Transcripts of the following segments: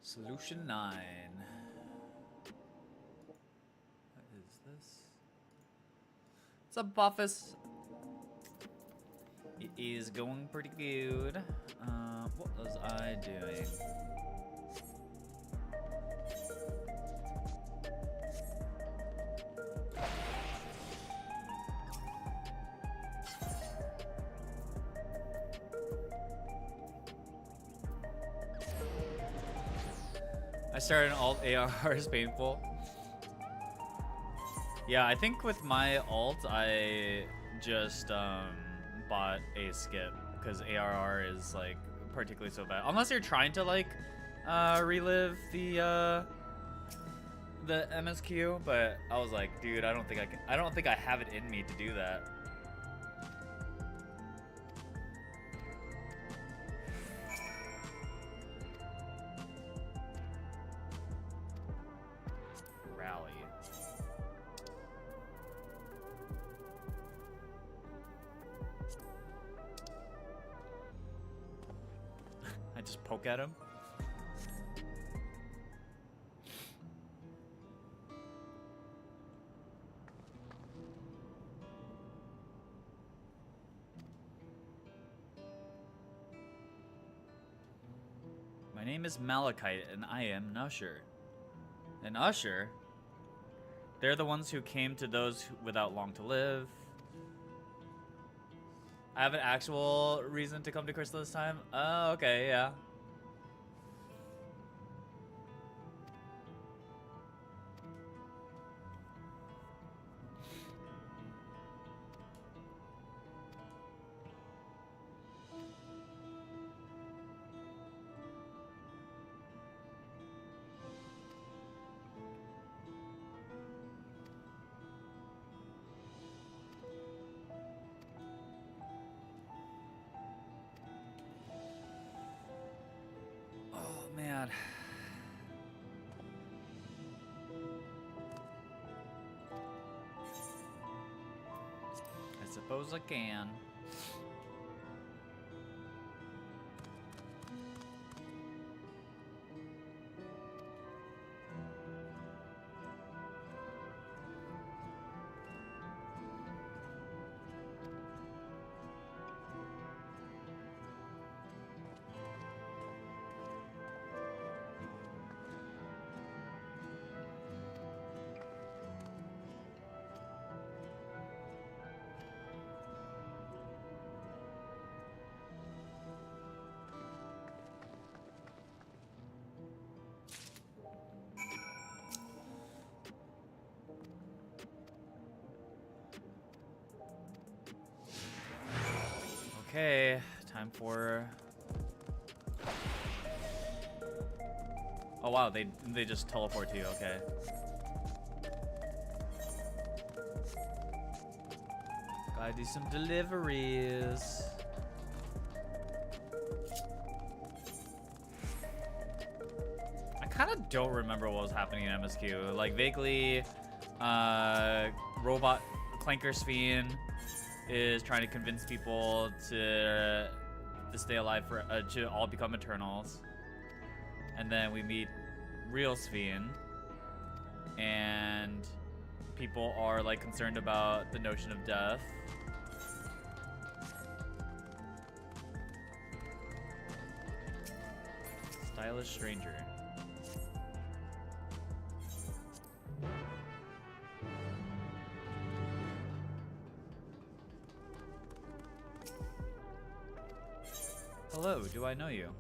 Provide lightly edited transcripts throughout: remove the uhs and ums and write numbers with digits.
Solution 9. What is this? What's up, Buffus? It is going pretty good. What was I doing? I started an alt AR is painful. Yeah, I think with my alt, I just bought a skip because ARR is like particularly so bad. Unless you're trying to like relive the MSQ, but I was like, dude, I don't think I can. I don't think I have it in me to do that. Rally. I just poke at him. My name is Malachite, and I am an usher. An usher? They're the ones who came to those without long to live. I have an actual reason to come to Crystal this time? Oh, okay, yeah. Man. I suppose I can. Okay, time for... Oh wow, they just teleport to you, okay. Gotta do some deliveries. I kind of don't remember what was happening in MSQ. Like vaguely, robot Clanker Sphene is trying to convince people to stay alive for to all become Eternals, and then we meet real Sphene, and people are like concerned about the notion of death. Stylish stranger. Hello, do I know you?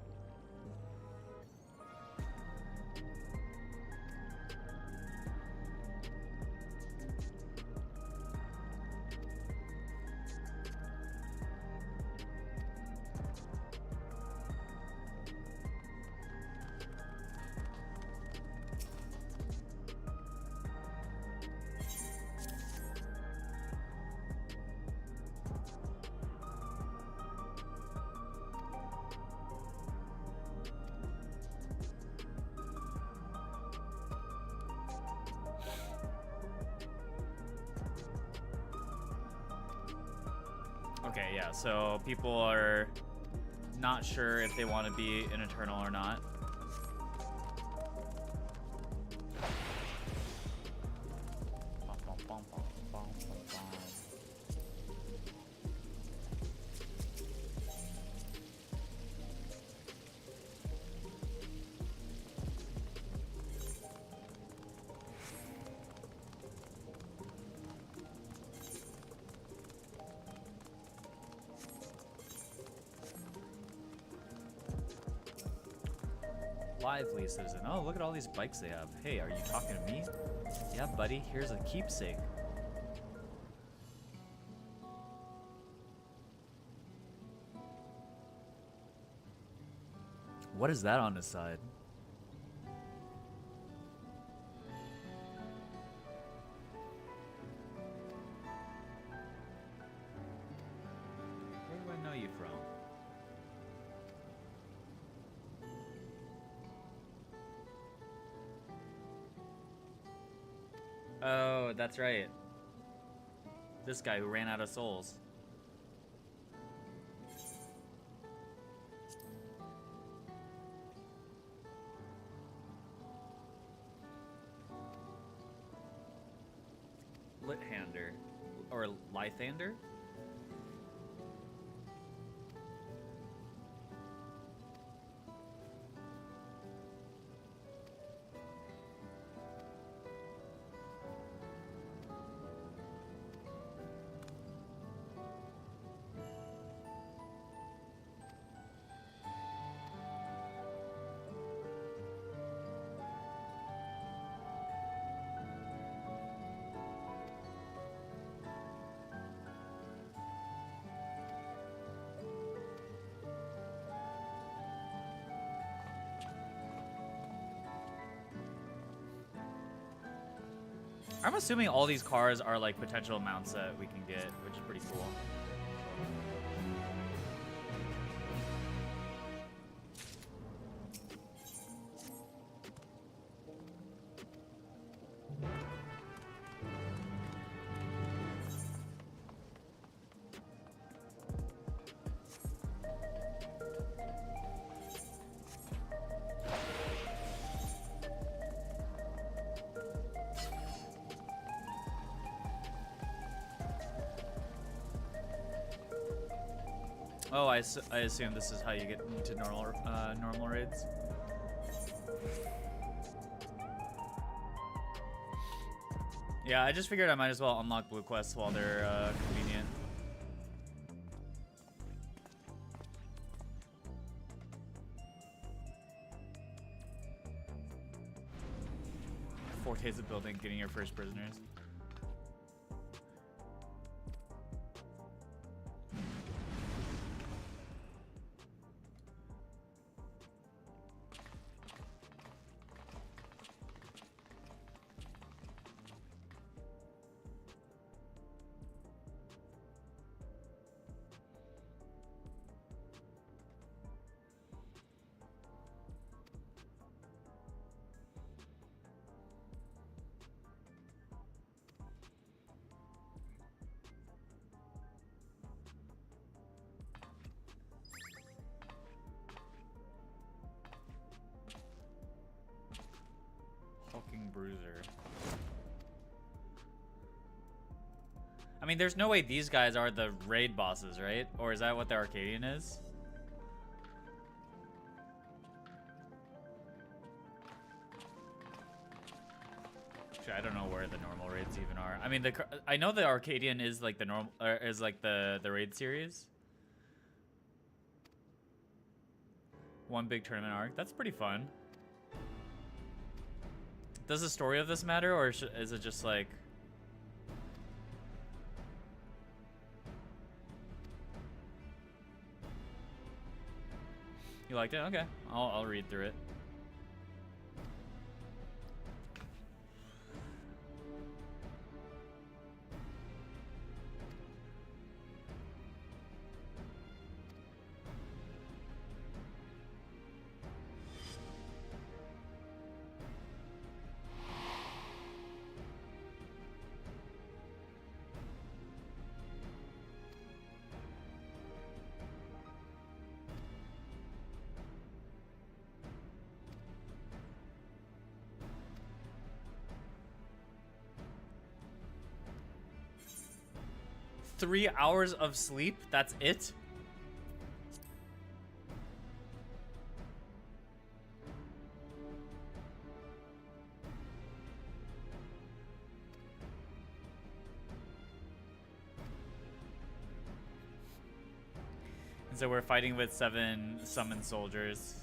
Okay, yeah, so people are not sure if they want to be an Eternal or not. lively citizen. Oh, look at all these bikes they have. Hey, are you talking to me? Yeah, buddy, here's a keepsake. What is that on his side? Where do I know you from? Oh, that's right. This guy who ran out of souls. Lithander. Or Lithander? I'm assuming all these cars are like potential mounts that we can get, which is pretty cool. Oh, I assume this is how you get into normal raids. Yeah, I just figured I might as well unlock blue quests while they're convenient. Four days of building, getting your first prisoners. Bruiser. I mean, there's no way these guys are the raid bosses, right? Or is that what the Arcadian is? Actually, I don't know where the normal raids even are. I mean, I know the Arcadian is like the normal, is like the raid series. One big tournament arc. That's pretty fun. Does the story of this matter, or is it just like... You liked it? Okay. I'll read through it. Three hours of sleep? That's it? And so we're fighting with 7 summoned soldiers.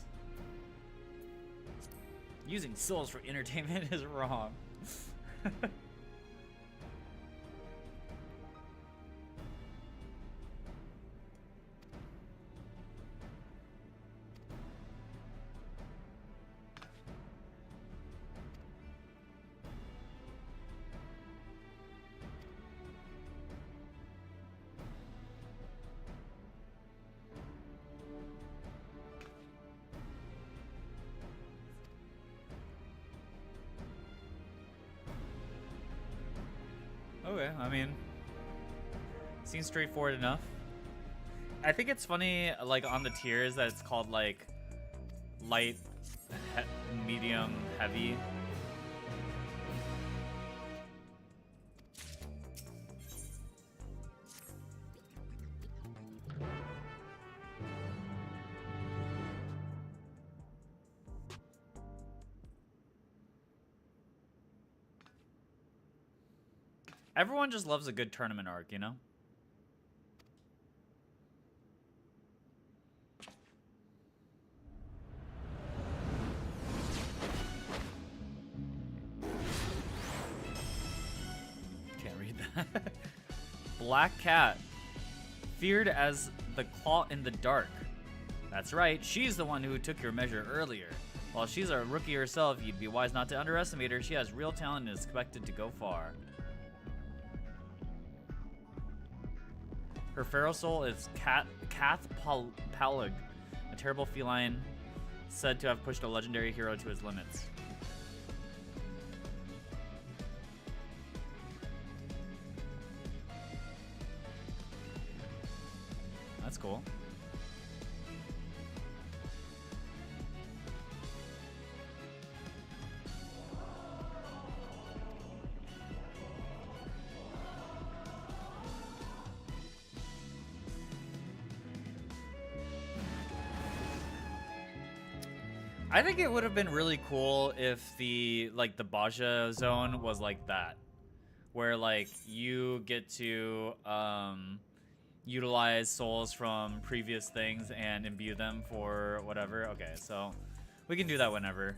Using souls for entertainment is wrong. Okay, I mean, seems straightforward enough. I think it's funny, like, on the tiers that it's called, like, light, medium, heavy. Everyone just loves a good tournament arc, you know? Can't read that. Black Cat. Feared as the claw in the dark. That's right, she's the one who took your measure earlier. While she's a rookie herself, you'd be wise not to underestimate her. She has real talent and is expected to go far. Her feral soul is Kath Palig, a terrible feline said to have pushed a legendary hero to his limits. That's cool. I think it would have been really cool if the Baja zone was like that, where like you get to utilize souls from previous things and imbue them for whatever. Okay, so we can do that whenever.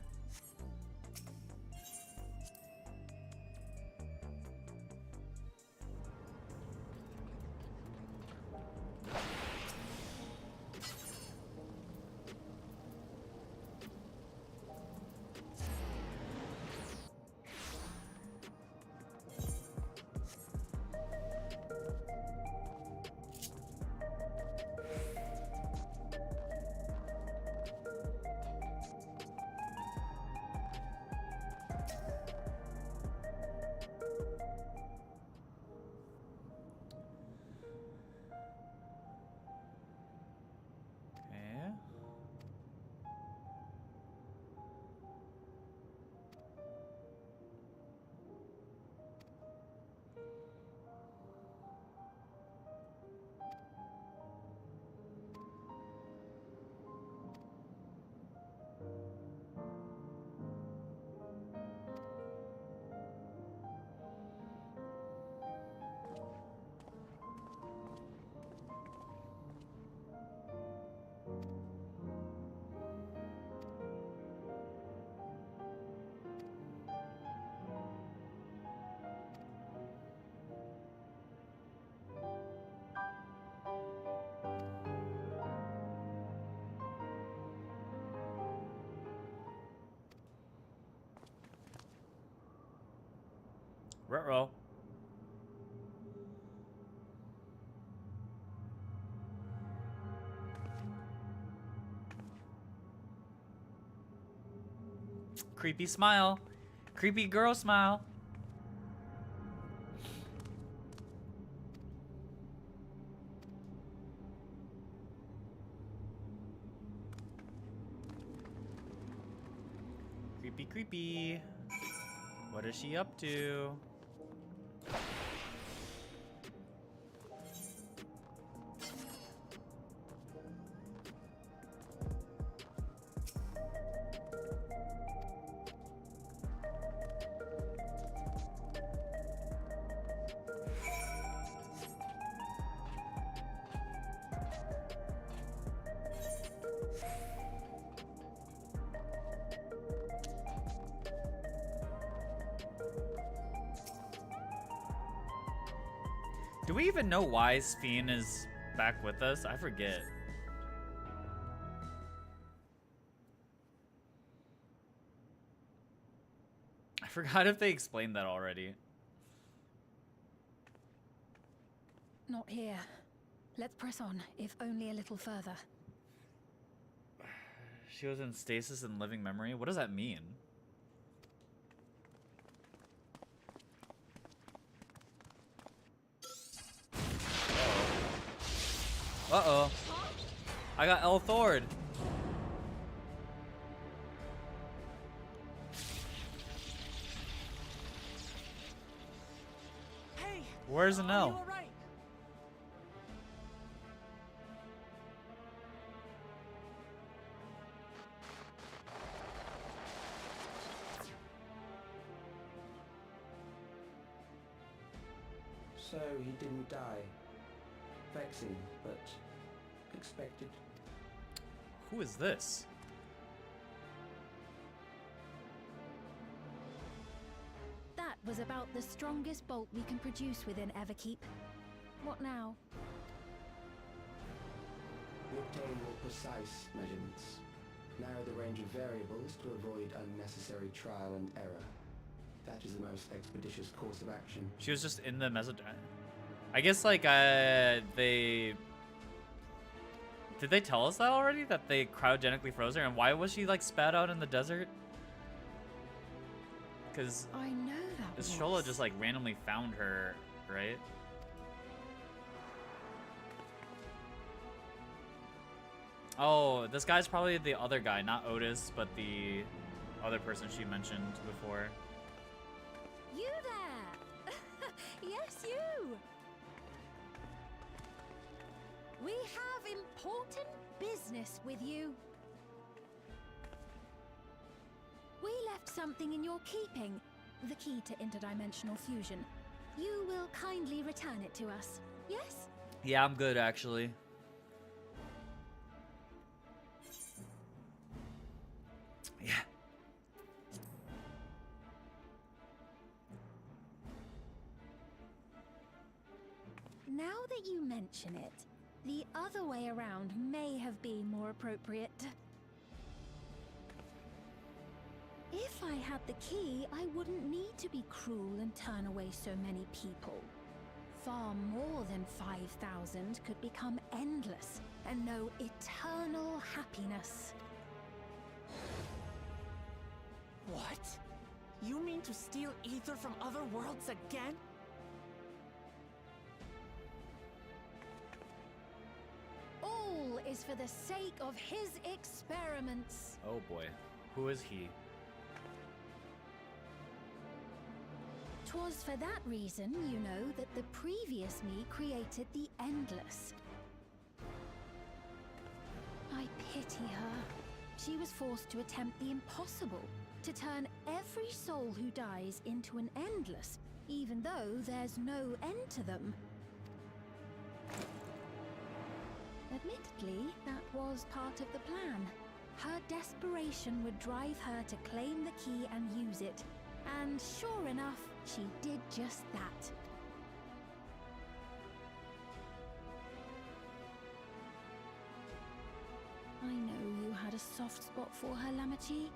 Ruh-roh. Creepy smile. Creepy girl smile. Creepy, creepy. What is she up to? Do we even know why Sphene is back with us? I forget. I forgot if they explained that already. Not here. Let's press on, if only a little further. She was in stasis and living memory? What does that mean? Uh-oh. I got L Thord. Hey, Where's an are L? you all right? So he didn't die. Vexing, but expected. Who is this? That was about the strongest bolt we can produce within Everkeep. What now? We obtain more precise measurements. Narrow the range of variables to avoid unnecessary trial and error. That is the most expeditious course of action. She was just in the message. I guess like they did they tell us that already, that they cryogenically froze her, and why was she like spat out in the desert? Because I know that Shola just like randomly found her, right? Oh, this guy's probably the other guy, not Otis, but the other person she mentioned before. You there! Yes, you! We have important business with you. We left something in your keeping, the key to interdimensional fusion. You will kindly return it to us, yes? Yeah, I'm good actually. Yeah. Now that you mention it, the other way around may have been more appropriate. If I had the key, I wouldn't need to be cruel and turn away so many people. Far more than 5,000 could become endless and know eternal happiness. What? You mean to steal ether from other worlds again? All is for the sake of his experiments. Oh boy. Who is he? 'Twas for that reason, you know, that the previous me created the Endless. I pity her. She was forced to attempt the impossible, to turn every soul who dies into an Endless, even though there's no end to them. Admittedly, that was part of the plan. Her desperation would drive her to claim the key and use it. And sure enough, she did just that. I know you had a soft spot for her, Lamachi.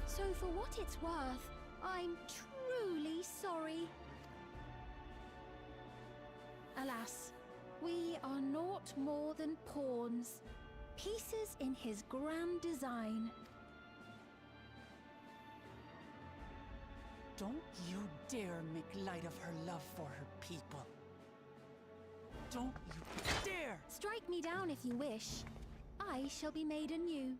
So for what it's worth, I'm truly sorry. Alas, we are naught more than pawns. Pieces in his grand design. Don't you dare make light of her love for her people. Don't you dare! Strike me down if you wish. I shall be made anew.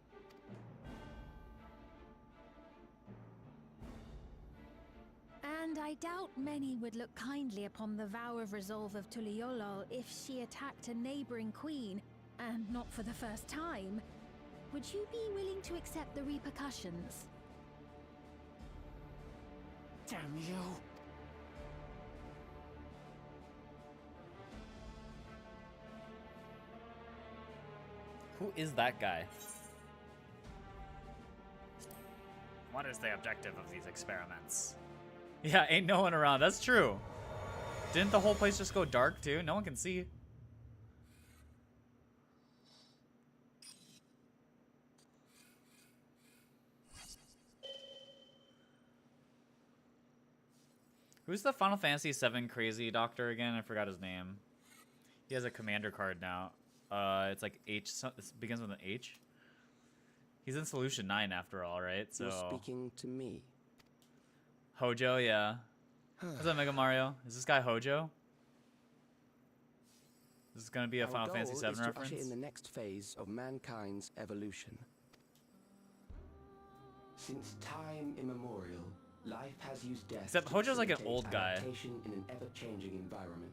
And I doubt many would look kindly upon the vow of resolve of Tuliolol if she attacked a neighboring queen, and not for the first time. Would you be willing to accept the repercussions? Damn you! Who is that guy? What is the objective of these experiments? Yeah, ain't no one around. That's true. Didn't the whole place just go dark too? No one can see. Who's the Final Fantasy VII crazy doctor again? I forgot his name. He has a commander card now. It's like H. It begins with an H. He's in Solution 9 after all, right? So. You're speaking to me. Hojo, yeah. What's up, Mega Mario? Is this guy Hojo? This is gonna be a Final Fantasy VII reference. Usher in the next phase of mankind's evolution. Since time immemorial, life has used death. Except to Hojo's like an facilitate old guy. adaptation in an ever-changing environment.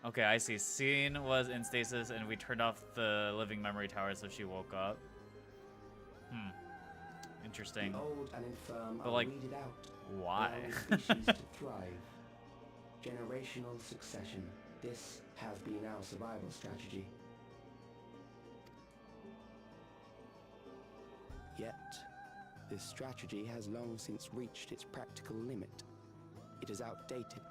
Okay, I see. Scene was in stasis, and we turned off the living memory tower, so she woke up. Interesting. The old and infirm But, are like, weeded out, why? allowing species to thrive. Generational succession. This has been our survival strategy. Yet, this strategy has long since reached its practical limit. It is outdated.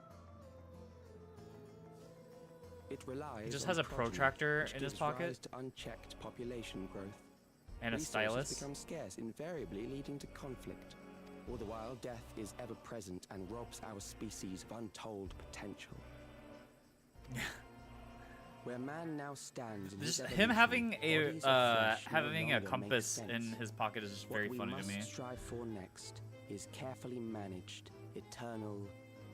It relies He just on has a progeny, protractor which in his gives rise pocket? to unchecked population growth. And a Resources stylus. become scarce, invariably leading to conflict. All the while, death is ever present and robs our species of untold potential. Where man now stands in Just his him evolution, having bodies a of flesh no having a longer make compass in sense. his pocket is just very What funny we to must me. strive for next is carefully managed, eternal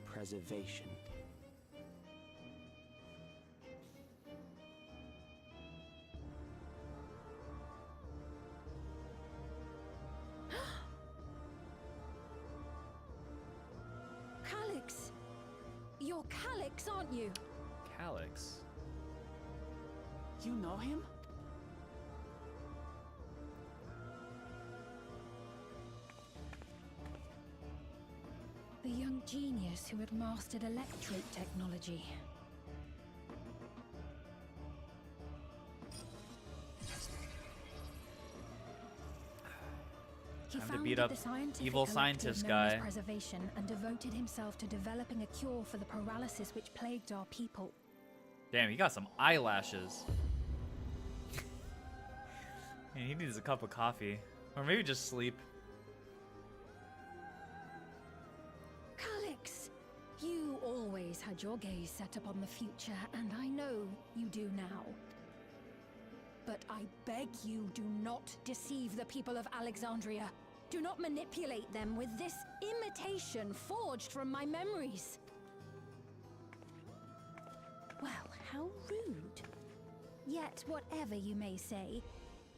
preservation. Calyx! You're Calyx, aren't you? Calyx. You know him? The young genius who had mastered electrate technology. He Time to founded beat up the scientific evil collective scientist known as guy. Preservation and devoted himself to developing a cure for the paralysis which plagued our people. Damn, he got some eyelashes. Man, he needs a cup of coffee. Or maybe just sleep. Calyx, you always had your gaze set upon the future, and I know you do now. But I beg you, do not deceive the people of Alexandria. Do not manipulate them with this imitation forged from my memories. Well, how rude. Yet, whatever you may say,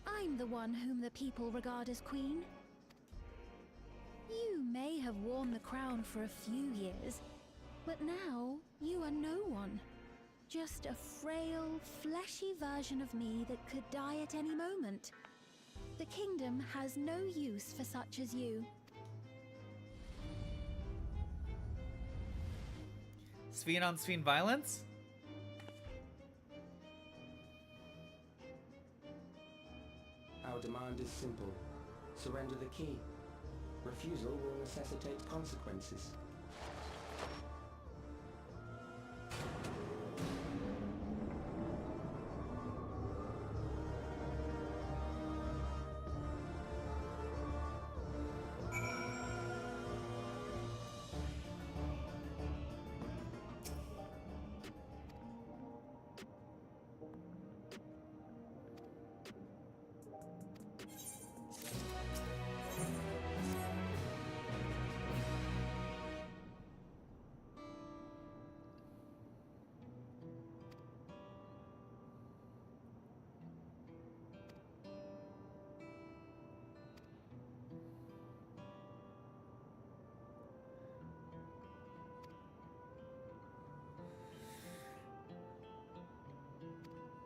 I'm the one whom the people regard as queen. You may have worn the crown for a few years, but now you are no one. Just a frail, fleshy version of me that could die at any moment. The kingdom has no use for such as you. Sphen on Sphen violence? Our demand is simple. Surrender the key. Refusal will necessitate consequences.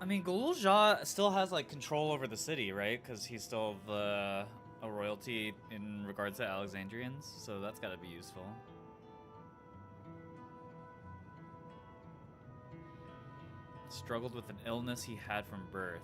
I mean, Galul Jha still has like control over the city, right? Because he's still a royalty in regards to Alexandrians, so that's got to be useful. Struggled with an illness he had from birth.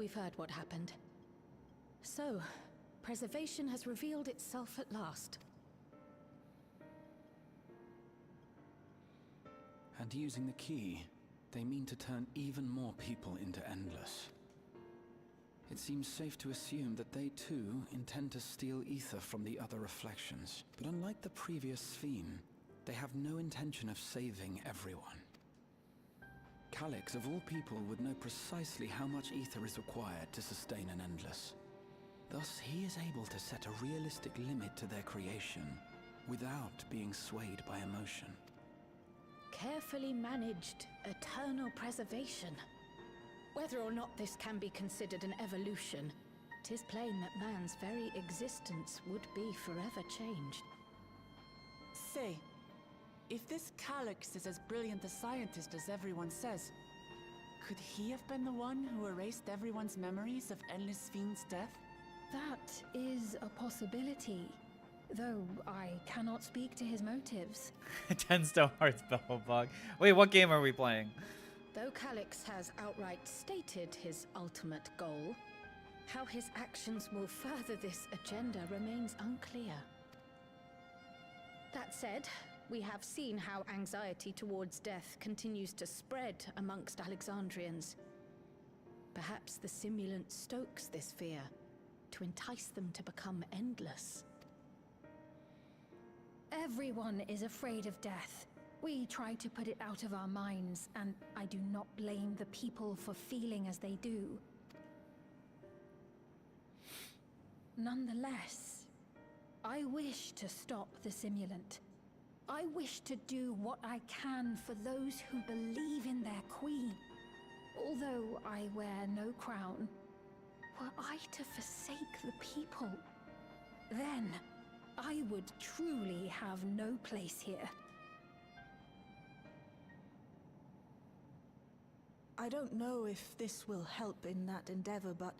we've heard what happened. So, preservation has revealed itself at last. And using the key, they mean to turn even more people into Endless. It seems safe to assume that they too intend to steal ether from the other reflections. But unlike the previous Sphere, they have no intention of saving everyone. Calyx, of all people, would know precisely how much ether is required to sustain an Endless. Thus, he is able to set a realistic limit to their creation, without being swayed by emotion. Carefully managed, eternal preservation. Whether or not this can be considered an evolution, 'tis plain that man's very existence would be forever changed. Say, if this Calyx is as brilliant a scientist as everyone says, could he have been the one who erased everyone's memories of Endless Fiend's death? That is a possibility, though I cannot speak to his motives. 10 stone hearts Bellbug. Wait, what game are we playing? Though Calyx has outright stated his ultimate goal, how his actions will further this agenda remains unclear. That said, we have seen how anxiety towards death continues to spread amongst Alexandrians. Perhaps the simulant stokes this fear to entice them to become endless. Everyone is afraid of death. We try to put it out of our minds, and I do not blame the people for feeling as they do. Nonetheless, I wish to stop the simulant. I wish to do what I can for those who believe in their queen. Although I wear no crown, were I to forsake the people, then I would truly have no place here. I don't know if this will help in that endeavor, but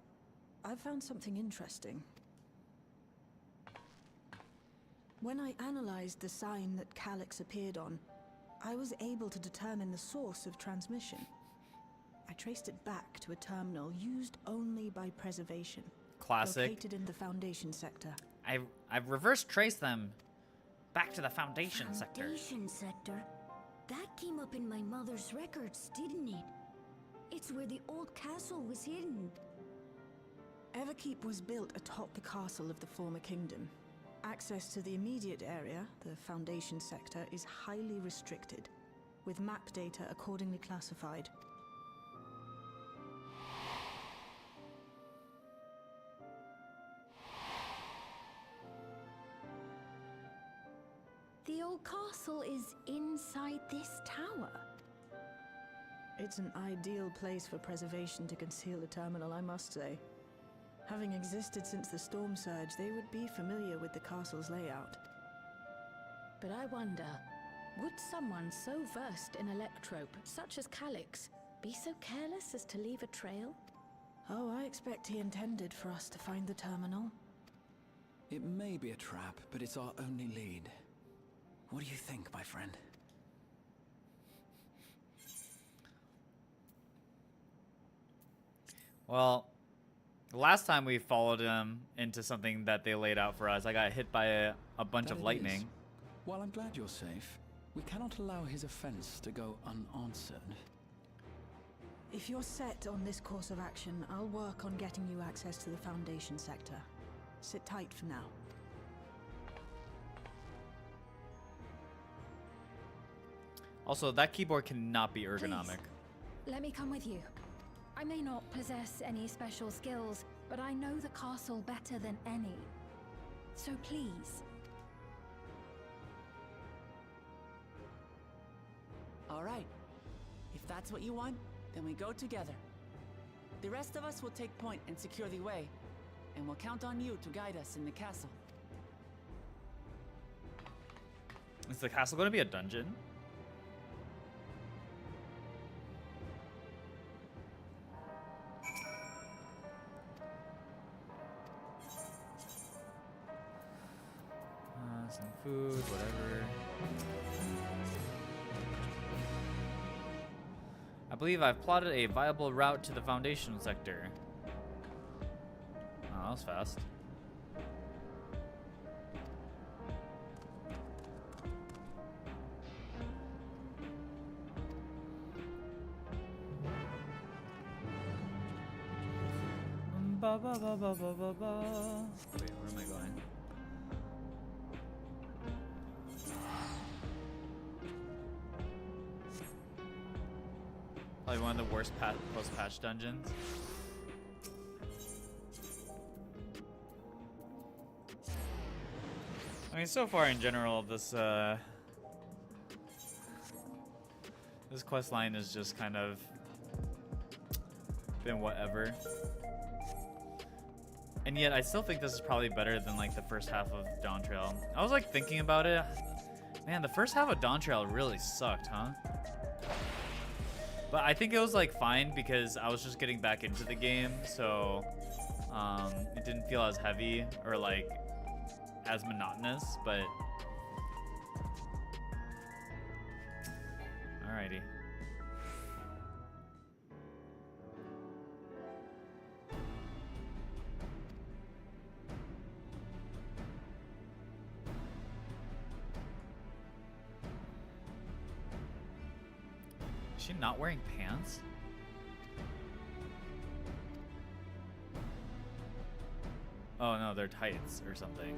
I've found something interesting. When I analyzed the sign that Calyx appeared on, I was able to determine the source of transmission. I traced it back to a terminal used only by preservation. Classic. Located in the Foundation sector. I've reverse traced them back to the Foundation sector. Foundation sector? That came up in my mother's records, didn't it? It's where the old castle was hidden. Everkeep was built atop the castle of the former kingdom. Access to the immediate area, the Foundation sector, is highly restricted, with map data accordingly classified. The old castle is inside this tower. It's an ideal place for preservation to conceal the terminal, I must say. Having existed since the storm surge, they would be familiar with the castle's layout. But I wonder, would someone so versed in electrope, such as Calyx, be so careless as to leave a trail? Oh, I expect he intended for us to find the terminal. It may be a trap, but it's our only lead. What do you think, my friend? Well, the last time we followed them into something that they laid out for us, I got hit by a bunch of lightning. While I'm glad you're safe, we cannot allow his offense to go unanswered. If you're set on this course of action, I'll work on getting you access to the Foundation sector. Sit tight for now. Also, that keyboard cannot be ergonomic. Please, let me come with you. I may not possess any special skills, but I know the castle better than any. So please. All right. If that's what you want, then we go together. The rest of us will take point and secure the way, and we'll count on you to guide us in the castle. Is the castle going to be a dungeon? Some food, whatever. I believe I've plotted a viable route to the Foundation sector. that was fast. Ba ba ba ba ba ba ba. Wait, where am I going? Probably one of the worst post-patch dungeons. I mean, so far in general, this quest line has just kind of been whatever. And yet, I still think this is probably better than like the first half of Dawn Trail. I was like thinking about it. Man, the first half of Dawn Trail really sucked, huh? But I think it was like fine because I was just getting back into the game, so it didn't feel as heavy or like as monotonous, but alrighty. Is she not wearing pants? Oh no, they're tights or something.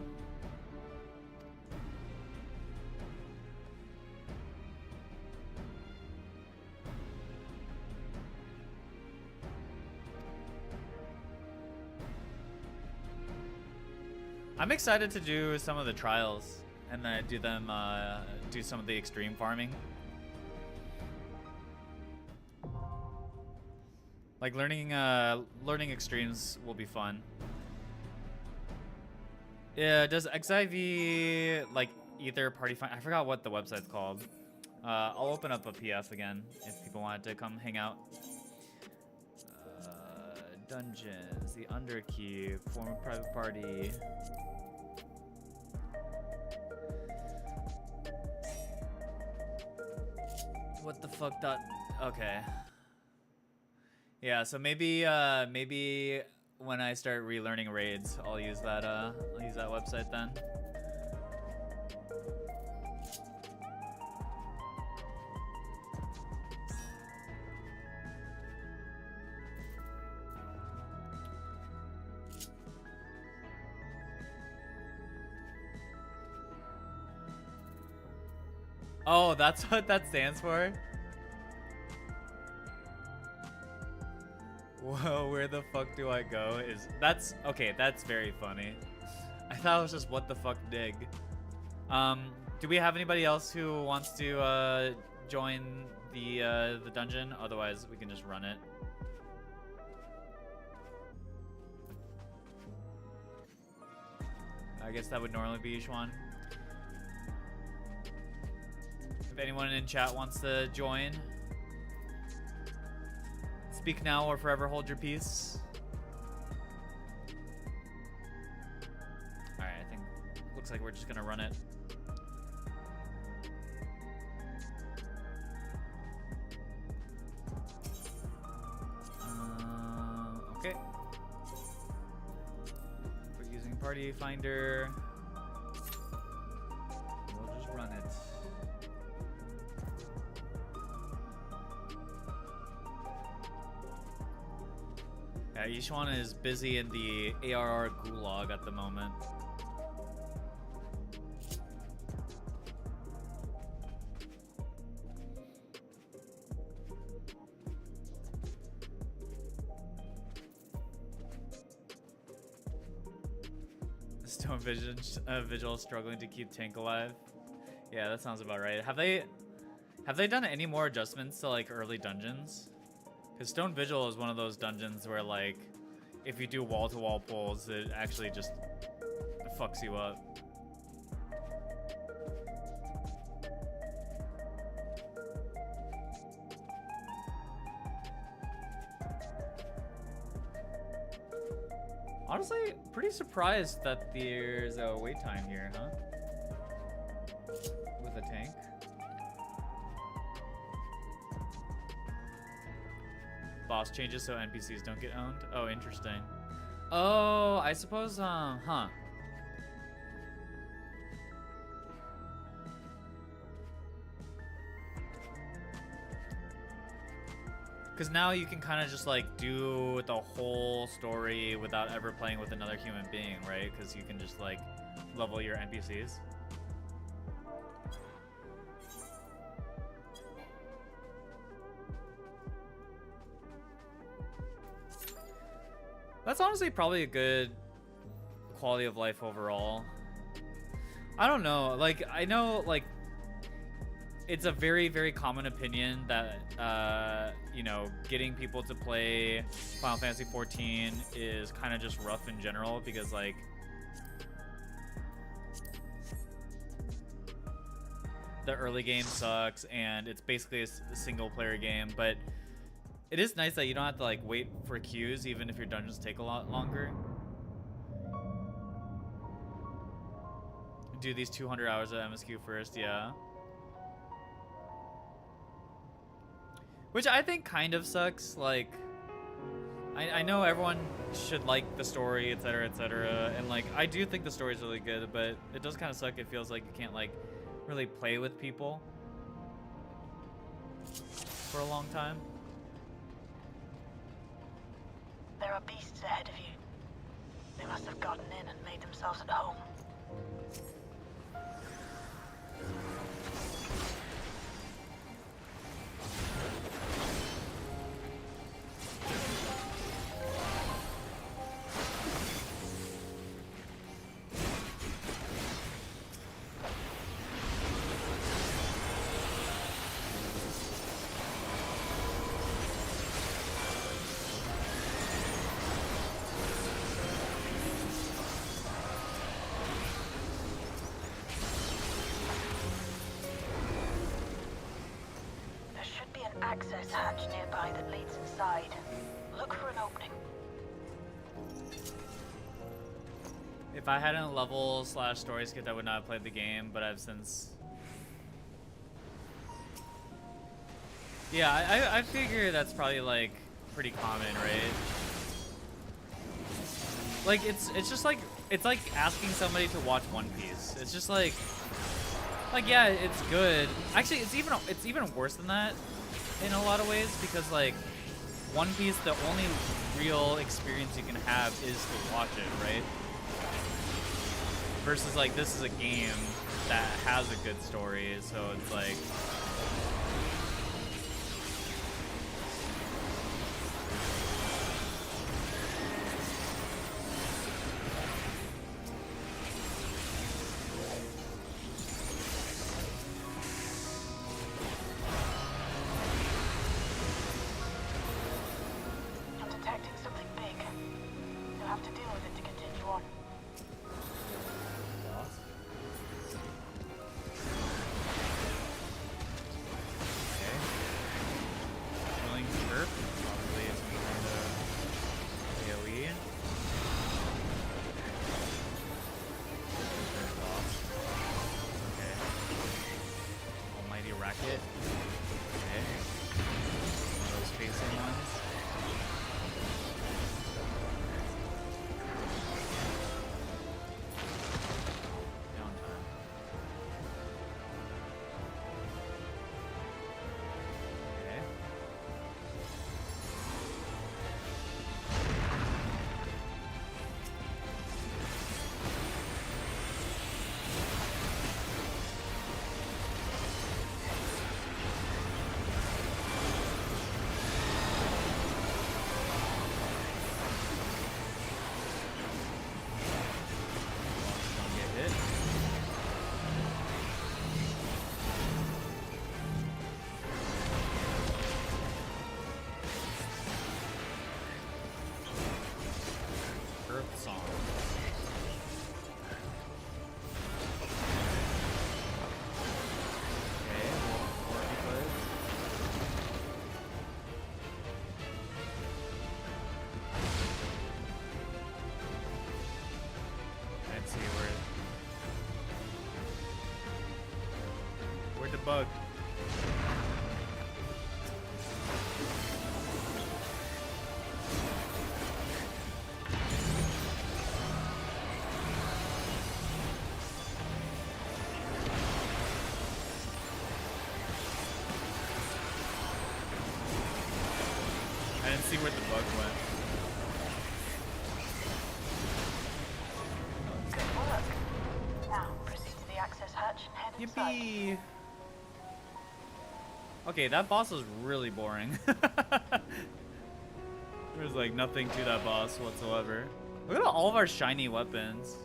I'm excited to do some of the trials and then do some of the extreme farming. Like learning extremes will be fun. Yeah, does XIV like either party find? I forgot what the website's called. I'll open up a PF again if people wanted to come hang out. Dungeons, the Underkeep, form a private party. What the fuck? Okay. Yeah, so maybe maybe when I start relearning raids, I'll use that website then. Oh, that's what that stands for? Whoa, where the fuck do I go? That's okay, that's very funny. I thought it was just what the fuck dig. Do we have anybody else who wants to join the dungeon? Otherwise we can just run it. I guess that would normally be Yishuan. If anyone in chat wants to join, speak now or forever hold your peace. Alright, I think looks like we're just gonna run it. Okay. We're using Party Finder. We'll just run it. Yeah, Yishuan is busy in the ARR gulag at the moment. Stone Vigil struggling to keep Tank alive. Yeah, that sounds about right. Have they done any more adjustments to like early dungeons? Because Stone Vigil is one of those dungeons where, like, if you do wall-to-wall pulls, it actually just fucks you up. Honestly, pretty surprised that there's a wait time here, huh? With a tank. Boss changes so NPCs don't get owned. Oh, interesting. Oh, I suppose, huh. Because now you can kind of just like do the whole story without ever playing with another human being, right? Because you can just like level your NPCs. That's honestly probably a good quality of life overall. I don't know, like, I know, like, it's a very, very common opinion that, you know, getting people to play Final Fantasy XIV is kind of just rough in general because, like, the early game sucks and it's basically a single-player game, but it is nice that you don't have to, like, wait for queues even if your dungeons take a lot longer. Do these 200 hours of MSQ first, yeah. Which I think kind of sucks. Like, I know everyone should like the story, etc., and like I do think the story is really good, but it does kind of suck. It feels like you can't like really play with people for a long time. There are beasts ahead of you. They must have gotten in and made themselves at home. Access hatch nearby that leads inside. Look for an opening. If I hadn't level / story skipped, I would not have played the game, but I've since. Yeah, I figure that's probably like pretty common, right? Like it's just like it's like asking somebody to watch One Piece. It's just like yeah, it's good. Actually, it's even worse than that in a lot of ways because like One Piece, the only real experience you can have is to watch it, right? Versus like this is a game that has a good story, so it's like bug. see where the bug went. Good work. Now, proceed to the access hatch and head inside. Yippee! Okay, that boss was really boring. There's like nothing to that boss whatsoever. Look at all of our shiny weapons.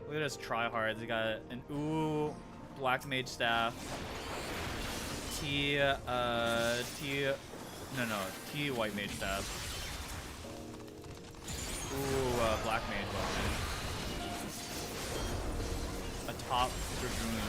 Look at us tryhards. We got an black mage staff. T white mage staff. Black mage weapon. A top dragoon.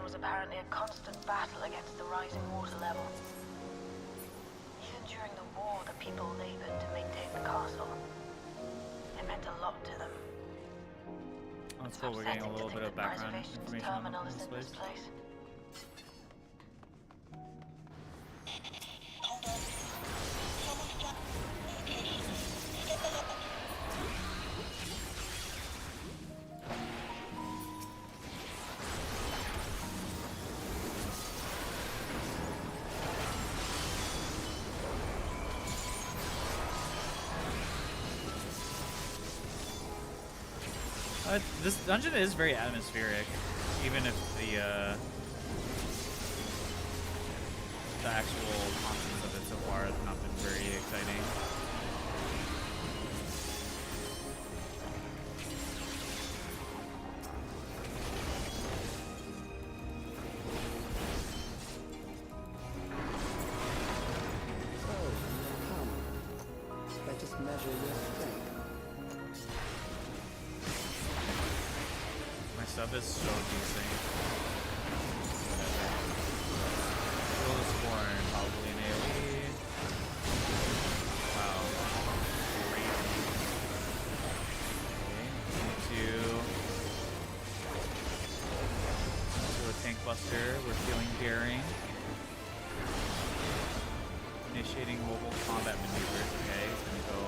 Was apparently a constant battle against the rising water level. Even during the war, the people labored to maintain the castle. It meant a lot to them. That's cool, we're getting a little bit of background information on this place. This dungeon is very atmospheric, even if the actual contents of it so far have not been very exciting. So, come. Let us measure your strength. Stuff is so decent. Roll the scorn, probably an AoE. Wow. Great. Okay. To a tank buster. We're feeling daring. Initiating mobile combat maneuvers. Okay, it's gonna go.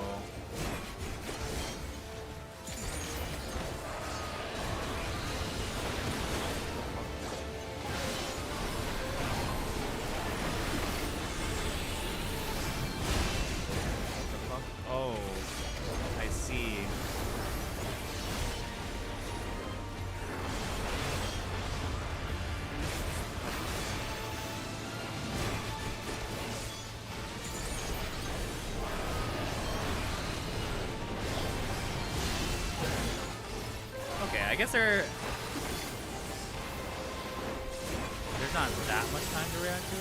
I guess there's not that much time to react to it.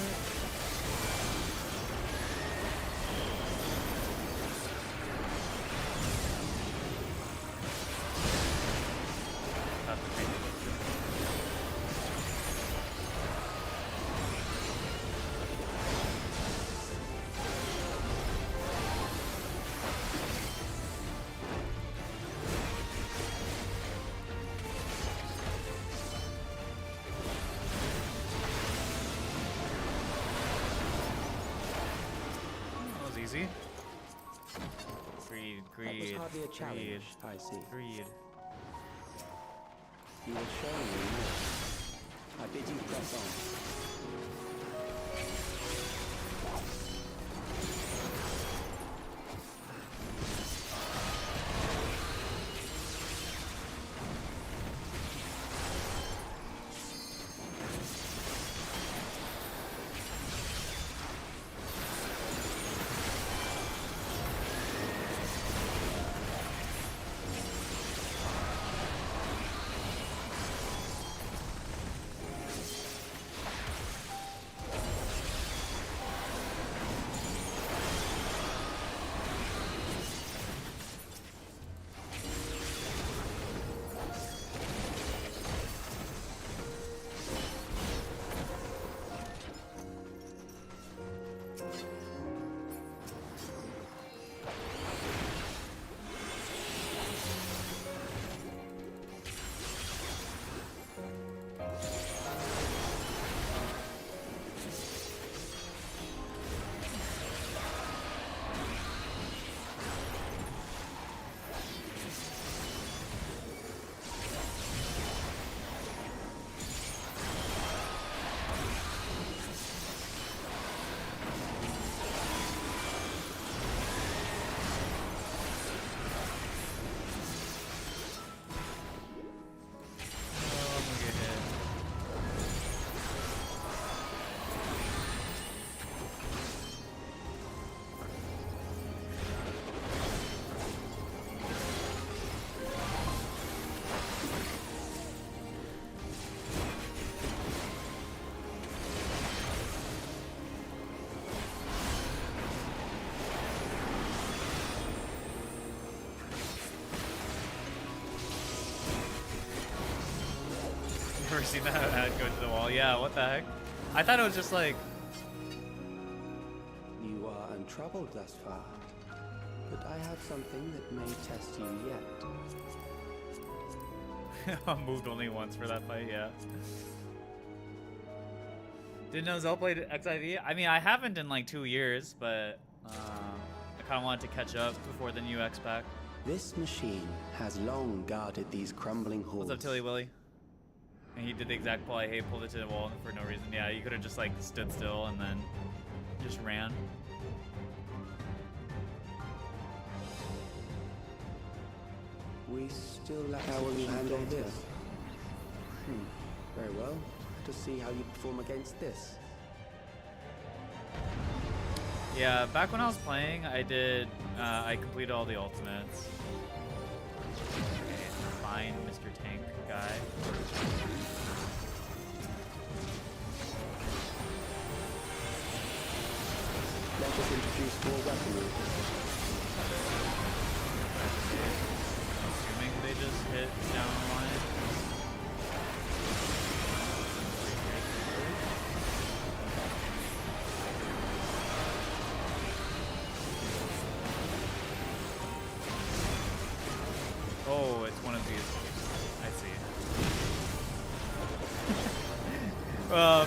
Easy. Greed, That was hardly a challenge, I see. Greed. You will show me more. I bid you press on. seen that ad go to the wall? Yeah, what the heck? I thought it was just like... You are untroubled thus far, but I have something that may test you yet. Moved only once for that fight, yeah. Didn't know Zell played XIV? I mean, I haven't in like 2 years, but I kind of wanted to catch up before the new X pack. This machine has long guarded these crumbling halls. What's up, Tilly Willy? And he did the exact pull I hate, pulled it to the wall for no reason. Yeah, you could have just like stood still and then just ran. We still lack. How will you handle this? Very well. To see how you perform against this. Yeah, back when I was playing, I did, I completed all the ultimates. Okay, fine, Mr. Tank guy. Let us introduce more weaponry. Assuming they just hit down the line. Oh, it's one of these. I see.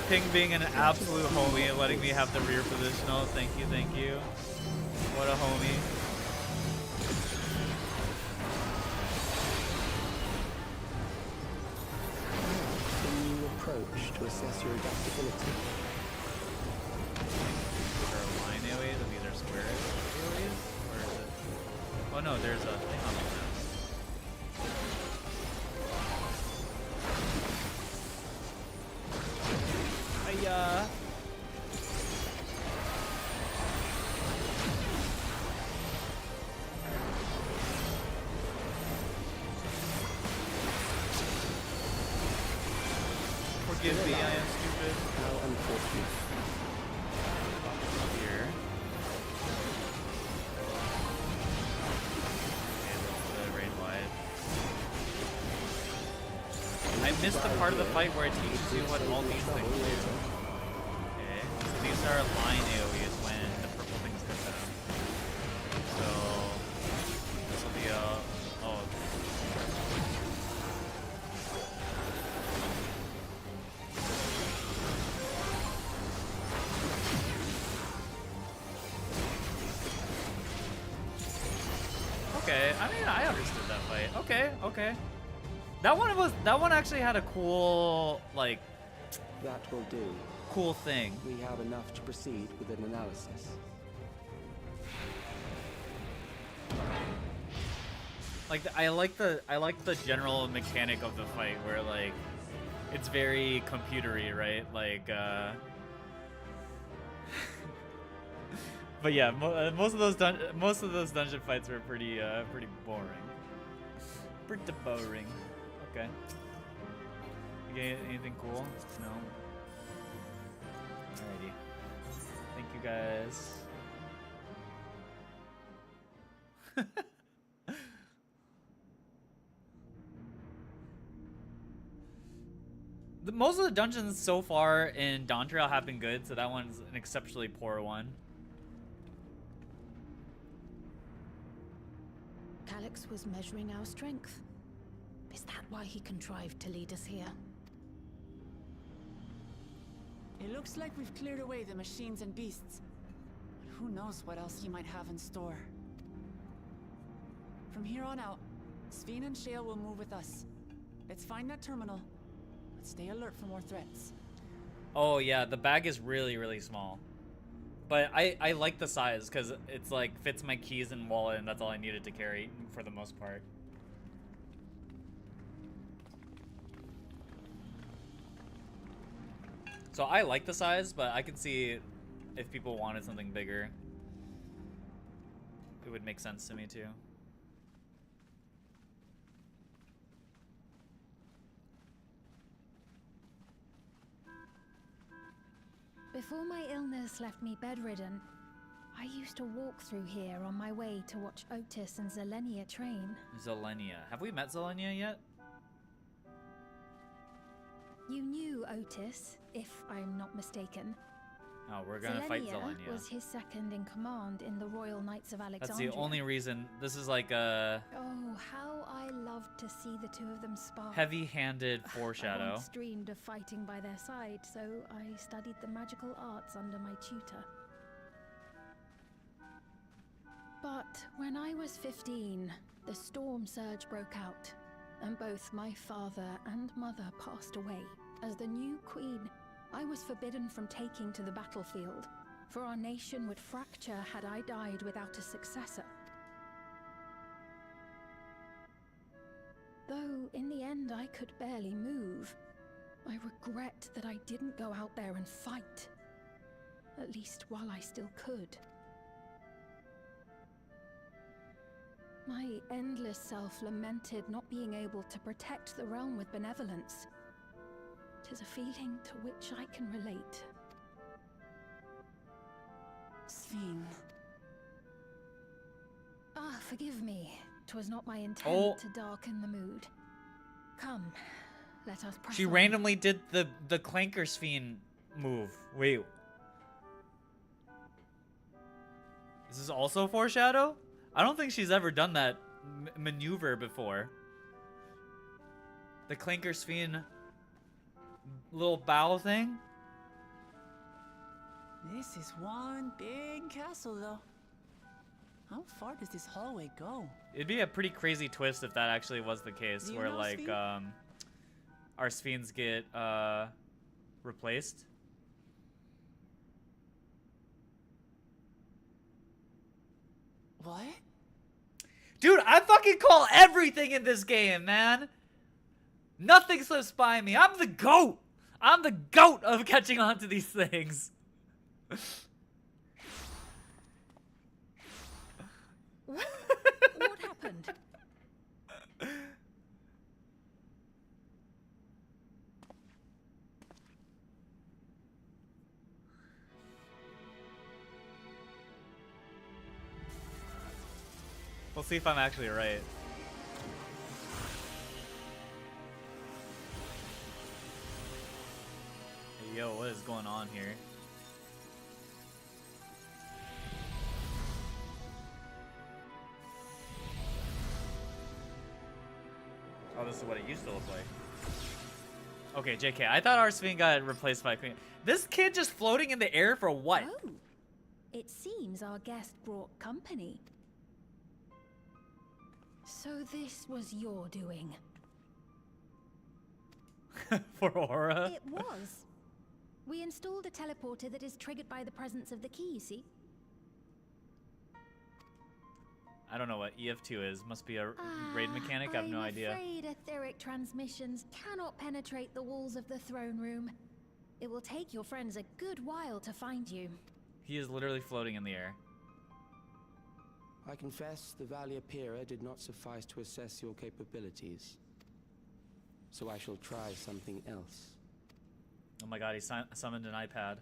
Ping being an absolute homie and letting me have the rear positional. Thank you, thank you. What a homie. A new approach to assess your adaptability. These are line AoEs and these are square AoEs? Or is it? Oh no, there's a thing on the map. Hiya! Forgive me, I am stupid. How unfortunate. Here. Okay, that's the raid wide. I missed the part of the fight where it teaches you what all these things do. Okay, so these are line AoEs when the purple things hit them. So this will be a Okay, I mean I understood that fight. Okay, okay. That one actually had a cool like That will do. cool thing. We have enough to proceed with an analysis. Like I like the general mechanic of the fight where like it's very computery, right? Like but yeah, most of those dungeon fights were pretty boring. Pretty boring. Okay. You get anything cool? No. Alrighty. Thank you guys. Most of the dungeons so far in Dawn Trail have been good, so that one's an exceptionally poor one. Calyx was measuring our strength. Is that why he contrived to lead us here? It looks like we've cleared away the machines and beasts. But who knows what else he might have in store. From here on out, Sven and Shale will move with us. Let's find that terminal, but stay alert for more threats. Oh yeah, the bag is really, really small. But I like the size because it's like fits my keys and wallet and that's all I needed to carry for the most part. So I like the size, but I can see if people wanted something bigger, it would make sense to me too. Before my illness left me bedridden, I used to walk through here on my way to watch Otis and Zelenia train. Zelenia. Have we met Zelenia yet? You knew Otis, if I'm not mistaken. Oh, we're gonna fight Zelenia. Was his second in command in the Royal Knights of Alexandria. That's the only reason. This is like a Oh, how I loved to see the two of them spar. heavy-handed I foreshadow. once dreamed of fighting by their side, so I studied the magical arts under my tutor. But when I was 15, the storm surge broke out, and both my father and mother passed away. As the new queen, I was forbidden from taking to the battlefield, for our nation would fracture had I died without a successor. Though in the end I could barely move, I regret that I didn't go out there and fight, at least while I still could. My endless self lamented not being able to protect the realm with benevolence. 'Tis a feeling to which I can relate. Sven. Ah, forgive me. 'Twas not my intent to darken the mood. Come, let us press She on. randomly did the Clanker Sphere move. Wait. Is this also foreshadow? I don't think she's ever done that maneuver before. The Clanker Sphere little bow thing. This is one big castle, though. How far does this hallway go? It'd be a pretty crazy twist if that actually was the case, Do you where know like Sven? our Sphenes get replaced. What? Dude, I fucking call everything in this game, man. Nothing slips by me. I'm the GOAT. I'm the GOAT of catching on to these things. What happened? We'll see if I'm actually right. Hey, yo, what is going on here? Oh, this is what it used to look like. Okay, JK, I thought our Sphere got replaced by Queen. This kid just floating in the air for what? Oh, it seems our guest brought company. So this was your doing. For Aura? It was. We installed a teleporter that is triggered by the presence of the key, you see? I don't know what EF2 is. Must be a raid mechanic? I have no idea. I'm afraid etheric transmissions cannot penetrate the walls of the throne room. It will take your friends a good while to find you. He is literally floating in the air. I confess the Valia Pira did not suffice to assess your capabilities. So I shall try something else. Oh my god, he summoned an iPad.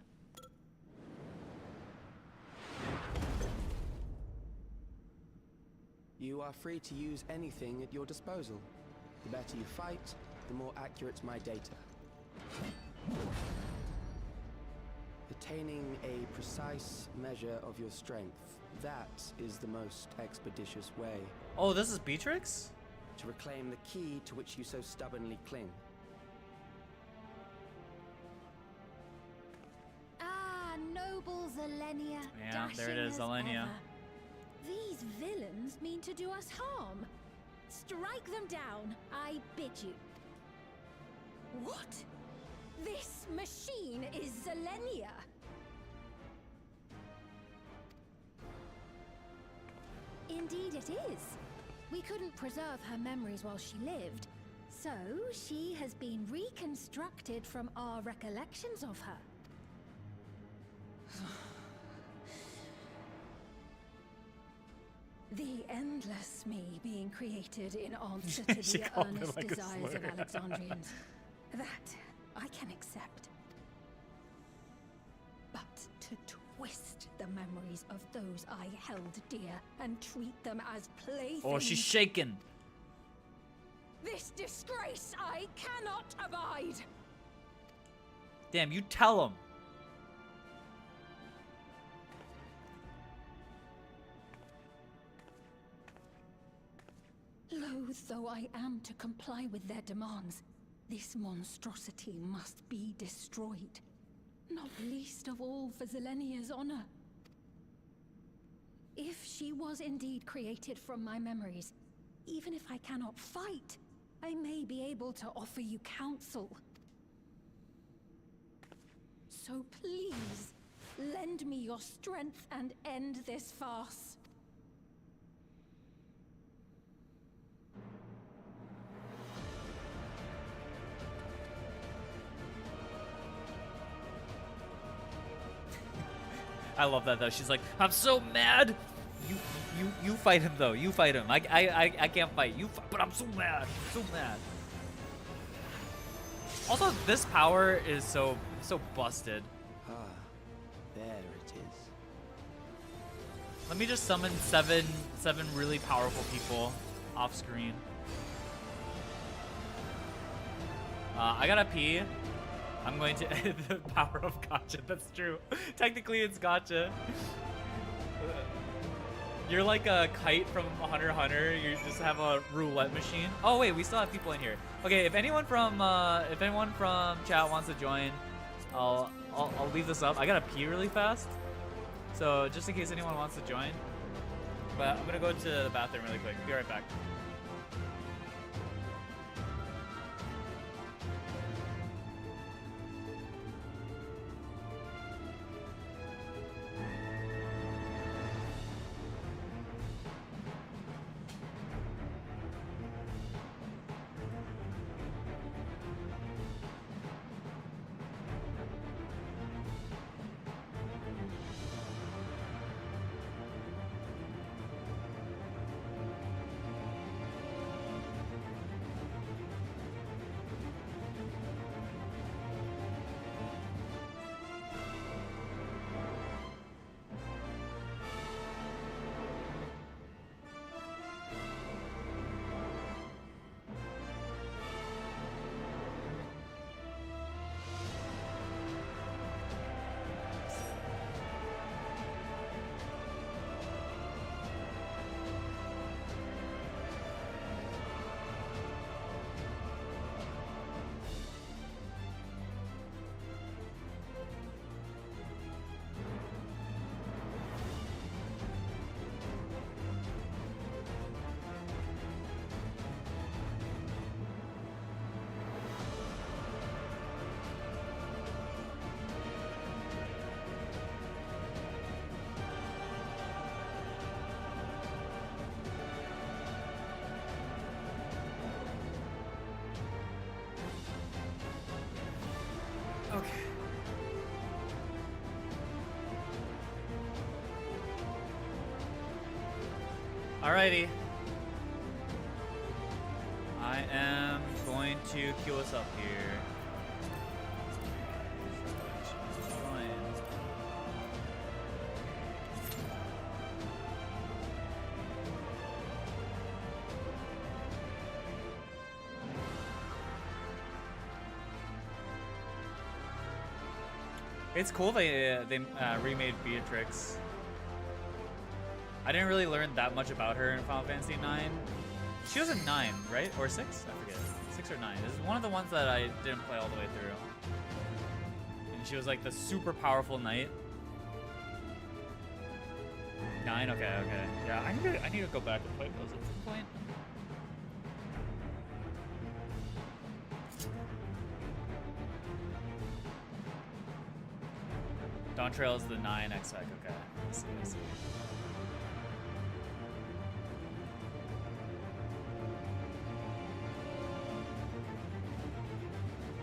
You are free to use anything at your disposal. The better you fight, the more accurate my data. Attaining a precise measure of your strength, that is the most expeditious way. Oh, this is Beatrix? To reclaim the key to which you so stubbornly cling. Ah, noble Zelenia. Yeah, there it dashing is, as Zelenia. ever. These villains mean to do us harm. Strike them down, I bid you. What? This machine is Zelenia. Indeed it is. We couldn't preserve her memories while she lived, so she has been reconstructed from our recollections of her. The endless me being created in answer to She the called it earnest like a desires of slur. Alexandrians. That I can accept. But to twist the memories of those I held dear and treat them as playthings. Oh, she's shaking. This disgrace I cannot abide. Damn, you tell him. Loath though I am to comply with their demands, this monstrosity must be destroyed. Not least of all for Zelenia's honor. If she was indeed created from my memories, even if I cannot fight, I may be able to offer you counsel. So please, lend me your strength and end this farce. I love that though. She's like, I'm so mad. You fight him though. You fight him. I can't fight. But I'm so mad. I'm so mad. Also, this power is so busted. Ah, there it is. Let me just summon seven really powerful people off screen. I gotta pee. I'm going to the power of gotcha. That's true. Technically, it's gotcha. You're like a kite from Hunter x Hunter. You just have a roulette machine. Oh wait, we still have people in here. Okay, if anyone from chat wants to join, I'll leave this up. I gotta pee really fast, so just in case anyone wants to join. But I'm gonna go to the bathroom really quick. Be right back. Okay. Alrighty. I am going to queue us up here. It's cool they remade Beatrix. I didn't really learn that much about her in Final Fantasy 9. She was a 9, right? Or 6? I forget. 6 or 9. This is one of the ones that I didn't play all the way through. And she was like the super powerful knight. 9? Okay, okay. Yeah, I need to go back and play those at some point. Dawntrail is the 9 exec. Okay, I see, I see.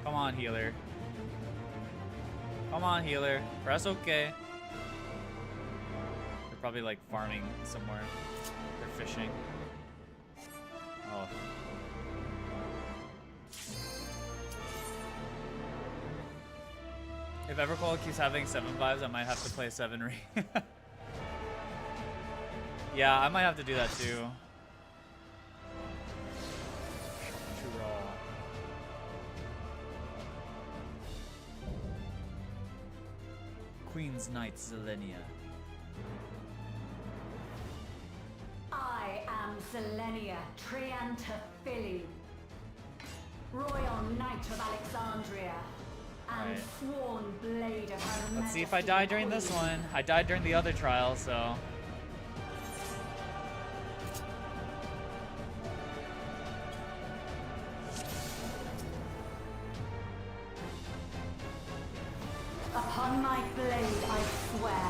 Come on, healer. Come on, healer. Press OK. They're probably like farming somewhere. They're fishing. Oh. If Evercall keeps having 7 vibes, I might have to play 7 re. Yeah, I might have to do that too. Too raw. Queen's Knight Zelenia. I am Zelenia Triantaphili, Royal Knight of Alexandria, and Right. sworn blade of her Let's see if I Majesty die the during this Queen. one. I died during the other trial, so. Upon my blade, I swear,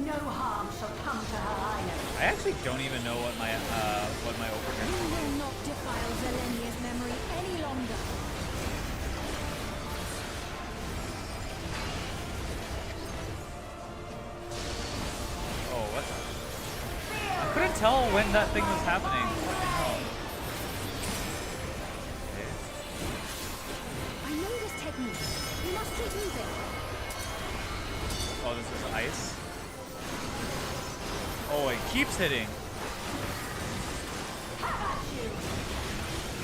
no harm shall come to her highness. I actually don't even know what my You overturn. will not defile Zelenia's memory any longer. Oh, what? I couldn't tell when that thing was happening. Fucking hell. Okay. I know this technique. You must keep moving. Oh, this is ice. Oh, it keeps hitting.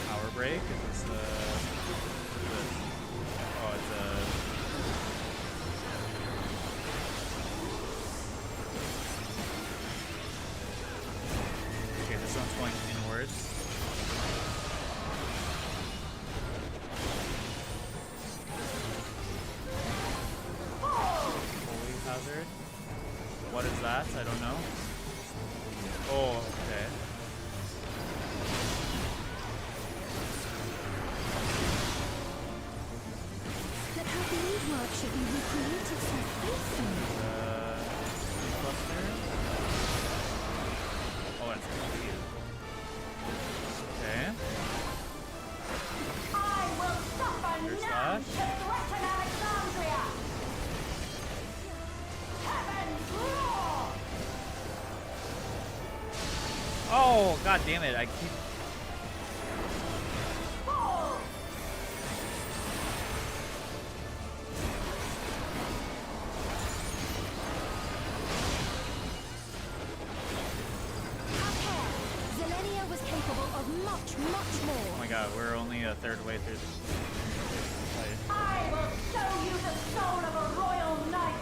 Power break. Is this oh, it's a. Okay, this one's going inwards. Holy hazard. What is that? I don't know. Oh, okay. But her beadwork should be recreated so faithfully. Cluster. Oh, that's good. Okay. I will suffer There's none that. to threaten Alexandria. Heavens roar! Oh, god damn it. I keep. Fall! Have care. Zelenia was capable of much, much Oh more. my god, we're only a third way through this fight. I will show you the soul of a royal knight.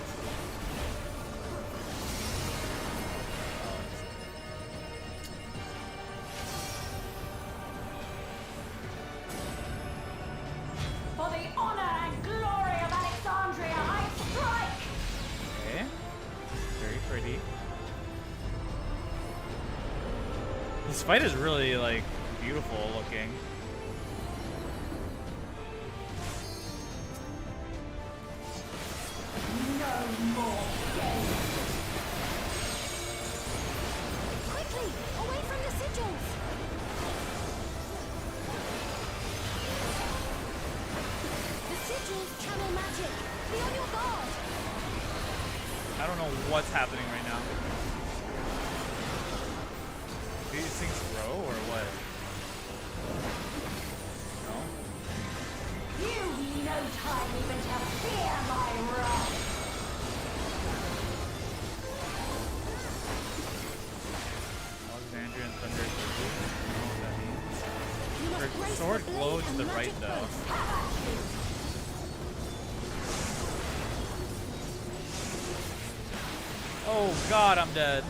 For the honor and glory of Alexandria, I strike! Okay. Very pretty. This fight is really, like, beautiful looking. No more game. Quickly, away from the sigils. The sigils channel magic. Be on your guard. I don't know what's happening right now. Do these things grow or what? No? You've no time even to fear my wrath. Alexandrian Thunder. I don't know what that means. You must Her brace sword the blade glowed to and the magic right though. both. Oh god, I'm dead.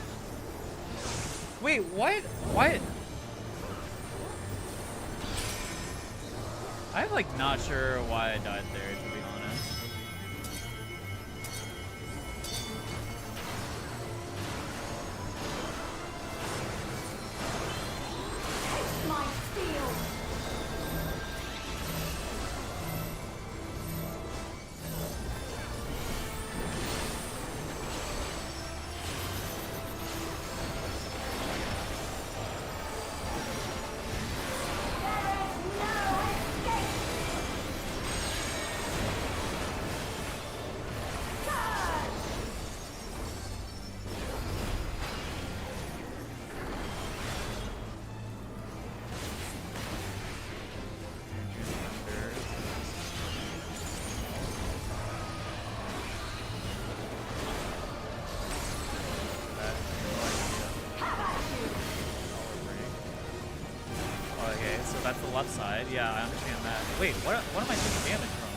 Wait, what? What? I'm like not sure why I died there, to be honest. Taste my steel. There is no escape. Surge! How about you? Okay, so that's the left side. Yeah, I understand that. Wait, what am I taking damage from?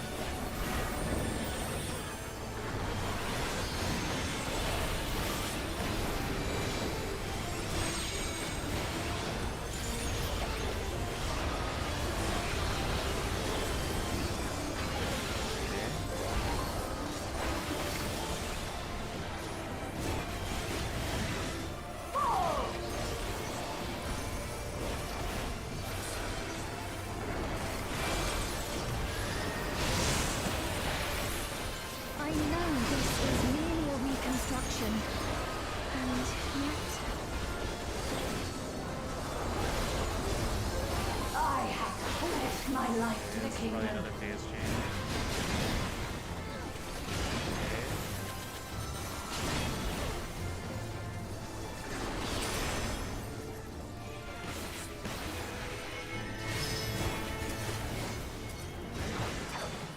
my life to the Probably kingdom. another phase change.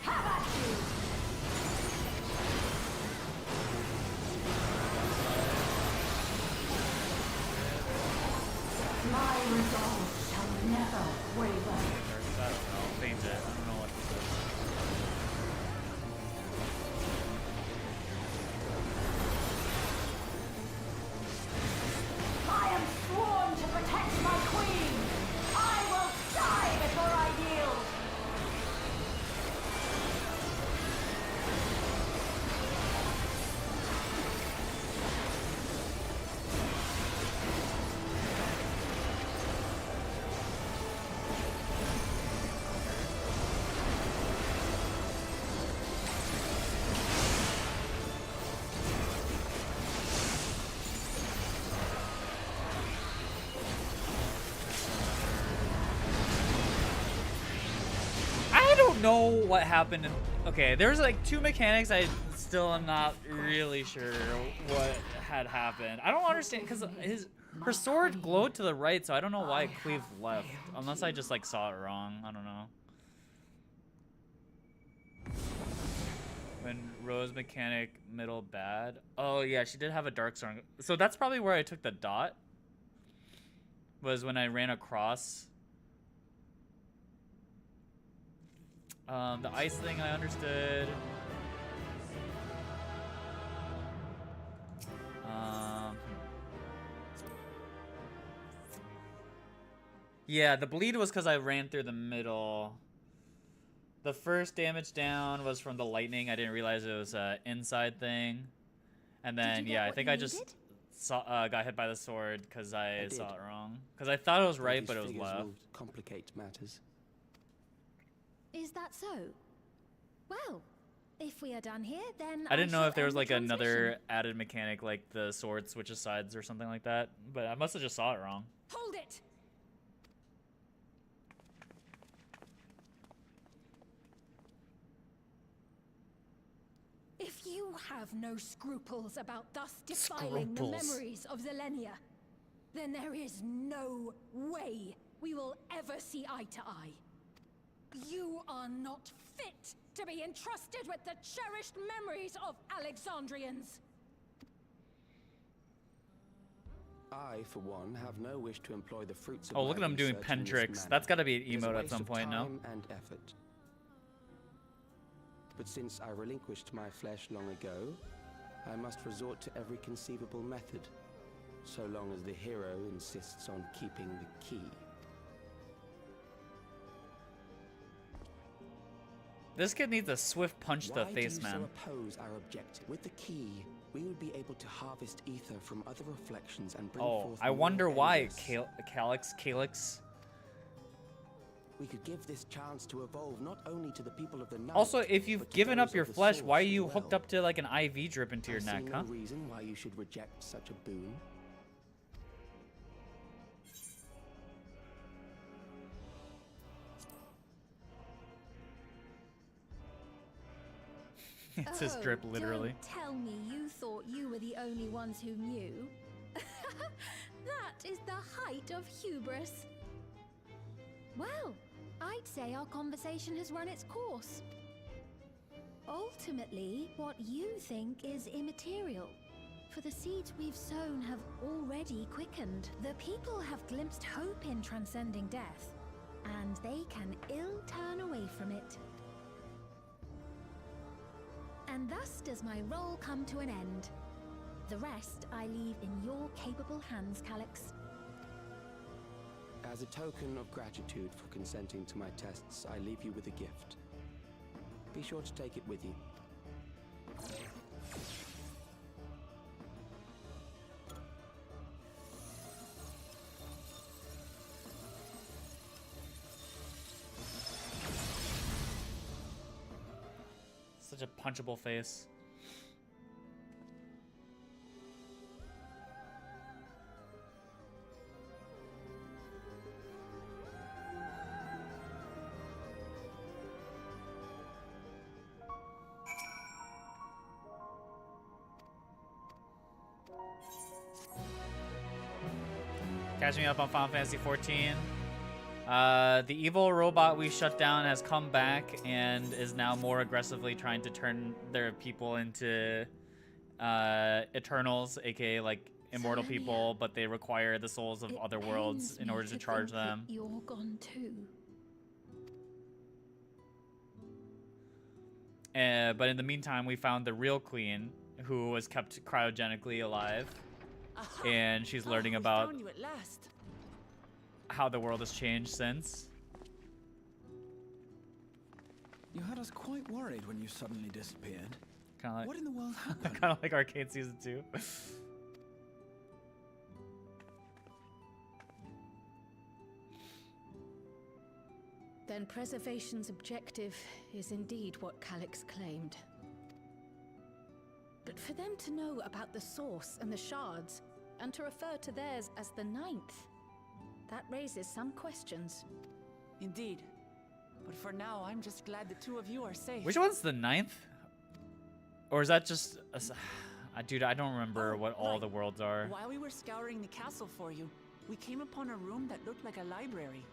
Have at you! My resolve shall never waver. I don't know. Feigns it. I don't know what this is. I am sworn to protect my queen. I will die before I yield. I don't know what happened. Okay, there's like two mechanics I still am not really sure what had happened. I don't understand because her sword glowed to the right, so I don't know why Cleve left. Unless I just like saw it wrong. I don't know. When Rose mechanic middle bad. Oh yeah, she did have a dark sword. So that's probably where I took the dot. Was when I ran across. The ice thing I understood. Yeah, the bleed was because I ran through the middle. The first damage down was from the lightning. I didn't realize it was an inside thing. And then, yeah, I think I just got hit by the sword because I saw it wrong. Because I thought it was right, but it was left. Will complicate matters. Is that so? Well, if we are done here, then I didn't know shall if there was end the like another transmission. added mechanic like the sword switches sides or something like that. But I must have just saw it wrong. Hold it! If you have no scruples about thus defiling the Scruples. memories of Zelenia, then there is no way we will ever see eye to eye. You are not fit to be entrusted with the cherished memories of Alexandrians. I, for one, have no wish to employ the fruits of Oh, look at my him doing research pen in this tricks. manner. That's got to be an It is a emote at waste some of point, no? time and effort. But since I relinquished my flesh long ago, I must resort to every conceivable method, so long as the hero insists on keeping the key. This kid needs a swift punch to the face, Why do man. you so oppose our objective? With the key, we would be able to harvest ether from other reflections and bring Oh, forth I more wonder why, endless. Calyx. We could give this chance to evolve not only to the people of the night. Also, if you've but to given up those your of the flesh, why are source you as hooked well. up to like an IV drip into your I neck, see huh? no reason why you should reject such a boon. It's his drip, literally. Don't tell me you thought you were the only ones who knew. That is the height of hubris. Well, I'd say our conversation has run its course. Ultimately, what you think is immaterial. For the seeds we've sown have already quickened. The people have glimpsed hope in transcending death, and they can ill turn away from it. And thus does my role come to an end. The rest I leave in your capable hands, Calyx. As a token of gratitude for consenting to my tests, I leave you with a gift. Be sure to take it with you. Such a punchable face. Catch me up on Final Fantasy 14. The evil robot we shut down has come back and is now more aggressively trying to turn their people into Eternals, aka like immortal people, but they require the souls of other worlds in order to charge them. You're gone too. But in the meantime, we found the real queen, who was kept cryogenically alive, and she's learning about found you at last. how the world has changed since. You had us quite worried when you suddenly disappeared. Kind of like, what in the world happened? kind of like Arcade Season 2. Then preservation's objective is indeed what Calyx claimed. But for them to know about the source and the shards, and to refer to theirs as the Ninth, that raises some questions. Indeed. But for now, I'm just glad the two of you are safe. Which one's the ninth? Or is that just... dude, I don't remember what all the worlds are. While we were scouring the castle for you, we came upon a room that looked like a library.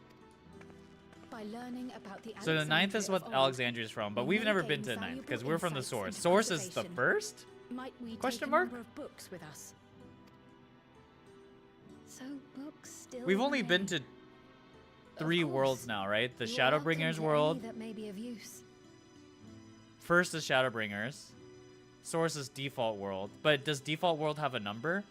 By learning about the So the ninth is what Alexandria's from, but we've never been to the ninth because we're from the source. Source is the first? Might we Question take mark? a number of books with us? So books still We've only remain. been to 3 worlds now, right? The You're welcome Shadowbringers to world. any that may be of use. First is Shadowbringers. Source is default world. But does default world have a number?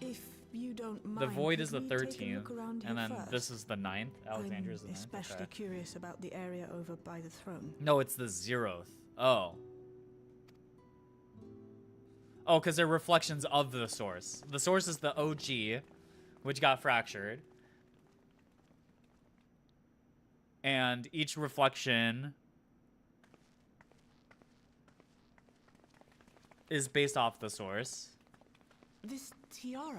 If you don't mind, The void could is the we take a 13th, look around and here then first? this is the 9th. Alexandria's the I'm 9th. especially Okay. curious about the area over by the throne. No, it's the 0th. Oh. Oh, because they're reflections of the source. The source is the OG, which got fractured. And each reflection is based off the source. This tiara.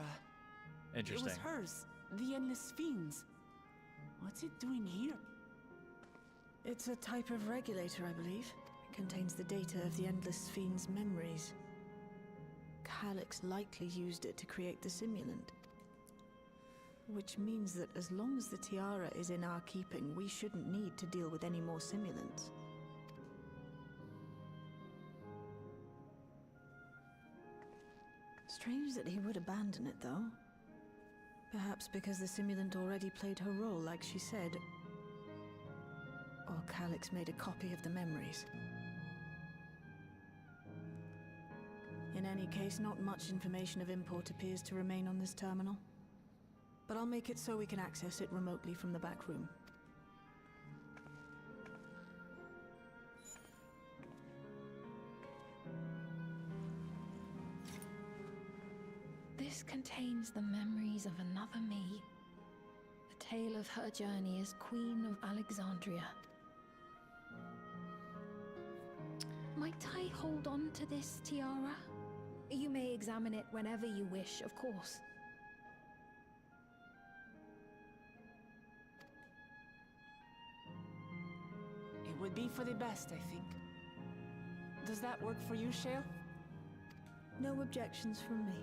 Interesting. It was hers. The Endless Fiends. What's it doing here? It's a type of regulator, I believe. It contains the data of the Endless Fiend's memories. Calyx likely used it to create the simulant. Which means that as long as the tiara is in our keeping, we shouldn't need to deal with any more simulants. Strange that he would abandon it, though. Perhaps because the simulant already played her role, like she said. Or Calyx made a copy of the memories. In any case, not much information of import appears to remain on this terminal. But I'll make it so we can access it remotely from the back room. This contains the memories of another me. A tale of her journey as Queen of Alexandria. Might I hold on to this tiara? You may examine it whenever you wish, of course. It would be for the best, I think. Does that work for you, Shale? No objections from me.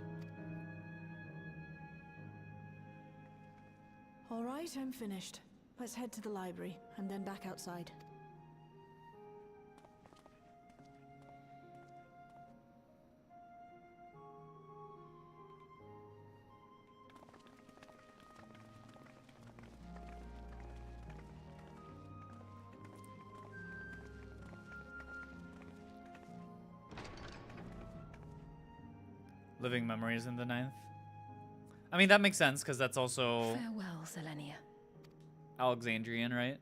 All right, I'm finished. Let's head to the library, and then back outside. Living memories in the 9th. I mean, that makes sense because that's also Farewell, Selenia. Alexandrian, right?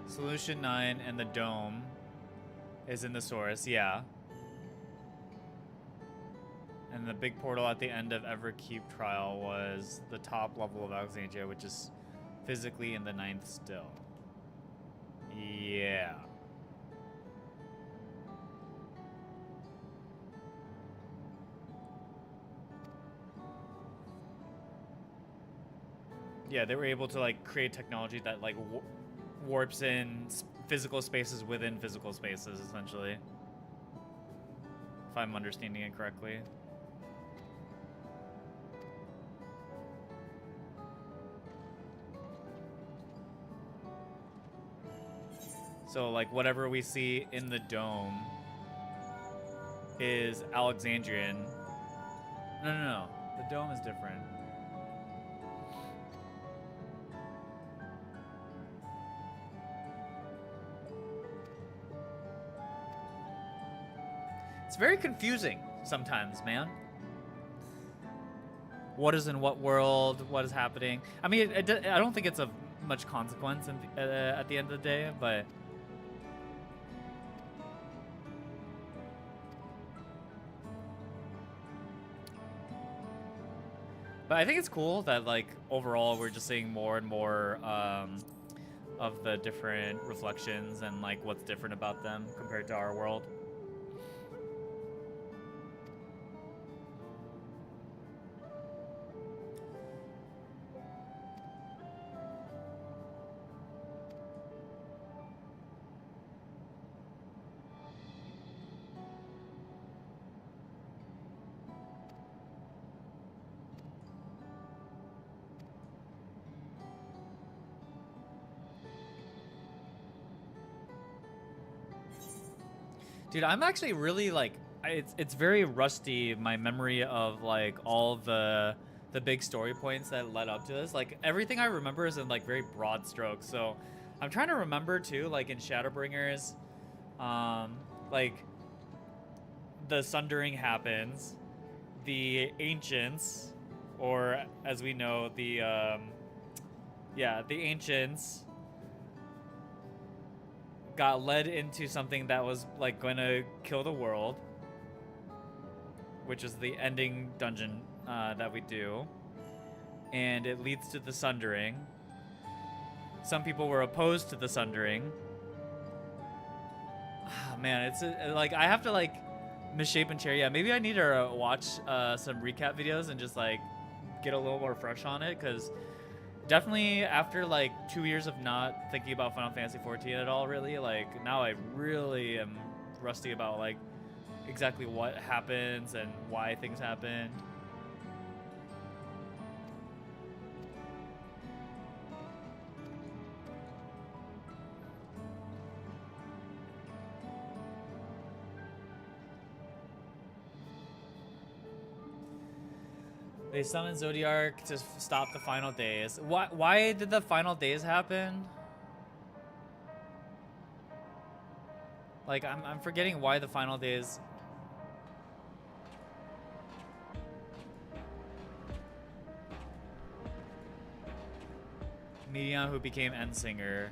Solution 9 and the dome is in the source, yeah. And the big portal at the end of Everkeep trial was the top level of Alexandria, which is physically in the 9th still. Yeah. Yeah, they were able to like create technology that like warps in physical spaces within physical spaces, essentially. If I'm understanding it correctly. So like whatever we see in the dome is Alexandrian. No. The dome is different. It's very confusing sometimes, man. What is in what world? What is happening? I mean, I don't think it's of much consequence at the end of the day, but I think it's cool that like overall we're just seeing more and more of the different reflections and like what's different about them compared to our world. Dude, I'm actually really like it's very rusty, my memory of like all the big story points that led up to this. Like everything I remember is in like very broad strokes. So I'm trying to remember too, like in Shadowbringers, like the Sundering happens, the Ancients, or as we know, the Ancients got led into something that was like going to kill the world, which is the ending dungeon that we do, and it leads to the Sundering. Some people were opposed to the Sundering. Oh, man, it's like I have to like misshapen chair. Yeah, maybe I need to watch some recap videos and just like get a little more fresh on it, because definitely after like 2 years of not thinking about Final Fantasy XIV at all, really, like now I really am rusty about like exactly what happens and why things happen. They summoned Zodiark to stop the final days. Why did the final days happen? Like, I'm forgetting why the final days... Medion, who became Endsinger.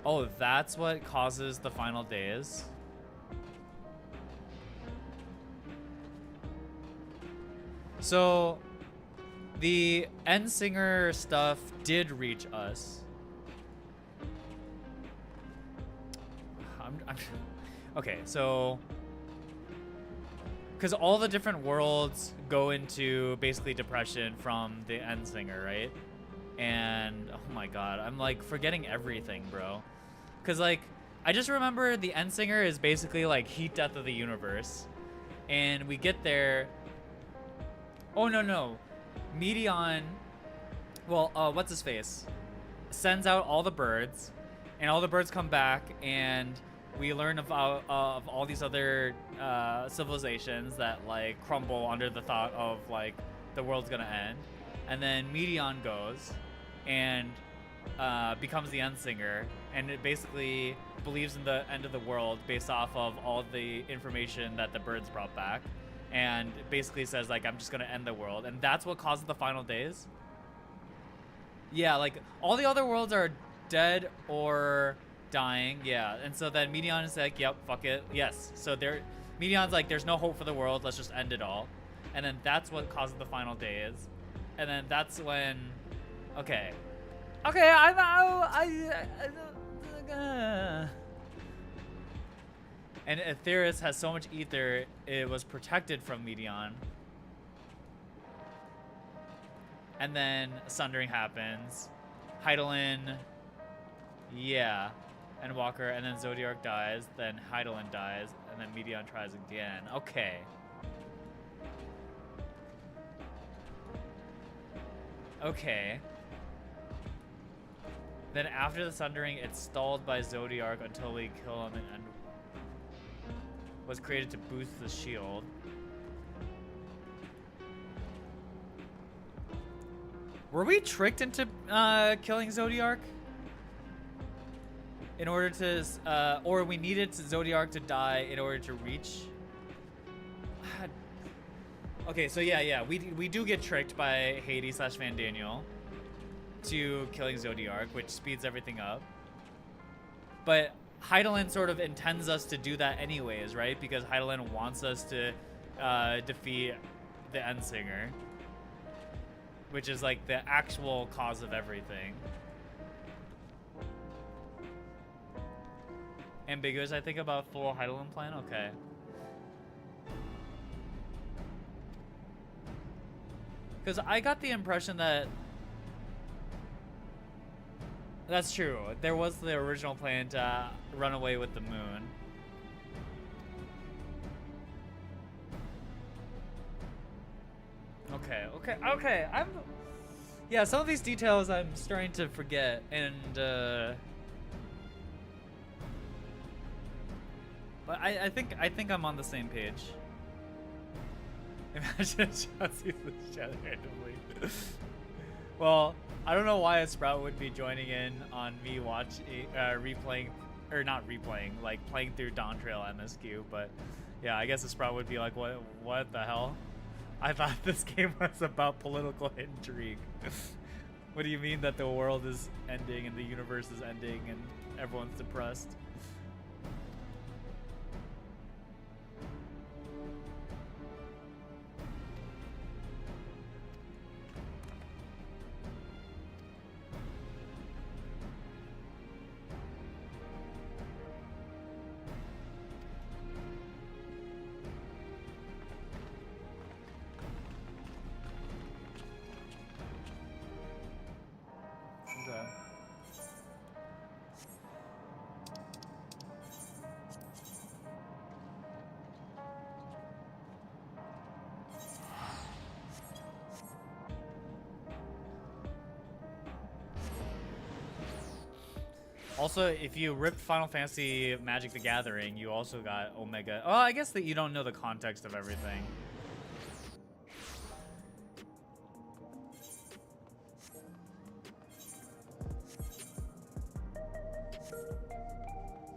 Oh, that's what causes the final days? So, the Endsinger stuff did reach us. Okay, so... Because all the different worlds go into basically depression from the Endsinger, right? And, oh my god, I'm like forgetting everything, bro. Because like, I just remember the Endsinger is basically like heat death of the universe. And we get there... Oh, no. Medion, well, what's his face? Sends out all the birds, and all the birds come back, and we learn about of all these other civilizations that like crumble under the thought of like the world's gonna end. And then Medion goes and becomes the Endsinger, and it basically believes in the end of the world based off of all the information that the birds brought back. And basically says, like, I'm just going to end the world. And that's what causes the final days? Yeah, like, all the other worlds are dead or dying, yeah. And so then Medion is like, yep, fuck it, yes. So Medion's like, there's no hope for the world, let's just end it all. And then that's what causes the final days. And then that's when, okay, and Aetheris has so much ether, it was protected from Medion. And then Sundering happens. Heidelin, yeah. And Walker, and then Zodiark dies, then Heidelin dies, and then Medion tries again. Okay. Okay. Then after the Sundering, it's stalled by Zodiark until we kill him and was created to boost the shield. Were we tricked into killing Zodiark? In order to, or we needed Zodiark to die in order to reach? Okay, so yeah, we do get tricked by Hades / Van Daniel to killing Zodiark, which speeds everything up. But Heidelin sort of intends us to do that anyways, right? Because Heidelin wants us to defeat the Endsinger, which is like the actual cause of everything. Ambiguous, I think, about full Heidelin plan? Okay. Because I got the impression that... That's true. There was the original plan to run away with the moon. Okay. Yeah, some of these details I'm starting to forget, and but I think I'm on the same page. Imagine Sean sees this chat randomly. Well, I don't know why a Sprout would be joining in on me replaying, or not replaying, like playing through Dawn Trail MSQ, but yeah, I guess a Sprout would be like, what the hell? I thought this game was about political intrigue. What do you mean that the world is ending and the universe is ending and everyone's depressed? Also, if you ripped Final Fantasy Magic the Gathering, you also got Omega. Oh, I guess that you don't know the context of everything.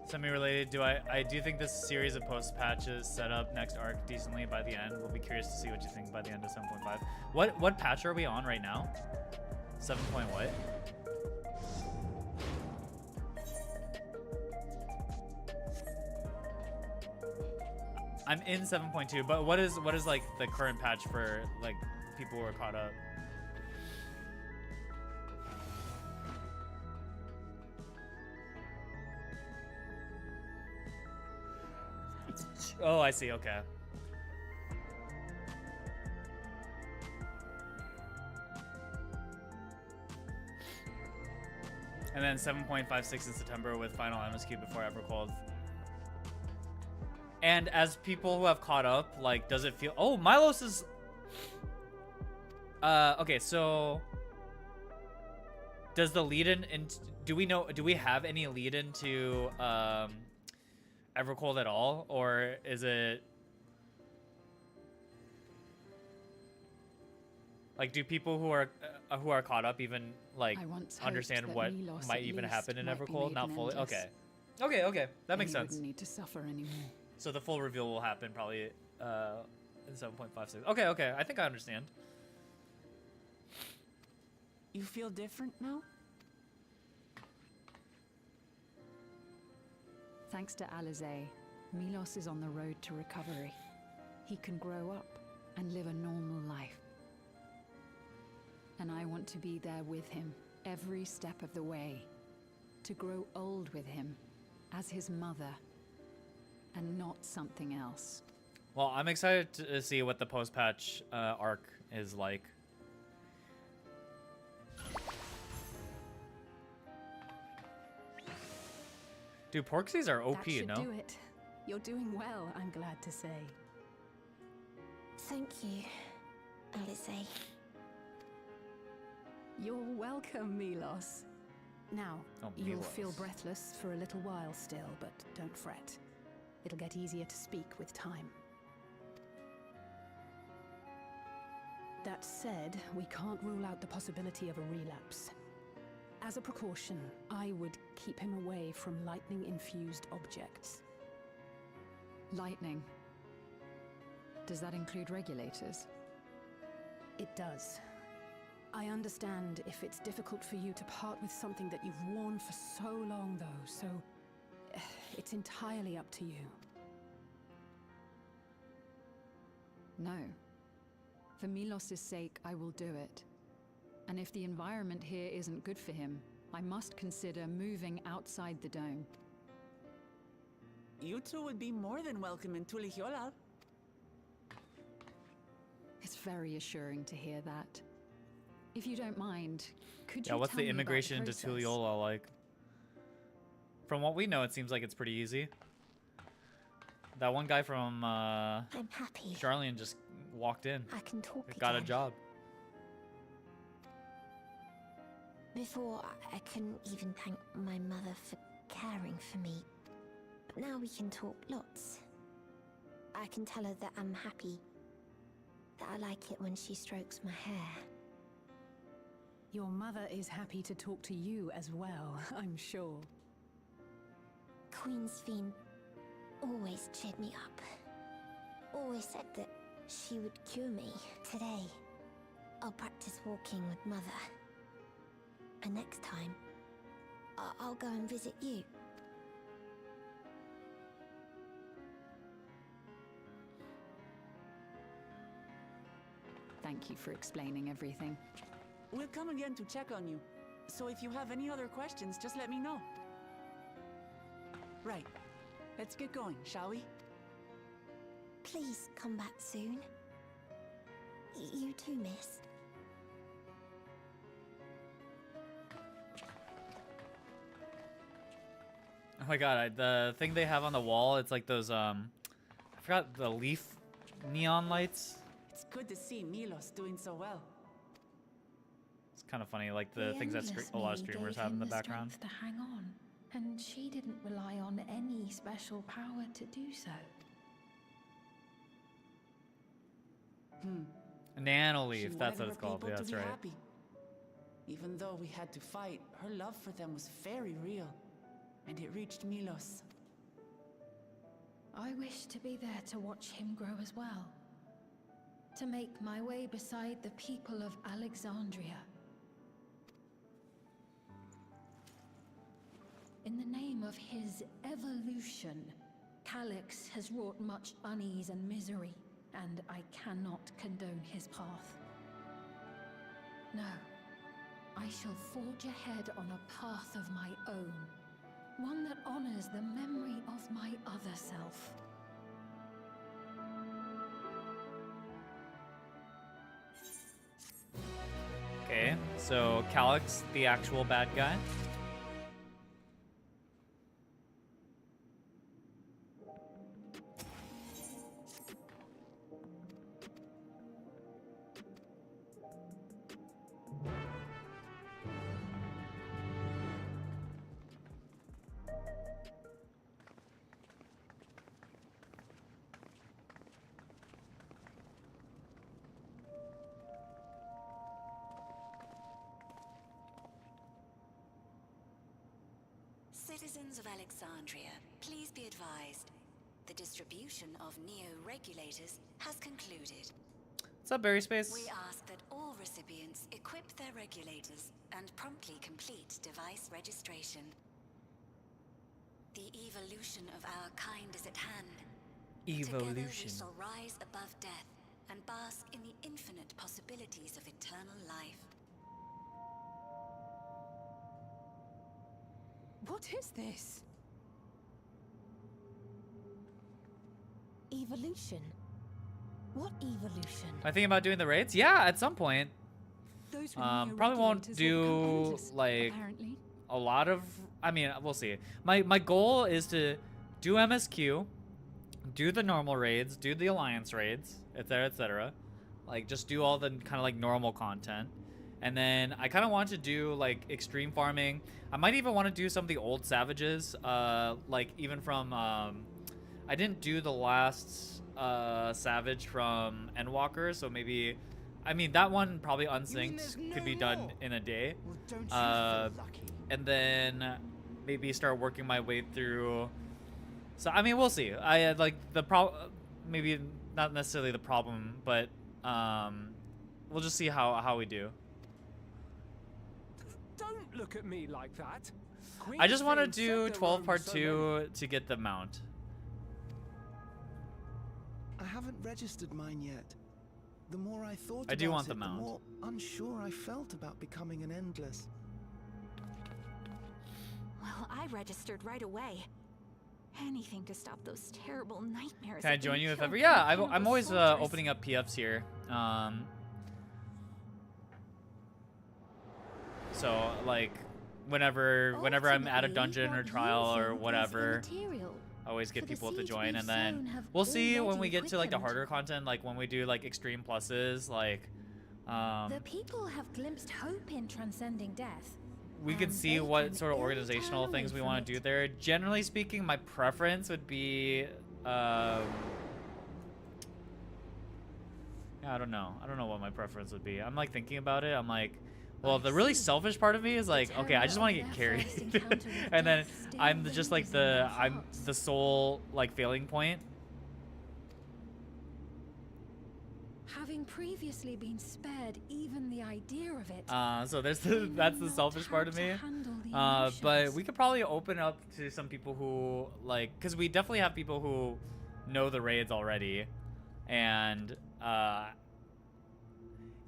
Semi-related, I do think this series of post-patches set up next arc decently by the end. We'll be curious to see what you think by the end of 7.5. What patch are we on right now? 7. What? I'm in 7.2, but what is like the current patch for like people who are caught up? Oh, I see. Okay. And then 7.56 in September with final MSQ before Evercold. And as people who have caught up, like, does it feel... Oh, Milos is... okay, so... Does the lead-in... Do we have any lead-in to, Evercold at all? Or is it... Like, do people who are caught up even, like, understand what might even happen in Evercold? Not fully? Okay. Okay. That makes sense. Wouldn't need to suffer anymore. So the full reveal will happen probably in 7.56. Okay. I think I understand. You feel different now? Thanks to Alizé, Milos is on the road to recovery. He can grow up and live a normal life. And I want to be there with him, every step of the way. To grow old with him, as his mother, and not something else. Well, I'm excited to see what the post-patch arc is like. Dude, Porksies are OP, you know? That should do it. You're doing well, I'm glad to say. Thank you, Alizé. You're welcome, Milos. Now, Oh, you'll Milos. feel breathless for a little while still, but don't fret. It'll get easier to speak with time. That said, we can't rule out the possibility of a relapse. As a precaution, I would keep him away from lightning-infused objects. Lightning. Does that include regulators? It does. I understand if it's difficult for you to part with something that you've worn for so long, though, so it's entirely up to you. No. For Milos's sake, I will do it. And if the environment here isn't good for him, I must consider moving outside the dome. You two would be more than welcome in Tulihyolal. It's very assuring to hear that. If you don't mind, could you Yeah, what's tell the me about immigration to process? Tuliyola like? From what we know, it seems like it's pretty easy. That one guy from I'm happy. Charlian just walked in. I can talk Got a again. job. Before, I couldn't even thank my mother for caring for me. But now we can talk lots. I can tell her that I'm happy. That I like it when she strokes my hair. Your mother is happy to talk to you as well, I'm sure. Queen's Fiend always cheered me up. Always said that she would cure me. Today, I'll practice walking with Mother. And next time, I'll go and visit you. Thank you for explaining everything. We'll come again to check on you. So if you have any other questions, just let me know. Right. Let's get going, shall we? Please come back soon. You too, miss. Oh my god, the thing they have on the wall, it's like those, I forgot the leaf neon lights. It's good to see Milos doing so well. It's kind of funny, like the things that endless a lot of me streamers gave have in him the background. strength to hang on, and she didn't rely on any special power to do so. Nano She leaf, that's wanted what it's her called. people Yeah, to that's be right. happy. Even though we had to fight, her love for them was very real. And it reached Milos. I wish to be there to watch him grow as well. To make my way beside the people of Alexandria. In the name of his evolution, Calyx has wrought much unease and misery, and I cannot condone his path. No, I shall forge ahead on a path of my own. One that honors the memory of my other self. Okay, so Calyx, the actual bad guy. Citizens of Alexandria, please be advised. The distribution of neo-regulators has concluded. What's up, Berry Space? We ask that all recipients equip their regulators and promptly complete device registration. The evolution of our kind is at hand. Together we Evolution. shall rise above death and bask in the infinite possibilities of eternal life. What is this? Evolution? What evolution? Am I thinking about doing the raids? Yeah, at some point. Those Probably won't do like apparently. a lot of. I mean, we'll see. My goal is to do MSQ, do the normal raids, do the alliance raids, etc., etc. Like just do all the kind of like normal content, and then I kind of want to do like extreme farming. I might even want to do some of the old savages, like even from. I didn't do the last savage from Endwalker, so maybe. I mean, that one probably unsynced could be done in a day. And then maybe start working my way through. So, I mean, we'll see. I had like maybe not necessarily the problem, but we'll just see how we do. Don't look at me like that. I just want to do 12 part 2 to get the mount. I haven't registered mine yet. The more I thought I do about want the it, mount. the more unsure I felt about becoming an Endless. Well, I registered right away. Anything to stop those terrible nightmares. Can I of join being you if killed ever? by Yeah, cannibal I'm always soldiers. opening up PFs here. So like whenever I'm at a dungeon or trial or whatever, I always get people to join, and then we'll see when we get to like the harder content, like when we do like extreme pluses, like The people have glimpsed hope in transcending death. we can and see they what can sort of ill organizational turn things away we from want to it. do there. Generally speaking, my preference would be yeah, I don't know what my preference would be. I'm like thinking about it. I'm like, well, the really selfish part of me is like, okay, I just want to get carried, and then I'm just like I'm the sole like failing point. Having previously been spared even the idea of it. So there's that's the selfish part of me. But we could probably open up to some people who like, because we definitely have people who know the raids already, and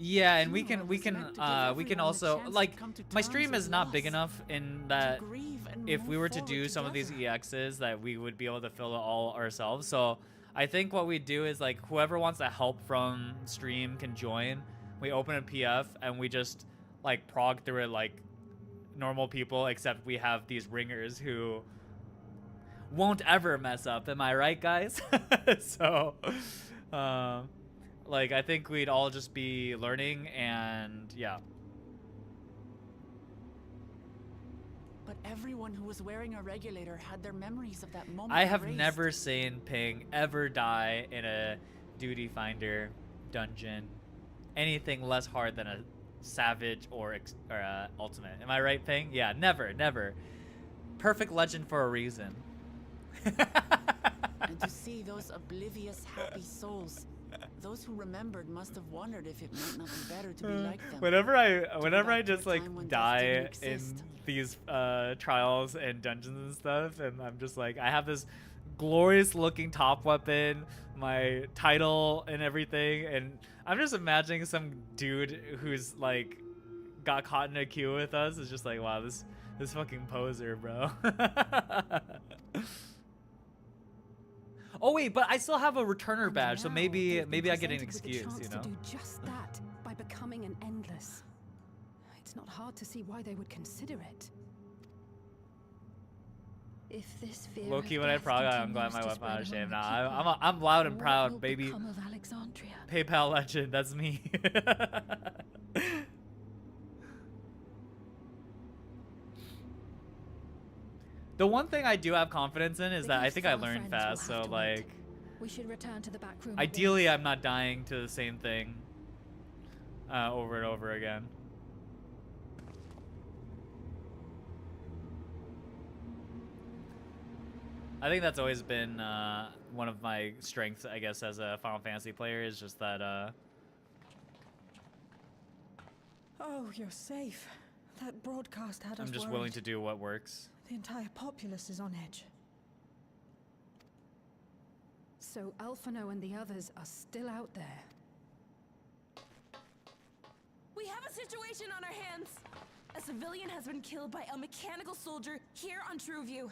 yeah, and we can also like, my stream is not big enough in that if we were to do some of these EXs that we would be able to fill it all ourselves. So I think what we do is like, whoever wants to help from stream can join. We open a PF and we just like prog through it like normal people, except we have these ringers who won't ever mess up. Am I right, guys? So like, I think we'd all just be learning, and yeah. But everyone who was wearing a regulator had their memories of that moment. I have erased. never seen Ping ever die in a duty finder dungeon anything less hard than a savage or ultimate. Am I right, Ping? Yeah, never. Perfect legend for a reason. And to see those oblivious, happy souls, those who remembered must have wondered if it might not be better to be like them. Whenever I back to just a like time when death die didn't in exist. these trials and dungeons and stuff, and I'm just like, I have this glorious looking top weapon, my title and everything, and I'm just imagining some dude who's like got caught in a queue with us is just like, wow, this fucking poser, bro. Oh wait, but I still have a returner badge, so maybe I get an excuse, you know. To do just that by becoming an endless. It's not hard to see why they would consider it. If this fear Low key, of when I death prog, I'm glad continues my to weapon spread out of shape. among Nah, the people, I'm loud and what proud, will baby. become of Alexandria? PayPal legend, that's me. The one thing I do have confidence in is that I think I learn fast, so like, We should return to the back room. ideally I'm not dying to the same thing over and over again. I think that's always been one of my strengths, I guess, as a Final Fantasy player, is just that Oh, you're safe. That broadcast had us I'm just worried. willing to do what works. The entire populace is on edge. So Alphino and the others are still out there. We have a situation on our hands. A civilian has been killed by a mechanical soldier here on Trueview.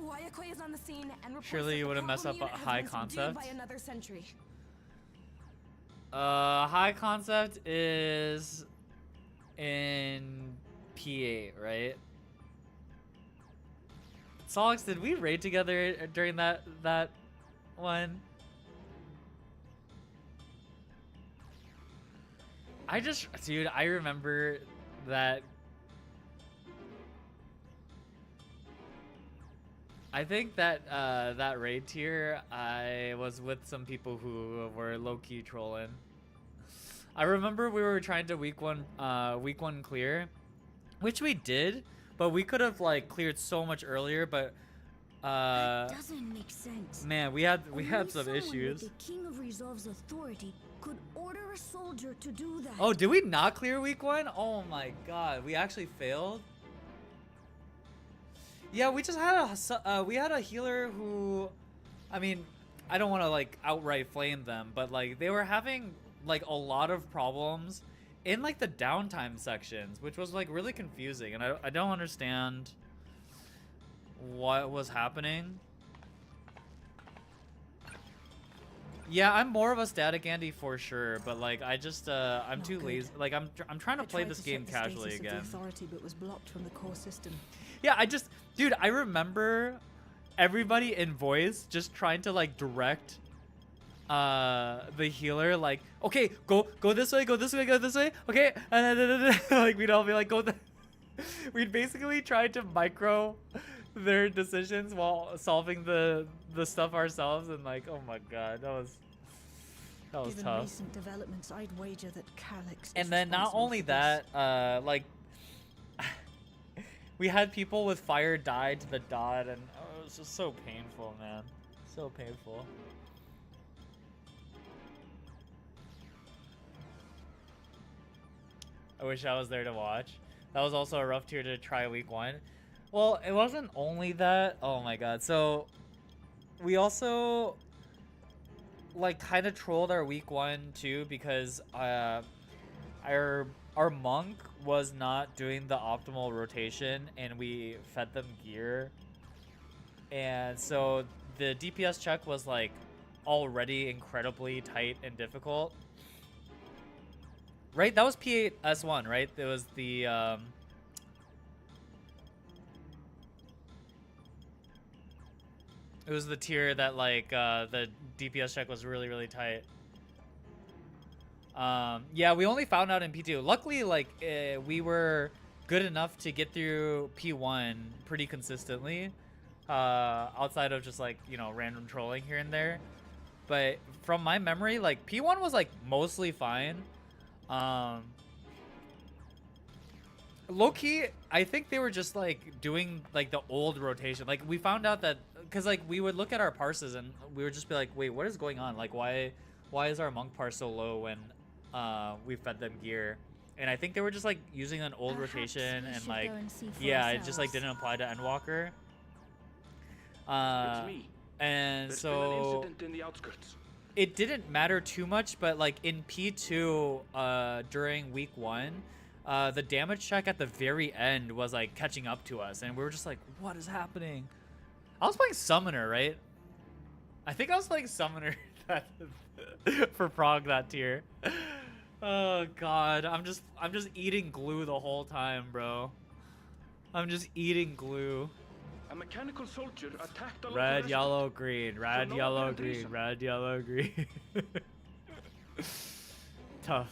Wayakwe is on the scene and reports Surely that you the wouldn't mess problem up a unit has high been subdued concept. by another sentry. High concept is in P8, right? Solix, did we raid together during that one? Dude, I remember that. I think that that raid tier, I was with some people who were low-key trolling. I remember we were trying to week one clear, which we did, but we could have like cleared so much earlier. But that doesn't make sense. man, we had Only some someone issues. With the King of Resolve's authority could order a soldier to do that. Oh, did we not clear week one? Oh my god, we actually failed. Yeah, we just had we had a healer who, I mean, I don't want to like outright flame them, but like they were having like a lot of problems in like the downtime sections, which was like really confusing, and I don't understand what was happening. Yeah, I'm more of a static Andy for sure, but like I just I'm too lazy. Like I'm trying to play this game casually again. The authority, but was blocked from the core system. Yeah, dude, I remember everybody in voice just trying to like direct the healer, like, okay, go this way, go this way, go this way, okay, and then like we'd all be like, we'd basically try to micro their decisions while solving the stuff ourselves, and like, oh my god, that was Given tough. Recent developments, I'd wager that Calyx. And then not only that, like we had people with fire die to the dot, and oh, it was just so painful, man. So painful. I wish I was there to watch. That was also a rough tier to try week one. Well, it wasn't only that. Oh my god. So we also like kind of trolled our week one too, because our monk was not doing the optimal rotation, and we fed them gear, and so the DPS check was like already incredibly tight and difficult. Right? That was P8 S1, right? It was the it was the tier that like the DPS check was really, really tight. Yeah, we only found out in P2. Luckily, like we were good enough to get through P1 pretty consistently, outside of just like, you know, random trolling here and there. But from my memory, like P1 was like mostly fine. Low-key, I think they were just like doing like the old rotation. Like we found out that because like we would look at our parses and we would just be like, wait, what is going on? Like why is our monk parse so low when we fed them gear? And I think they were just like using an old rotation, and like yeah, it just like didn't apply to Endwalker. And so it didn't matter too much, but like in P2 during week one, the damage check at the very end was like catching up to us, and we were just like, what is happening? I was playing Summoner, right? I think I was playing Summoner for Prog that tier. Oh god, I'm just eating glue the whole time, bro. I'm just eating glue. A mechanical soldier attacked a local Red, resident. yellow, green. Red, no yellow, apparent green. reason. Red, yellow, green. Tough.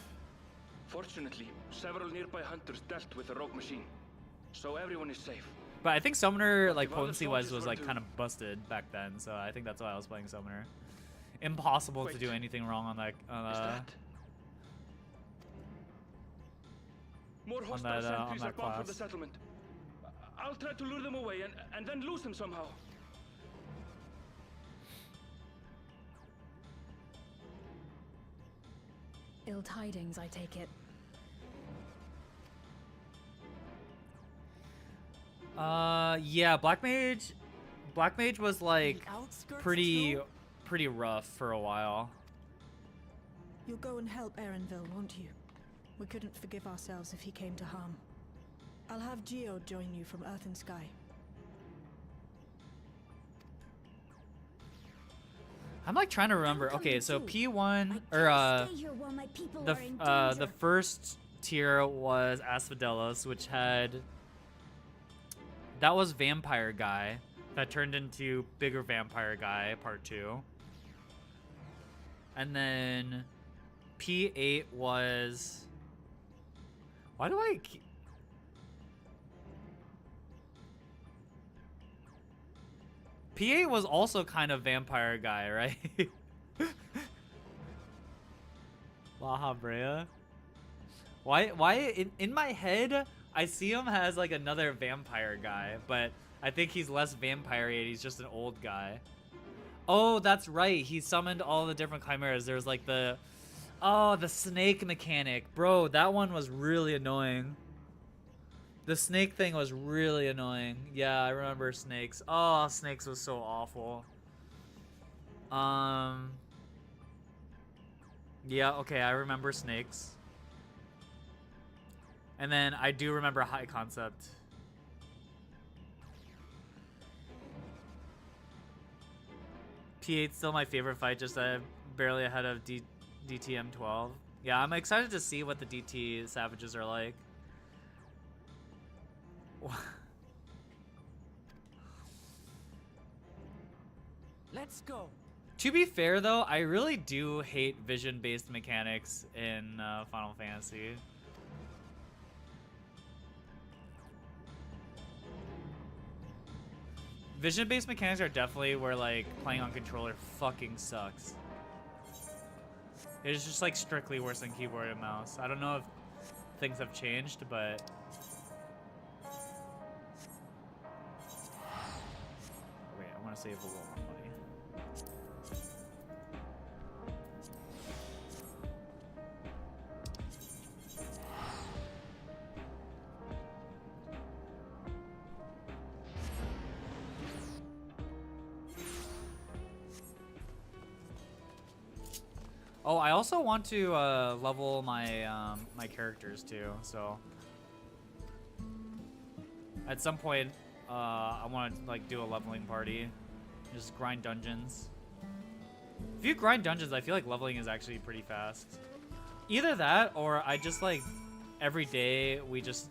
Fortunately, several nearby hunters dealt with the rogue machine, so everyone is safe. But I think Summoner, like if other potency-wise, soldiers was were like to- kind of busted back then, so I think that's why I was playing Summoner. Impossible to Wait. do anything wrong on that. Is that? More hostile on sentries that are bound from the class. settlement. I'll try to lure them away and then lose them somehow. Ill tidings, I take it. Yeah, Black Mage Black Mage was like outskirts, pretty though? pretty rough for a while. You'll go and help Erenville, won't you? We couldn't forgive ourselves if he came to harm. I'll have Geo join you from Earth and Sky. I'm like trying to remember. Okay, so P1 or the first tier was Asphodelos, which had that was Vampire Guy that turned into Bigger Vampire Guy Part 2. And then P8 was why do I keep P8 was also kind of Vampire Guy, right? La Habrea. Why in my head I see him as like another vampire guy, but I think he's less vampire-y, he's just an old guy. Oh, that's right. He summoned all the different chimeras. There's like the snake mechanic. Bro, that one was really annoying. The snake thing was really annoying. Yeah, I remember snakes. Oh, snakes was so awful. Yeah, okay, I remember snakes. And then I do remember high concept. P8's still my favorite fight, just barely ahead of DTM 12. Yeah, I'm excited to see what the DT savages are like. Let's go. To be fair, though, I really do hate vision-based mechanics in Final Fantasy. Vision-based mechanics are definitely where, like, playing on controller fucking sucks. It's just, like, strictly worse than keyboard and mouse. I don't know if things have changed, but... Wait, I want to save a little more money. Oh, I also want to level my my characters too. So at some point, I want to like do a leveling party, just grind dungeons. If you grind dungeons, I feel like leveling is actually pretty fast. Either that, or I just like every day we just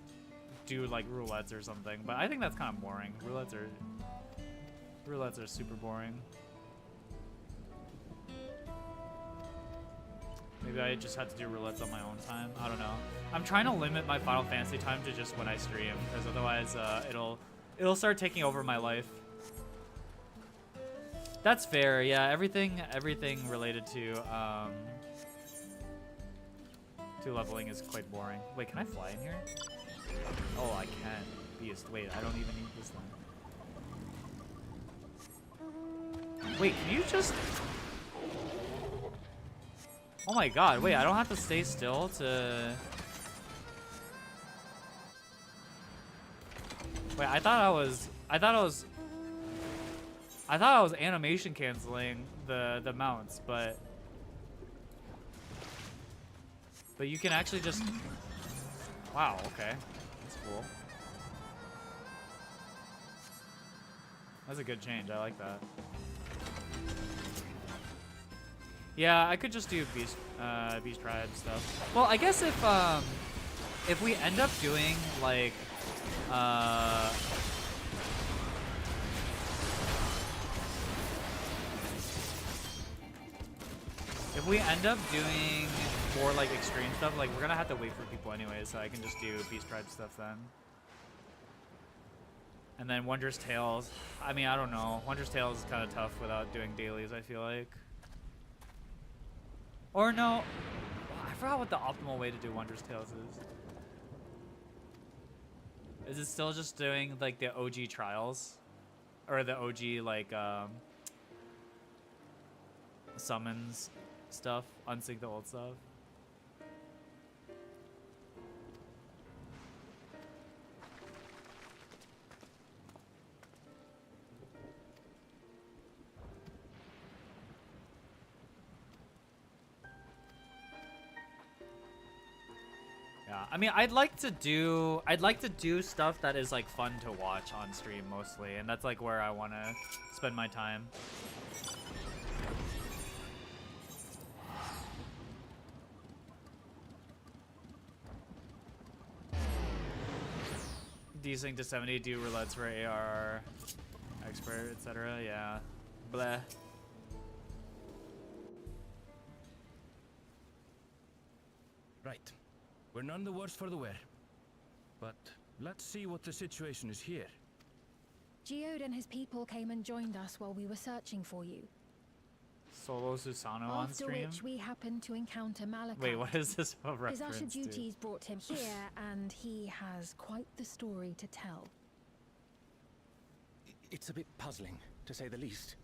do like roulettes or something. But I think that's kind of boring. Roulettes are super boring. Maybe I just had to do roulettes on my own time. I don't know. I'm trying to limit my Final Fantasy time to just when I stream, because otherwise it'll start taking over my life. That's fair. Yeah, everything related to leveling is quite boring. Wait, can I fly in here? Oh, I can. Beast. Wait, I don't even need this one. Wait, can you just... Oh my god, wait, I don't have to stay still to... Wait, I thought I was animation canceling the mounts, but you can actually just... Wow, okay. That's cool. That's a good change, I like that. Yeah, I could just do beast tribe stuff. Well, I guess if we end up doing like if we end up doing more like extreme stuff, like we're gonna have to wait for people anyway, so I can just do beast tribe stuff then. And then Wondrous Tales. I mean, I don't know. Wondrous Tales is kind of tough without doing dailies, I feel like. Or no, I forgot what the optimal way to do Wondrous Tales is. Is it still just doing like the OG trials? Or the OG like summons stuff, unsync the old stuff? Yeah, I mean, I'd like to do stuff that is like fun to watch on stream mostly, and that's like where I want to spend my time. Desync to 70, do roulettes for AR expert, etc. Yeah, bleh. Right. We're none the worse for the wear. But let's see what the situation is here. Geode and his people came and joined us while we were searching for you. Solo Susano on After stream? which we happened to encounter Malachi. Wait, what is this a His reference usher to? duties brought him here, and he has quite the story to tell. It's a bit puzzling, to say the least.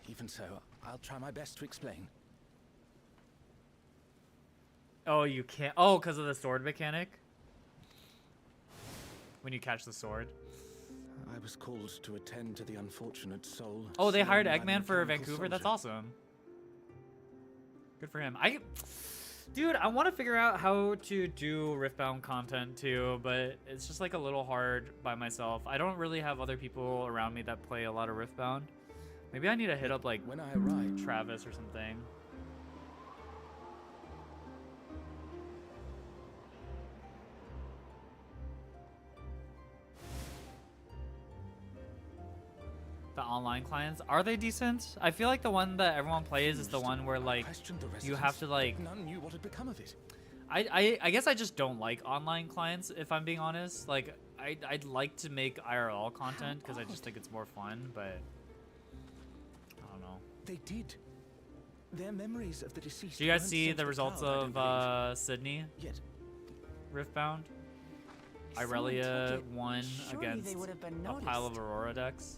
Even so, I'll try my best to explain. Oh, you can't. Oh, because of the sword mechanic? When you catch the sword. I was called to attend to the unfortunate soul. Oh, they hired slain by Eggman a for mechanical Vancouver? That's soldier. awesome. Good for him. Dude, I want to figure out how to do Riftbound content too, but it's just like a little hard by myself. I don't really have other people around me that play a lot of Riftbound. Maybe I need to hit up like when I arrived, Travis or something. The online clients, are they decent? I feel like the one that everyone plays is the one where like you have to like none knew what had become of it. I guess I just don't like online clients, if I'm being honest. Like I'd like to make IRL content because I just think it's more fun, but I don't know. They did. Their memories of the deceased. Do you guys weren't see sent the to results cloud, I don't of Sydney? Yet. Riftbound? If someone Irelia took it, won surely against they would have been a pile of noticed. Aurora decks.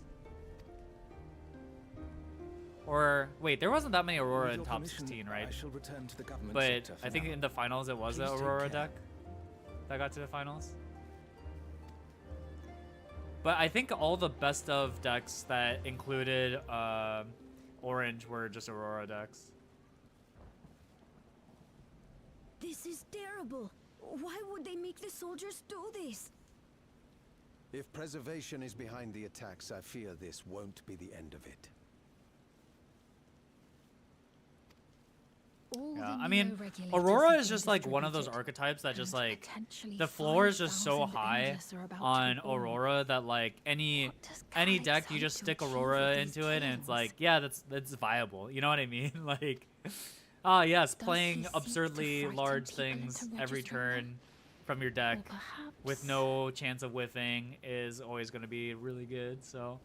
Or wait, there wasn't that many Aurora With in your top permission, 16, right? I shall return to the government But sector for I think now. in the finals it was Please an take Aurora care. deck that got to the finals. But I think all the best of decks that included orange were just Aurora decks. This is terrible. Why would they make the soldiers do this? If preservation is behind the attacks, I fear this won't be the end of it. Yeah, I mean, Aurora is just like one of those archetypes that just like the floor is just so high on Aurora that like any deck you just stick Aurora into it and it's like, yeah, that's viable. You know what I mean? Like, yes, playing absurdly large things every turn from your deck with no chance of whiffing is always going to be really good. So.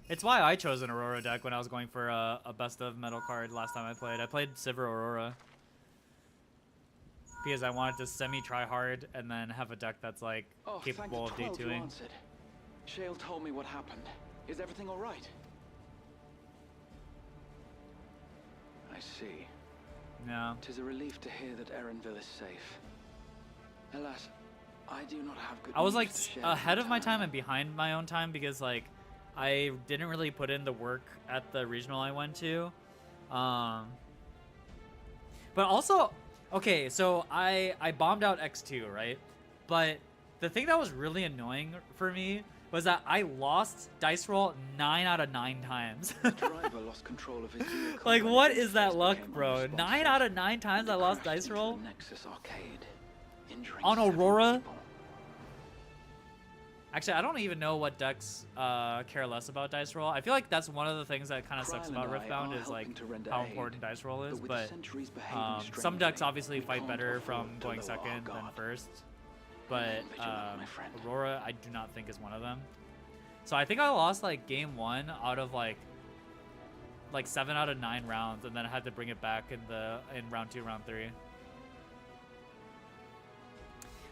It's why I chose an Aurora deck when I was going for a best of metal card last time I played. I played Sivir Aurora because I wanted to semi-try hard and then have a deck that's like capable of D2ing. Shale told me what happened. Is everything all right? I see. Yeah. 'Tis a relief to hear that Erenville is safe. Alas, I do not have good I was news like to share ahead with of my time. time and behind my own time because like I didn't really put in the work at the regional I went to. But also, okay, so I bombed out X2, right? But the thing that was really annoying for me was that I lost dice roll 9 out of 9 times. Driver lost control of his vehicle Like, when what his is that face luck, became bro? unresponsive. 9 out of 9 times I lost Crashed dice into roll the Nexus arcade, injuring on several Aurora. people. Actually, I don't even know what decks care less about dice roll. I feel like that's one of the things that kind of sucks Kryle about and I Riftbound are is like helping to render how aid, important dice roll is. but with the But centuries behaving some strangely, decks obviously we fight can't better afford from to going lower our second than guard. first. But Remain vigilant, my friend. Aurora, I do not think is one of them. So I think I lost like game 1 out of like 7 out of 9 rounds, and then I had to bring it back in round 2, round 3.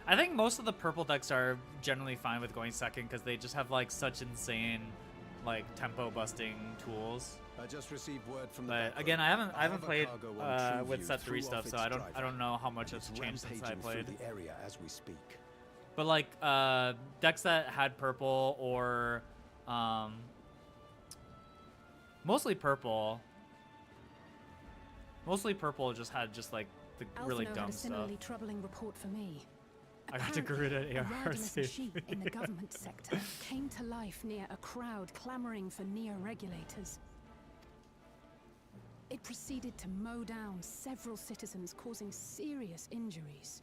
I think most of the purple decks are generally fine with going second because they just have like such insane like tempo busting tools. I just received word from the But back again, room. I haven't Our played cargo on with TrueView set 3 threw stuff, off so its I don't know how much has It's changed since I rampaging through played. the area as we speak. But like decks that had purple or Mostly purple. Mostly purple just had just like the really Alphino dumb had a stuff. similarly troubling report for me. I got to Garuda A AR riderless safely. sheep in the government sector came to life near a crowd clamoring for neo-regulators. It proceeded to mow down several citizens, causing serious injuries.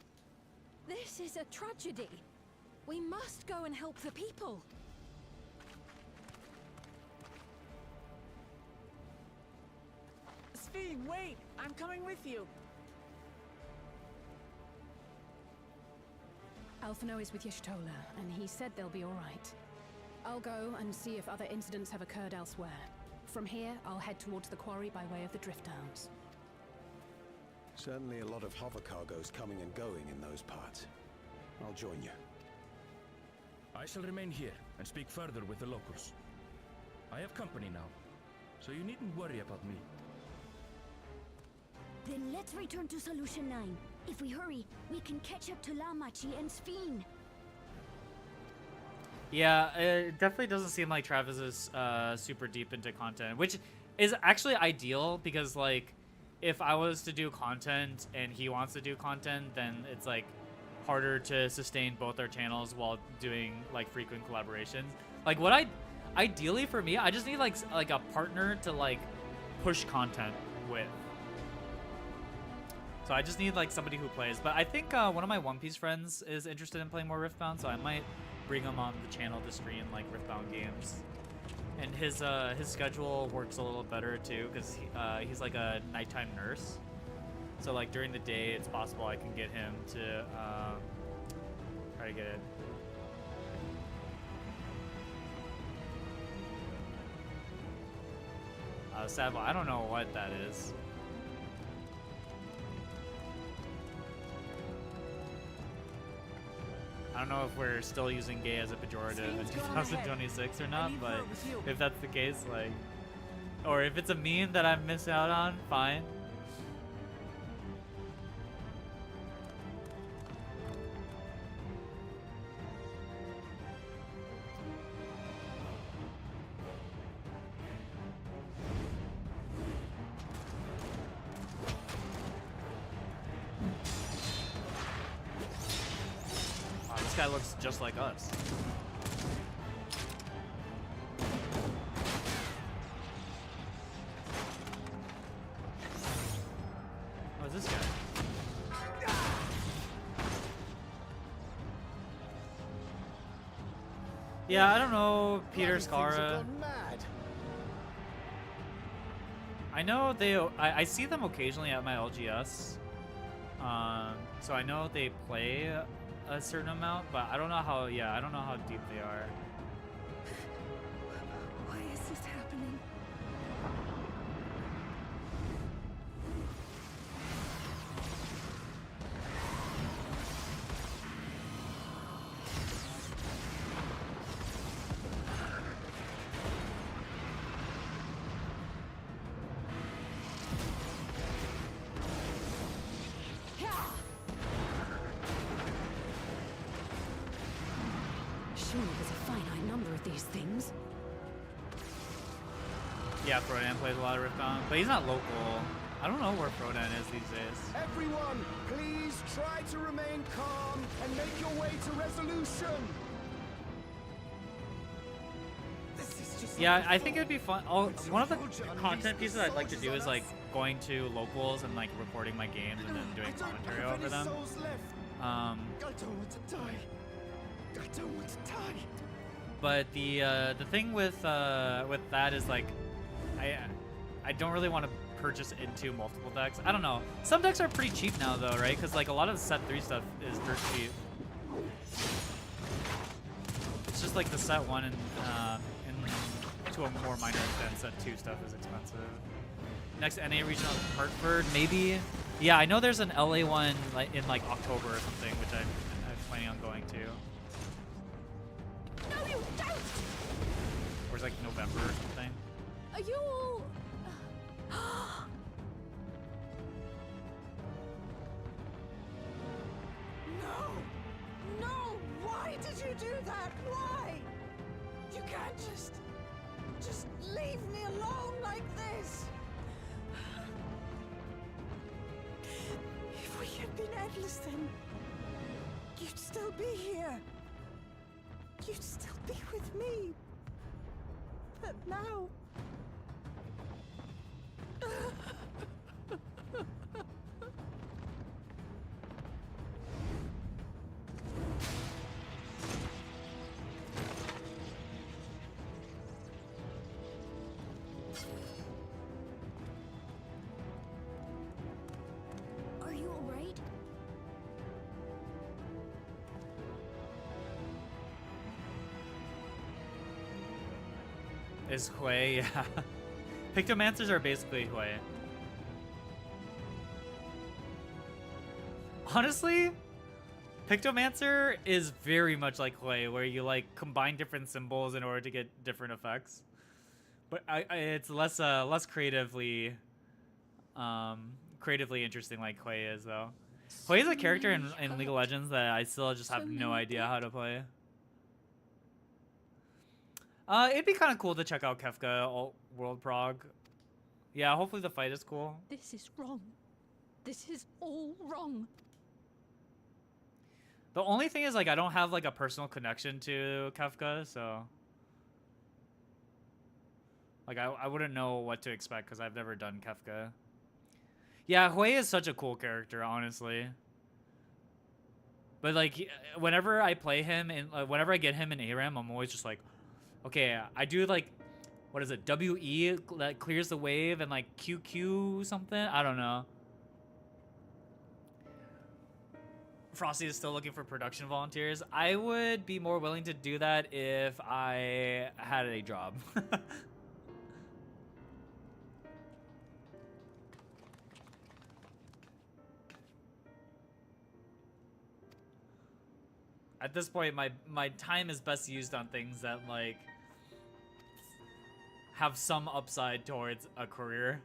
This is a tragedy. We must go and help the people. Svi, wait! I'm coming with you. Alphino is with Y'shtola, and he said they'll be all right. I'll go and see if other incidents have occurred elsewhere. From here, I'll head towards the quarry by way of the Drift Downs. Certainly a lot of hover cargoes coming and going in those parts. I'll join you. I shall remain here and speak further with the locals. I have company now, so you needn't worry about me. Then let's return to Solution 9. If we hurry, we can catch up to Lamachi and Sphene. Yeah, it definitely doesn't seem like Travis is super deep into content, which is actually ideal because, like, if I was to do content and he wants to do content, then it's like harder to sustain both our channels while doing like frequent collaborations. Like, what ideally for me, I just need like a partner to like push content with. So I just need like somebody who plays. But I think one of my One Piece friends is interested in playing more Riftbound, so I might bring him on the channel to stream like Riftbound games. And his schedule works a little better too, because he's like a nighttime nurse. So like during the day, it's possible I can get him to try to get it. Savo, I don't know what that is. I don't know if we're still using gay as a pejorative in 2026 or not, but if that's the case, like, or if it's a meme that I've missed out on, fine. This guy looks just like us. Oh, is this guy? Yeah, I don't know Peter Scara. I know I see them occasionally at my LGS. So I know they play a certain amount, but I don't know how, I don't know how deep they are. Why is this happening? Surely there's a finite number of these things. Yeah, Frodan plays a lot of Riftbound, but he's not local. I don't know where Frodan is these days. Everyone, please try to remain calm and make your way to resolution. Yeah, I think it would be fun. One of the content pieces I'd like to do is like going to locals and like recording my games and then doing commentary over them. I don't want to die. I don't want to die. But the thing with that is like, I don't really want to purchase into multiple decks. I don't know. Some decks are pretty cheap now though, right? Because like a lot of the set 3 stuff is dirt cheap. It's just like the set 1 and to a more minor extent, set 2 stuff is expensive. Next NA regional Hartford, maybe. Yeah, I know there's an LA one like in like October or something, which I'm planning on going to. No, you don't! Or it's like November or something. Are you all... No! Why did you do that? Why? You can't just... Just leave me alone like this. If we had been endless, then you'd still be here. You'd still be with me. But now... Are you alright? Is Hui, yeah. Pictomancers are basically Hui. Honestly, Pictomancer is very much like Hui, where you like combine different symbols in order to get different effects. But it's less creatively creatively interesting like Hui is though. Hui is a character in League of Legends that I still just have no idea how to play. It'd be kind of cool to check out Kefka World Prog. Yeah, hopefully the fight is cool. This is wrong. This is all wrong. The only thing is, like, I don't have, like, a personal connection to Kefka, so... Like, I wouldn't know what to expect, because I've never done Kefka. Yeah, Hui is such a cool character, honestly. But, like, whenever I play him, and whenever I get him in ARAM, I'm always just like... Okay, I do, like... What is it? WE that clears the wave, and, like, QQ something? I don't know. Frosty is still looking for production volunteers. I would be more willing to do that if I had a job. At this point, my time is best used on things that, like, have some upside towards a career.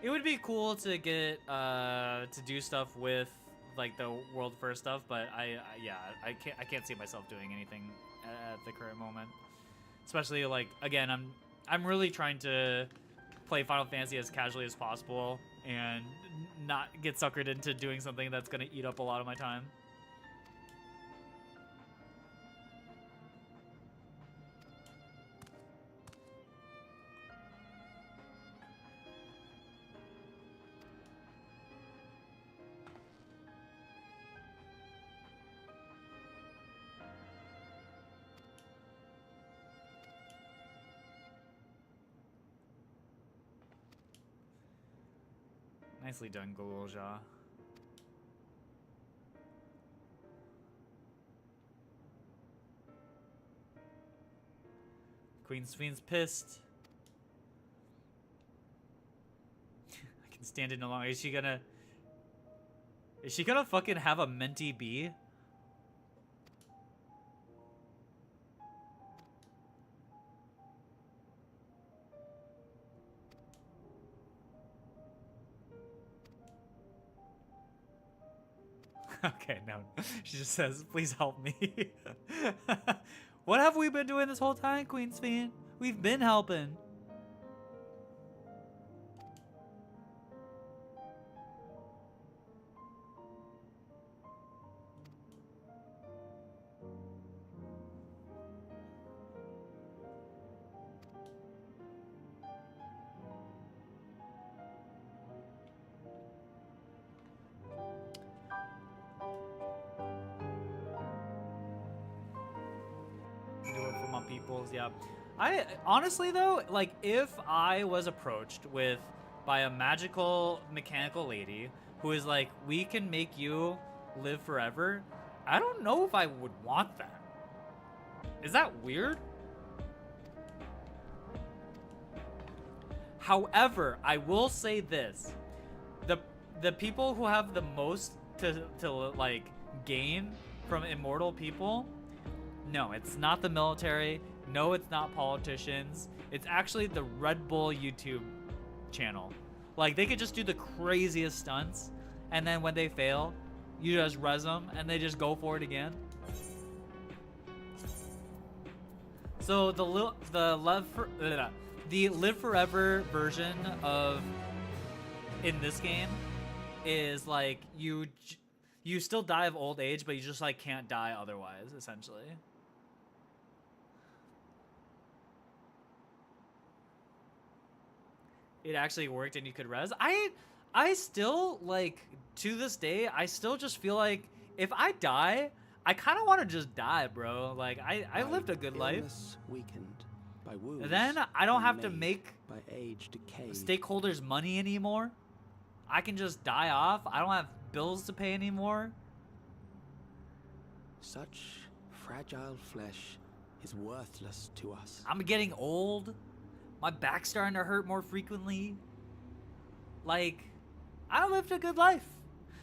It would be cool to get to do stuff with like the world first stuff, but I can't see myself doing anything at the current moment. Especially like again, I'm really trying to play Final Fantasy as casually as possible and not get suckered into doing something that's gonna eat up a lot of my time. Nicely done, Golja. Queen's Fiend's pissed. I can stand it no longer. Is she gonna fucking have a mentee bee? Okay, no. She just says, please help me. What have we been doing this whole time, Queen's Fiend? We've been helping. Yeah, I honestly though, like if I was approached by a magical mechanical lady who is like, we can make you live forever, I don't know if I would want that. Is that weird? However, I will say this: the people who have the most to like gain from immortal people, no, it's not the military. No, it's not politicians. It's actually the Red Bull YouTube channel. Like, they could just do the craziest stunts, and then when they fail, you just res them and they just go for it again. So the live forever version of in this game is like you still die of old age, but you just like can't die otherwise, essentially. It actually worked and you could res. I still, like, to this day, I still just feel like if I die, I kind of want to just die, bro. Like, I lived a good life. Weakened by wounds, Then I don't have to make by age decay. stakeholders money anymore. I can just die off. I don't have bills to pay anymore. Such fragile flesh is worthless to us. I'm getting old. My back's starting to hurt more frequently. Like, I lived a good life.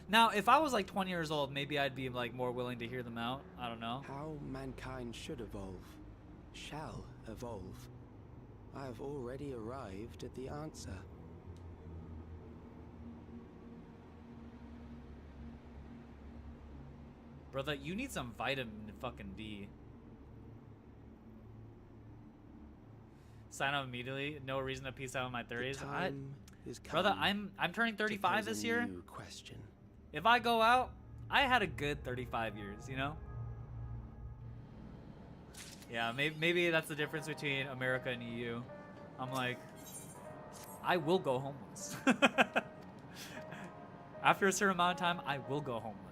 Now, if I was like 20 years old, maybe I'd be like more willing to hear them out. I don't know. How mankind should evolve, shall evolve. I have already arrived at the answer. Brother, you need some vitamin fucking D. Sign up immediately. No reason to peace out in my 30s. Brother, I'm turning 35 this year. Question. If I go out, I had a good 35 years, you know? Yeah, maybe that's the difference between America and EU. I'm like, I will go homeless. After a certain amount of time, I will go homeless.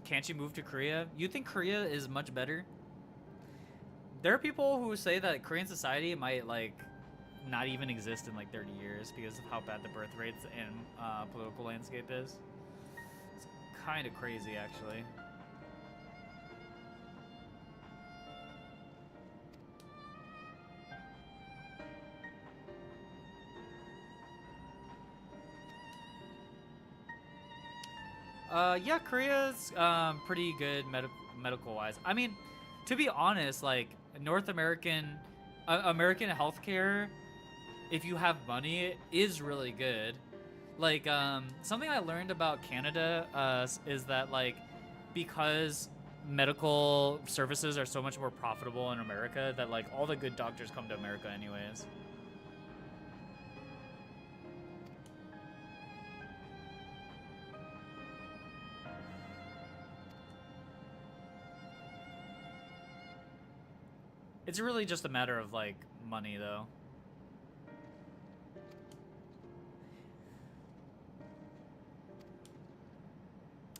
Can't you move to Korea? You think Korea is much better? There are people who say that Korean society might like not even exist in like 30 years because of how bad the birth rates and political landscape is. It's kind of crazy, actually. Yeah, Korea's pretty good medical-wise. I mean, to be honest, like North American American healthcare, if you have money, is really good. Like something I learned about Canada is that like because medical services are so much more profitable in America, that like all the good doctors come to America anyways. It's really just a matter of, like, money, though.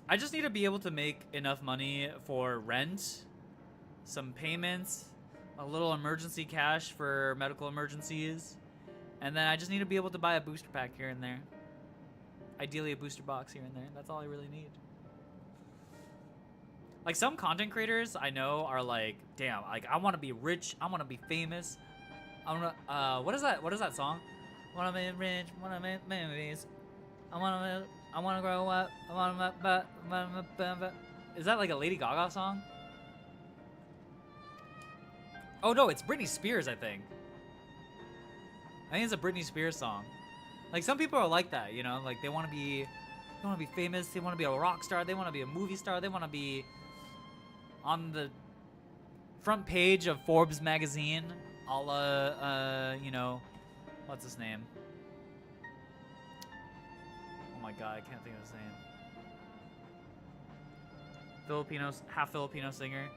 I just need to be able to make enough money for rent, some payments, a little emergency cash for medical emergencies, and then I just need to be able to buy a booster pack here and there. Ideally, a booster box here and there. That's all I really need. Like some content creators I know are like, damn, like I want to be rich, I want to be famous. I want to what is that song? I want to be rich, want to make movies. I want to grow up. I want to Is that like a Lady Gaga song? Oh no, it's Britney Spears, I think. I think it's a Britney Spears song. Like some people are like that, you know, like they want to be famous, they want to be a rock star, they want to be a movie star, they want to be on the front page of Forbes magazine, a la, you know, what's his name? Oh my god, I can't think of his name. Half Filipino singer.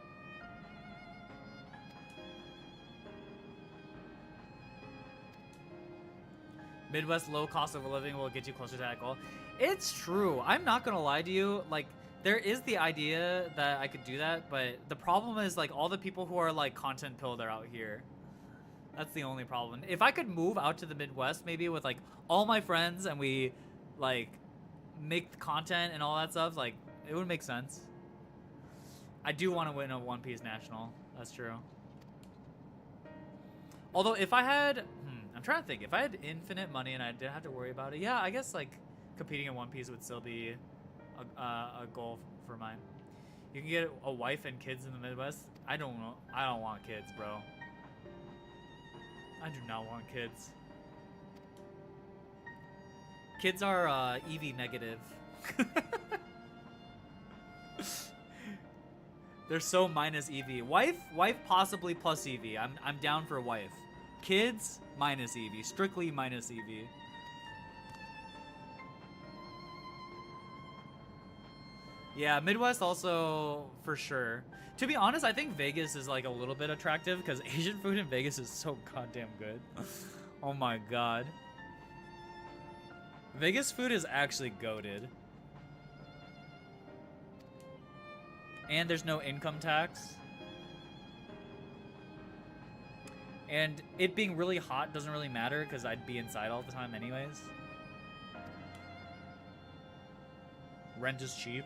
Midwest low cost of living will get you closer to that goal. It's true. I'm not gonna lie to you. Like, there is the idea that I could do that, but the problem is like all the people who are like content pilled are out here. That's the only problem. If I could move out to the Midwest, maybe with like all my friends, and we like make the content and all that stuff, like it would make sense. I do want to win a One Piece National. That's true. Although if I had, I'm trying to think, if I had infinite money and I didn't have to worry about it, yeah, I guess like competing in One Piece would still be a goal for mine. You can get a wife and kids in the Midwest. I don't know. I don't want kids, bro. I do not want kids. Kids are EV negative. They're so minus EV. Wife possibly plus EV. I'm down for wife. Kids minus EV. Strictly minus EV. Yeah, Midwest also for sure. To be honest, I think Vegas is like a little bit attractive because Asian food in Vegas is so goddamn good. Oh my god. Vegas food is actually goated. And there's no income tax. And it being really hot doesn't really matter because I'd be inside all the time anyways. Rent is cheap.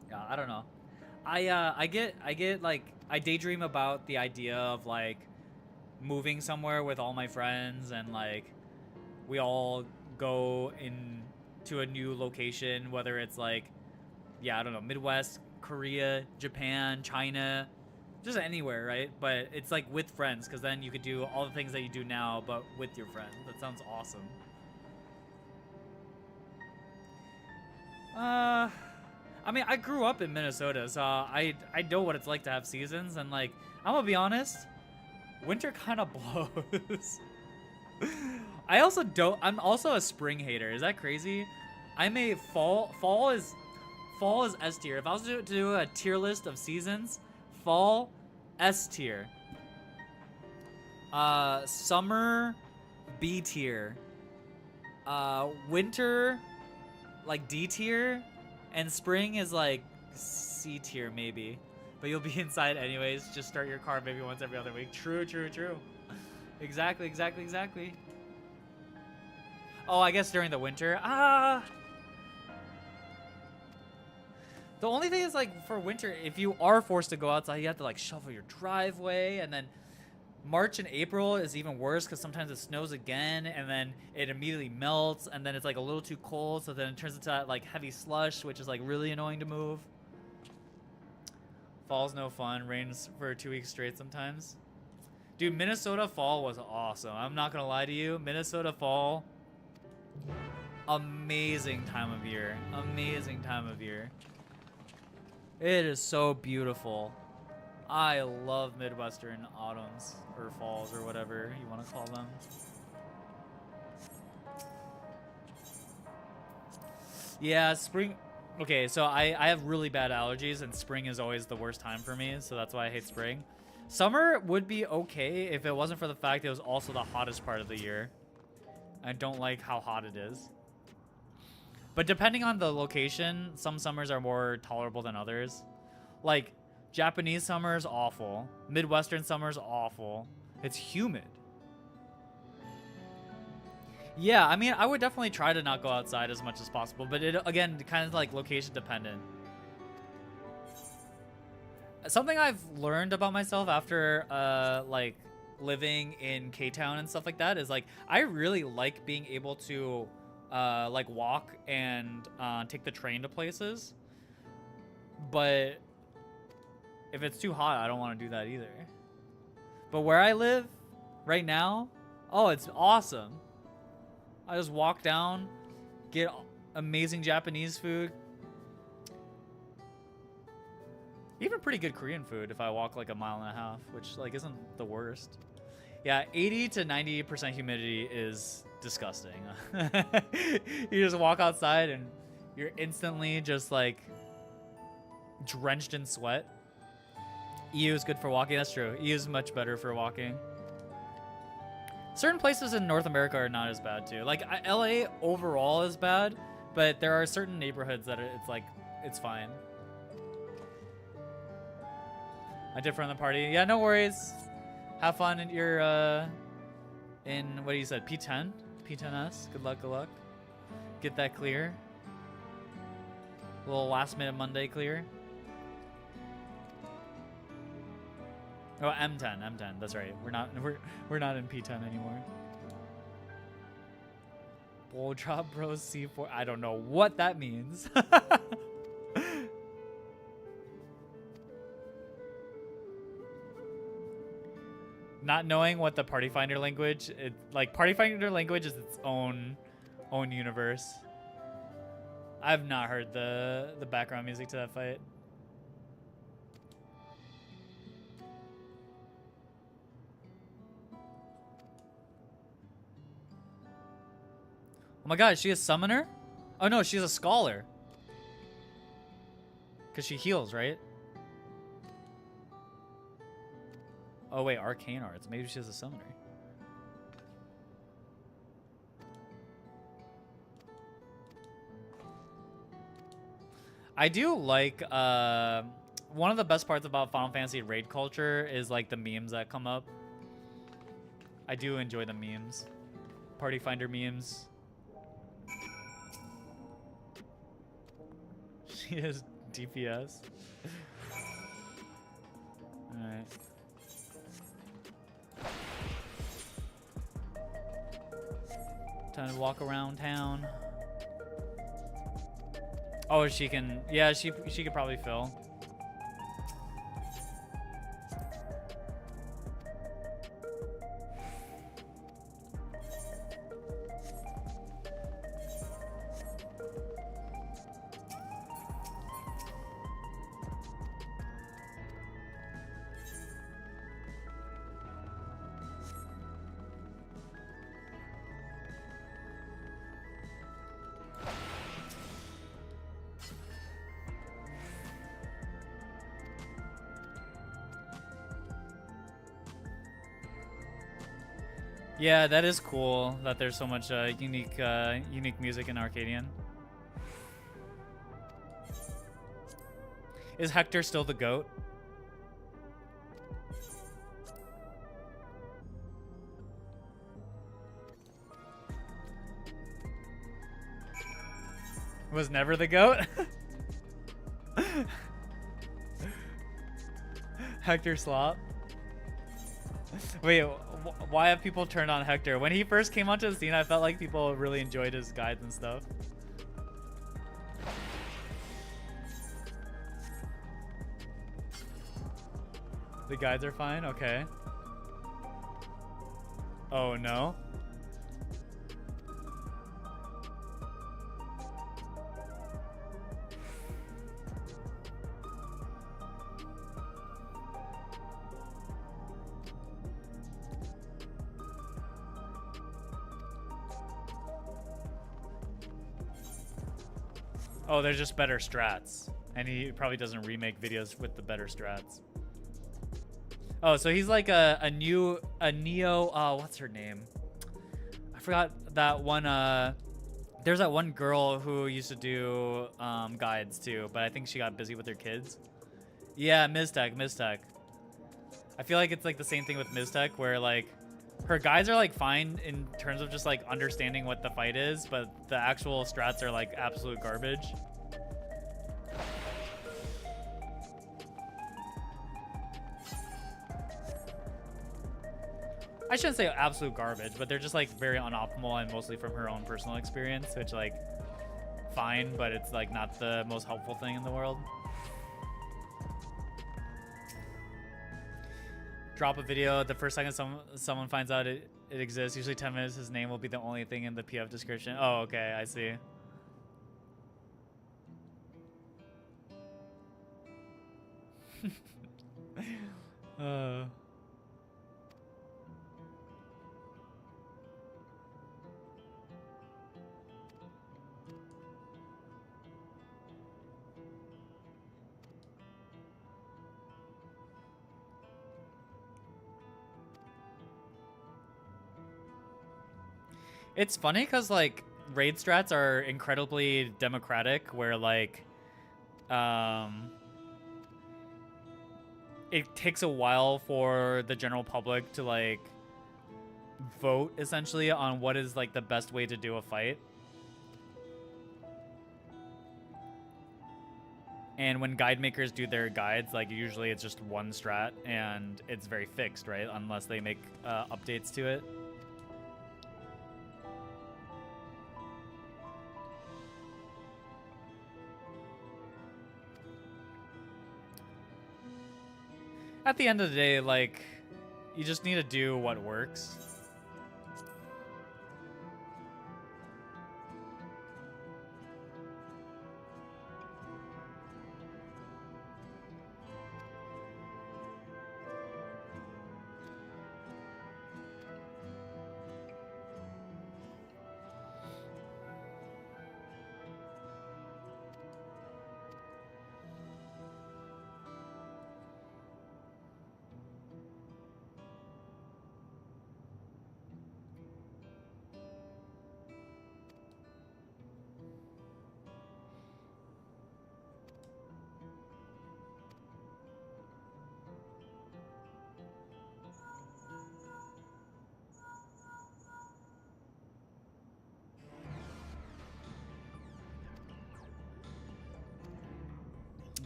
Yeah, I don't know. I get like, I daydream about the idea of like moving somewhere with all my friends and like we all go into a new location, whether it's like, yeah, I don't know, Midwest, Korea, Japan, China, just anywhere, right? But it's like with friends, because then you could do all the things that you do now, but with your friends. That sounds awesome. I mean, I grew up in Minnesota, so I know what it's like to have seasons, and like, I'm gonna be honest, winter kind of blows. I'm also a spring hater. Is that crazy? I'm a fall is S tier. If I was to do a tier list of seasons, fall S tier. Summer B tier. Winter like D tier, and spring is like C tier maybe. But you'll be inside anyways. Just start your car maybe once every other week. True. Exactly. Oh, I guess during the winter. The only thing is like for winter, if you are forced to go outside, you have to like shovel your driveway, and then March and April is even worse because sometimes it snows again and then it immediately melts and then it's like a little too cold, so then it turns into that like heavy slush, which is like really annoying to move. Fall's no fun. Rains for 2 weeks straight sometimes. Dude, Minnesota fall was awesome. I'm not gonna lie to you. Minnesota fall, amazing time of year. It is so beautiful. I love Midwestern autumns or falls or whatever you want to call them. Yeah, spring. Okay, so I have really bad allergies and spring is always the worst time for me, so that's why I hate spring. Summer would be okay if it wasn't for the fact it was also the hottest part of the year. I don't like how hot it is. But depending on the location, some summers are more tolerable than others. Like, Japanese summer is awful. Midwestern summer is awful. It's humid. Yeah, I mean, I would definitely try to not go outside as much as possible, but it, again, kind of like location dependent. Something I've learned about myself after, like, living in K-Town and stuff like that is, like, I really like being able to, like, walk and take the train to places. But if it's too hot, I don't want to do that either. But where I live right now, oh, it's awesome. I just walk down, get amazing Japanese food. Even pretty good Korean food if I walk like a mile and a half, which like isn't the worst. Yeah, 80 to 90% humidity is disgusting. You just walk outside and you're instantly just like drenched in sweat. EU is good for walking. That's true. EU is much better for walking. Certain places in North America are not as bad too. Like LA overall is bad, but there are certain neighborhoods that it's like it's fine. I did from the party. Yeah, no worries. Have fun in your in what you said, P10? P10S. Good luck, good luck. Get that clear. A little last minute Monday clear. Oh, M10. That's right. We're not in P10 anymore. Blow drop bros C4. I don't know what that means. Not knowing what the Party Finder language, Party Finder language is its own universe. I've not heard the background music to that fight. Oh my god, is she a summoner? Oh no, she's a scholar. Because she heals, right? Oh wait, arcane arts. Maybe she's a summoner. I do like, one of the best parts about Final Fantasy raid culture is like the memes that come up. I do enjoy the memes. Party Finder memes. She is DPS. Alright. Time to walk around town. Oh, she can. Yeah, she could probably fill. Yeah, that is cool that there's so much unique music in Arcadian. Is Hector still the GOAT? Was never the GOAT? Hector Slop? Wait, why have people turned on Hector? When he first came onto the scene, I felt like people really enjoyed his guides and stuff. The guides are fine? Okay. Oh, no? Oh, there's just better strats. And he probably doesn't remake videos with the better strats. Oh, so he's like a Neo, what's her name? I forgot that one, there's that one girl who used to do guides too, but I think she got busy with her kids. Yeah, Miztech. I feel like it's like the same thing with Miztech, where like her guides are like fine in terms of just like understanding what the fight is, but the actual strats are like absolute garbage. I shouldn't say absolute garbage, but they're just like very unoptimal and mostly from her own personal experience, which like fine, but it's like not the most helpful thing in the world. Drop a video the first second someone finds out it exists. Usually 10 minutes, his name will be the only thing in the PF description. Oh, okay, I see. It's funny because like raid strats are incredibly democratic, where like it takes a while for the general public to like vote essentially on what is like the best way to do a fight. And when guide makers do their guides, like usually it's just one strat and it's very fixed, right? Unless they make updates to it. At the end of the day, like, you just need to do what works.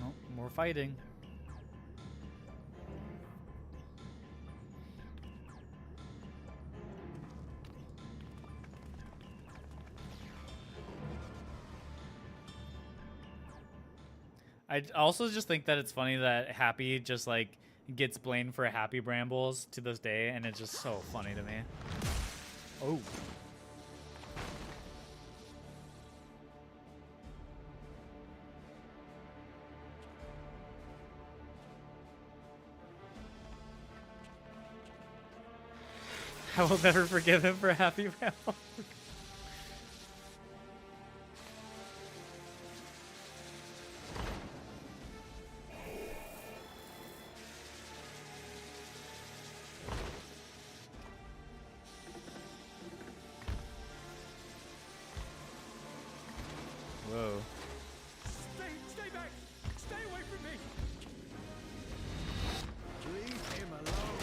Oh, more fighting. I also just think that it's funny that Happy just like gets blamed for Happy Brambles to this day, and it's just so funny to me. Oh. I will never forgive him for Happy Brambles. Whoa. Stay back! Stay away from me! Leave him alone.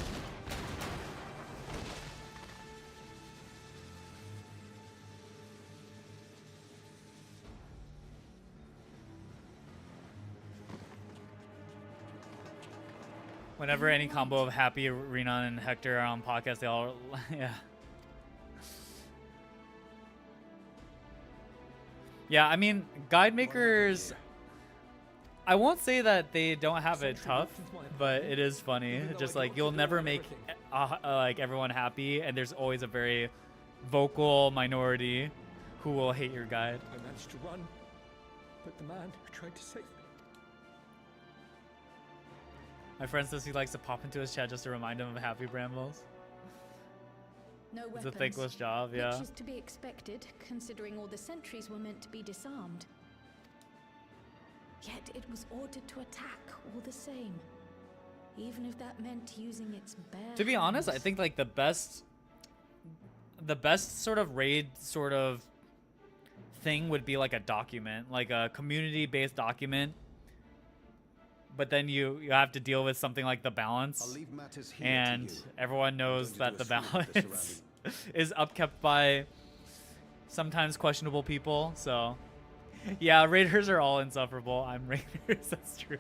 Whenever any combo of Happy, Renan, and Hector are on podcast, they all, yeah. Yeah, I mean, guide makers, I won't say that they don't have it tough, but it is funny. Just like, you'll never make like everyone happy, and there's always a very vocal minority who will hate your guide. I managed to run, but the man who tried to save me. My friend says he likes to pop into his chat just to remind him of Happy Brambles. No It's weapons, a thankless job, yeah. which is to be expected, considering all the sentries were meant to be disarmed. Yet it was ordered to attack all the same, even if that meant using its bare To be honest, I hands. think like the best sort of raid sort of thing would be like a document, like a community-based document. But then you have to deal with something like the balance, I'll leave matters here and to you. everyone knows that the do a sweep of the balance is upkept by sometimes questionable people. So, yeah, raiders are all insufferable. I'm raiders. That's true.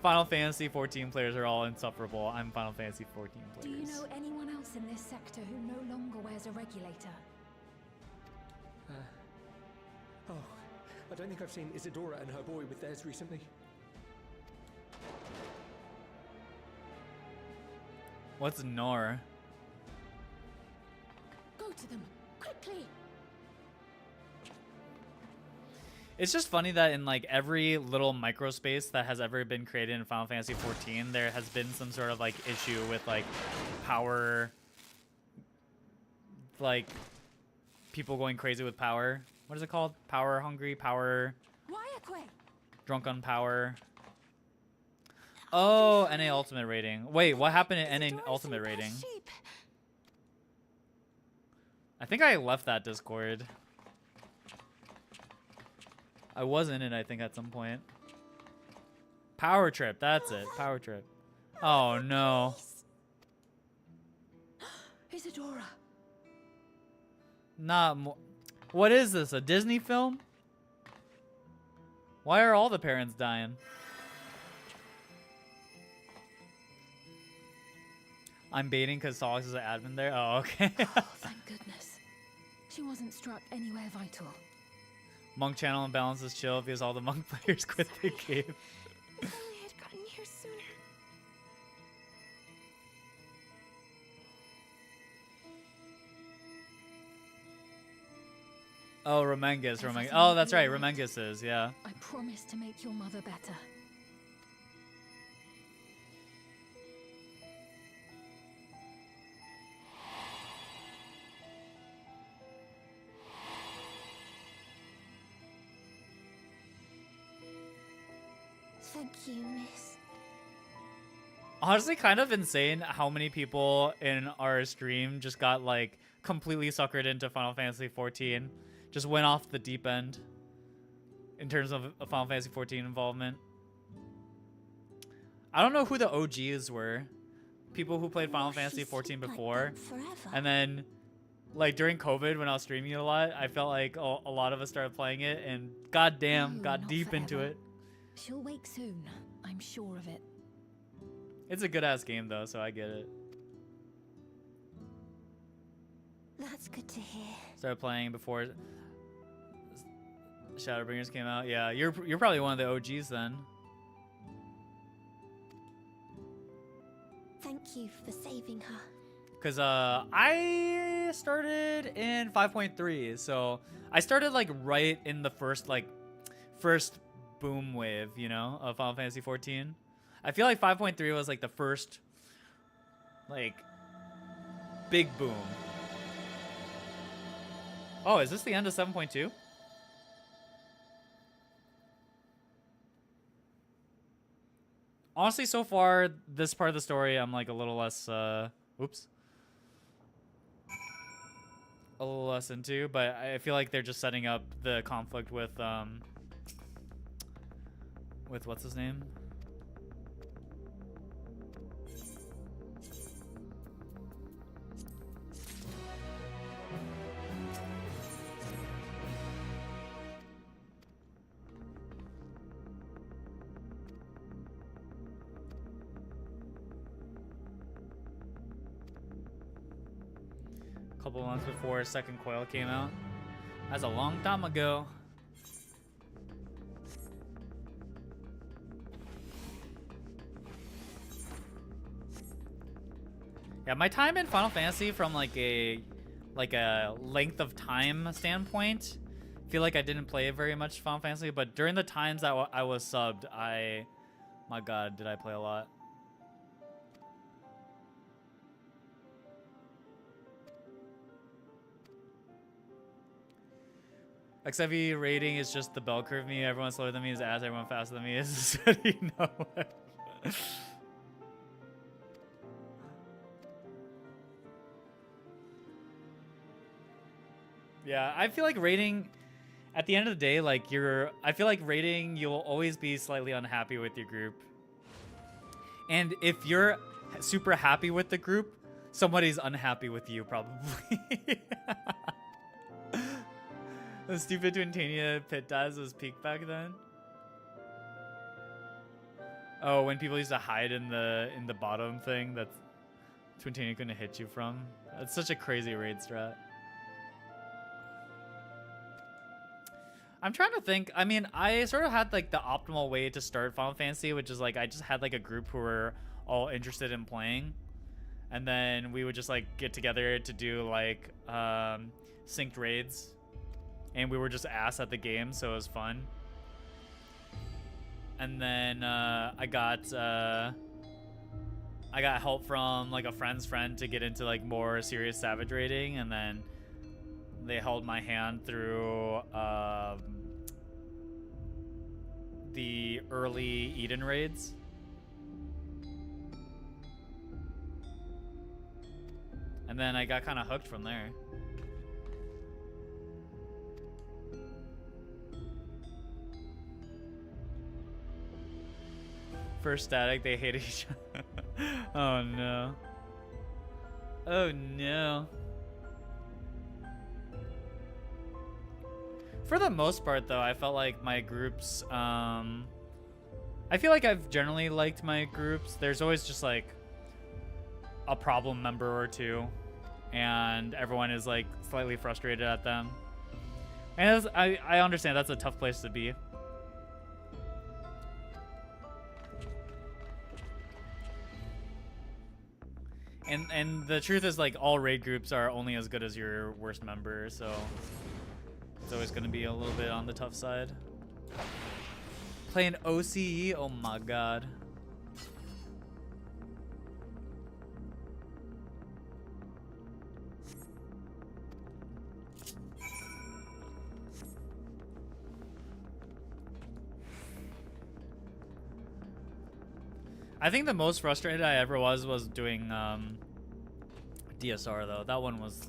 Final Fantasy 14 players are all insufferable. I'm Final Fantasy 14 Do players. you know anyone else in this sector who no longer wears a regulator? Oh, I don't think I've seen Isadora and her boy with theirs recently. What's Nor? Go to them, quickly! It's just funny that in like every little microspace that has ever been created in Final Fantasy 14, there has been some sort of like issue with like power, like people going crazy with power. What is it called? Power hungry, power drunk on power. Oh, NA Ultimate rating. Wait, what happened in NA Ultimate rating? I think I left that Discord. I was in it, I think, at some point. Power Trip, that's it. Power Trip. Oh, no. Isadora. Not more. What is this? A Disney film? Why are all the parents dying? I'm baiting because Solix is an admin there. Oh, okay. Oh, thank goodness. She wasn't struck anywhere vital. Monk channel imbalance is chill because all the monk players quit the game. If only I'd gotten here sooner. Oh, Remengus. Oh, that's right. Remengus is, yeah. I promise to make your mother better. Thank you, miss. Honestly, kind of insane how many people in our stream just got like completely suckered into Final Fantasy 14. Just went off the deep end in terms of Final Fantasy 14 involvement. I don't know who the OGs were. People who played Final Fantasy 14 before. And then like during COVID when I was streaming it a lot, I felt like a lot of us started playing it and goddamn got deep into it. She'll wake soon. I'm sure of it. It's a good ass game though, so I get it. That's good to hear. Started playing before Shadowbringers came out. Yeah, you're probably one of the OGs then. Thank you for saving her. Cause I started in 5.3, so I started like right in the first boom wave, you know, of Final Fantasy 14. I feel like 5.3 was like the first like big boom. Oh, is this the end of 7.2? Honestly, so far, this part of the story, I'm like a little less, oops. A little less into, but I feel like they're just setting up the conflict with what's his name? Couple months before second coil came out. That's a long time ago. Yeah, my time in Final Fantasy from like a length of time standpoint, I feel like I didn't play very much Final Fantasy, but during the times that I was subbed, my god, did I play a lot. XIV rating is just the bell curve me. Everyone slower than me is ass, everyone faster than me is steady nowhere. Yeah, I feel like rating, at the end of the day, like I feel like rating, you'll always be slightly unhappy with your group. And if you're super happy with the group, somebody's unhappy with you, probably. The stupid Twintania pit dives was peak back then. Oh, when people used to hide in the bottom thing that Twintania couldn't hit you from. That's such a crazy raid strat. I'm trying to think. I mean, I sort of had like the optimal way to start Final Fantasy, which is like I just had like a group who were all interested in playing, and then we would just like get together to do like synced raids. And we were just ass at the game, so it was fun. And then I got help from like a friend's friend to get into like more serious Savage raiding, and then they held my hand through the early Eden raids. And then I got kind of hooked from there. First static, they hate each other. Oh no. Oh no. For the most part, though, I felt like my groups, I feel like I've generally liked my groups. There's always just like a problem member or two, and everyone is like slightly frustrated at them. And I understand that's a tough place to be. And the truth is, like, all raid groups are only as good as your worst member, so it's always going to be a little bit on the tough side. Playing OCE? Oh my god. I think the most frustrated I ever was doing DSR though. That one was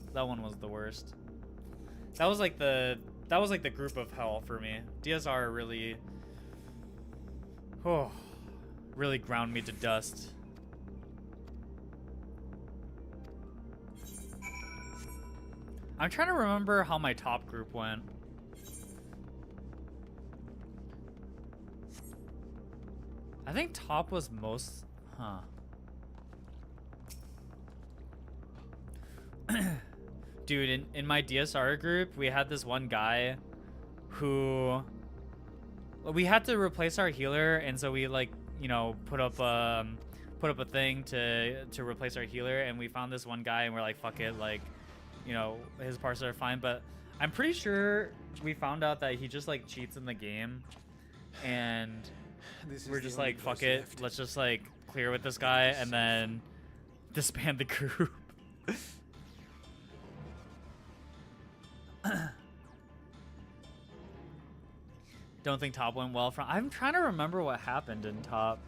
the worst. That was like the group of hell for me. DSR really really ground me to dust. I'm trying to remember how my top group went. I think top was most, Dude, in my DSR group, we had this one guy who we had to replace our healer, and so we like, you know, put up a thing to replace our healer, and we found this one guy and we're like, fuck it, like, you know, his parts are fine, but I'm pretty sure we found out that he just like cheats in the game, and we're just like, fuck it, let's just like clear with this guy and then disband the group. Don't think top went well from. I'm trying to remember what happened in top.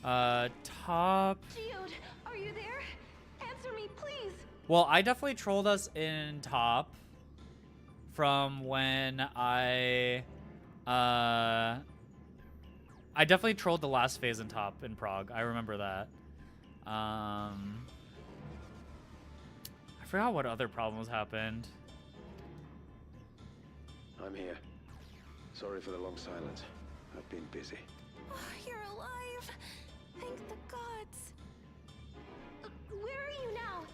Top. Geode, are you there? Answer me, please. Well, I definitely trolled us in top from when I definitely trolled the last phase in top in Prague. I remember that. I forgot what other problems happened. I'm here. Sorry for the long silence. I've been busy. Oh, you're alive. Thank the gods. Where are you now?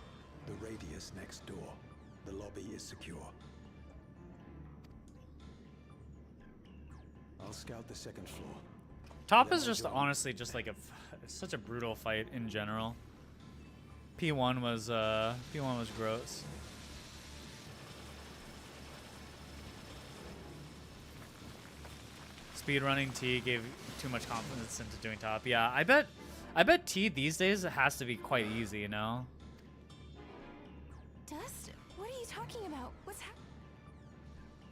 The radius next door. The lobby is secure. I'll scout the second floor. Top is just honestly just like it's such a brutal fight in general. P1 was gross. Speedrunning T gave too much confidence into doing top. Yeah, I bet T these days has to be quite easy, you know? Dust? What are you talking about? What's happening?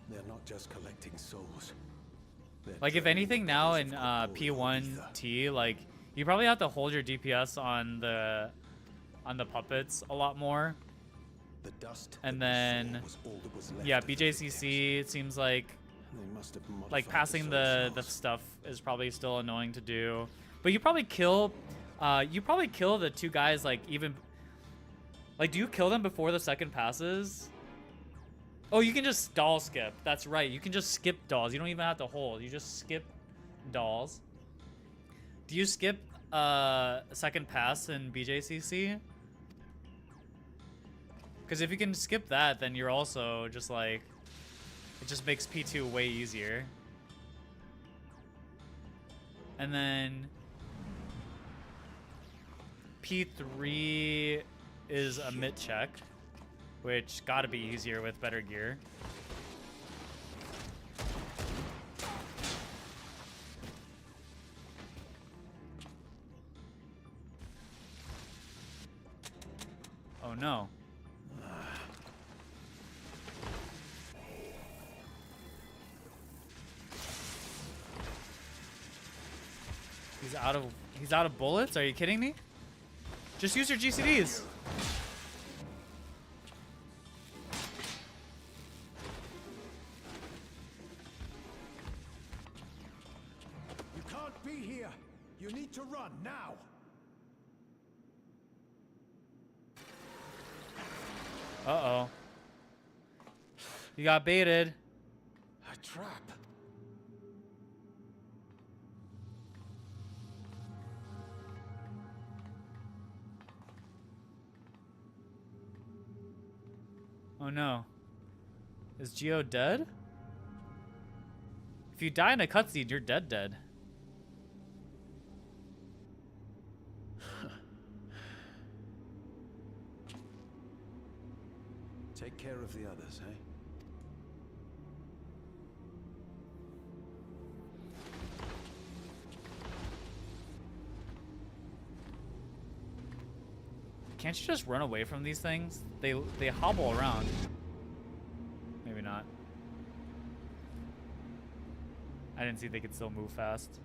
They're not just collecting souls. Like, if anything now in P1 T, like, you probably have to hold your DPS on the puppets a lot more. The dust and then yeah, BJCC, it seems like passing the stuff is probably still annoying to do. But you probably kill the two guys, like, even like, do you kill them before the second passes? Oh, you can just stall skip. That's right. You can just skip dolls. You don't even have to hold. You just skip dolls. Do you skip second pass in BJCC? Because if you can skip that, then you're also just like, it just makes P2 way easier. And then P3 is a mid check, which gotta be easier with better gear. Oh no. He's out of bullets? Are you kidding me? Just use your GCDs. You can't be here. You need to run, now! Uh-oh. You got baited. A trap. Oh no. Is Geo dead? If you die in a cutscene, you're dead. Take care of the others, eh? Can't you just run away from these things? They hobble around. Maybe not. I didn't see they could still move fast.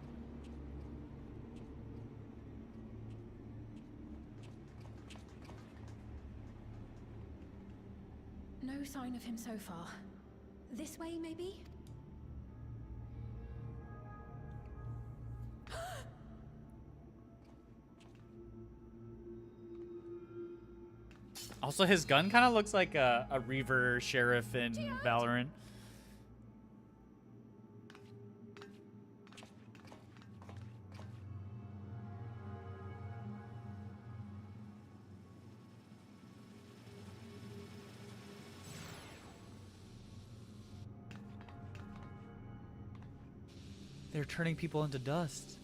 No sign of him so far. This way, maybe? Also, his gun kind of looks like a Reaver Sheriff in Valorant. They're turning people into dust.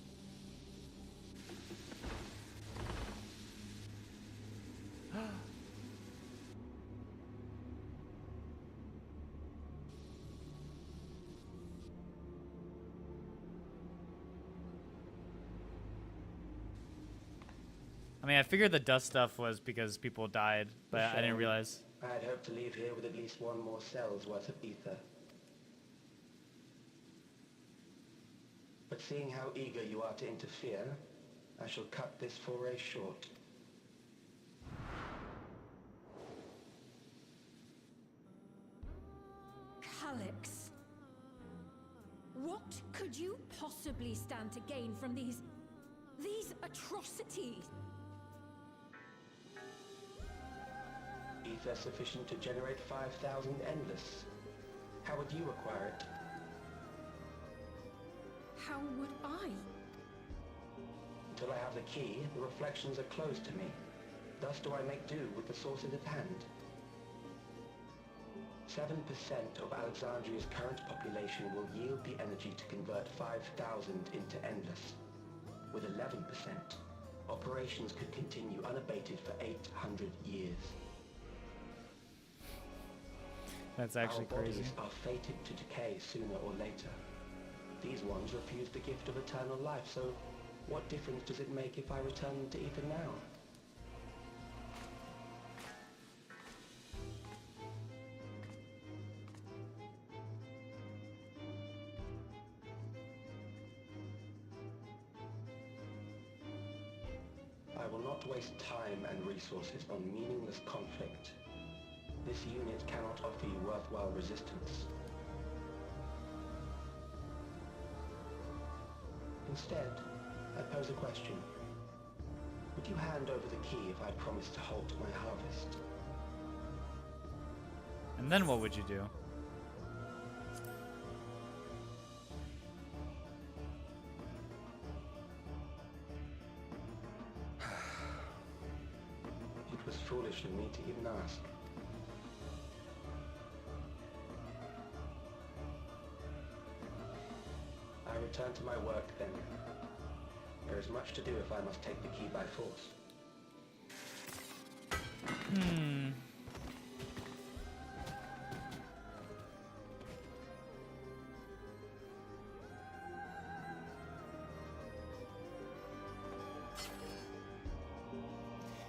I mean, I figured the dust stuff was because people died, but I didn't realize. I had hoped to leave here with at least one more cell's worth of ether. But seeing how eager you are to interfere, I shall cut this foray short. Calyx. What could you possibly stand to gain from these atrocities? Ether sufficient to generate 5,000 endless. How would you acquire it? How would I? Until I have the key, the reflections are closed to me. Thus do I make do with the sources at hand. 7% of Alexandria's current population will yield the energy to convert 5,000 into endless. With 11%, operations could continue unabated for 800 years. That's actually Our crazy. bodies are fated to decay sooner or later. These ones refuse the gift of eternal life, so what difference does it make if I return them to ether now? I will not waste time and resources on meaningless conflict. This unit cannot offer you worthwhile resistance. Instead, I pose a question. Would you hand over the key if I promised to halt my harvest? And then what would you do? It was foolish of me to even ask. I return to my work then. There is much to do if I must take the key by force.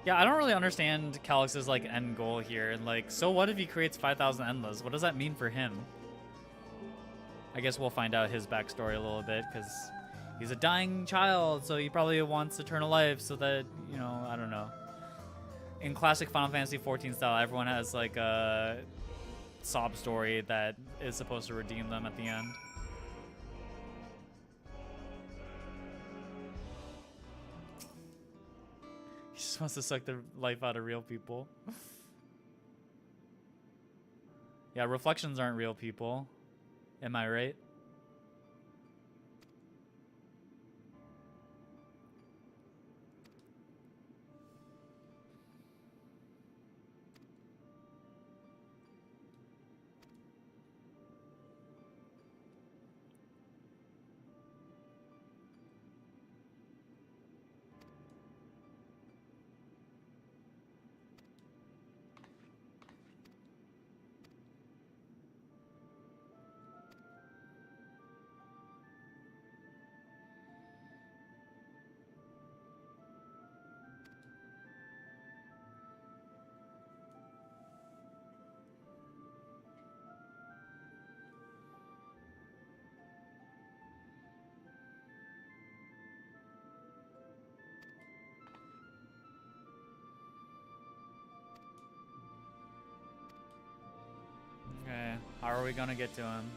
Yeah, I don't really understand Calyx's like end goal here. And like, so what if he creates 5,000 endless? What does that mean for him? I guess we'll find out his backstory a little bit, because he's a dying child, so he probably wants eternal life so that, you know, I don't know. In classic Final Fantasy XIV style, everyone has like a sob story that is supposed to redeem them at the end. just wants to suck the life out of real people. Yeah, reflections aren't real people. Am I right? Okay, how are we gonna get to him?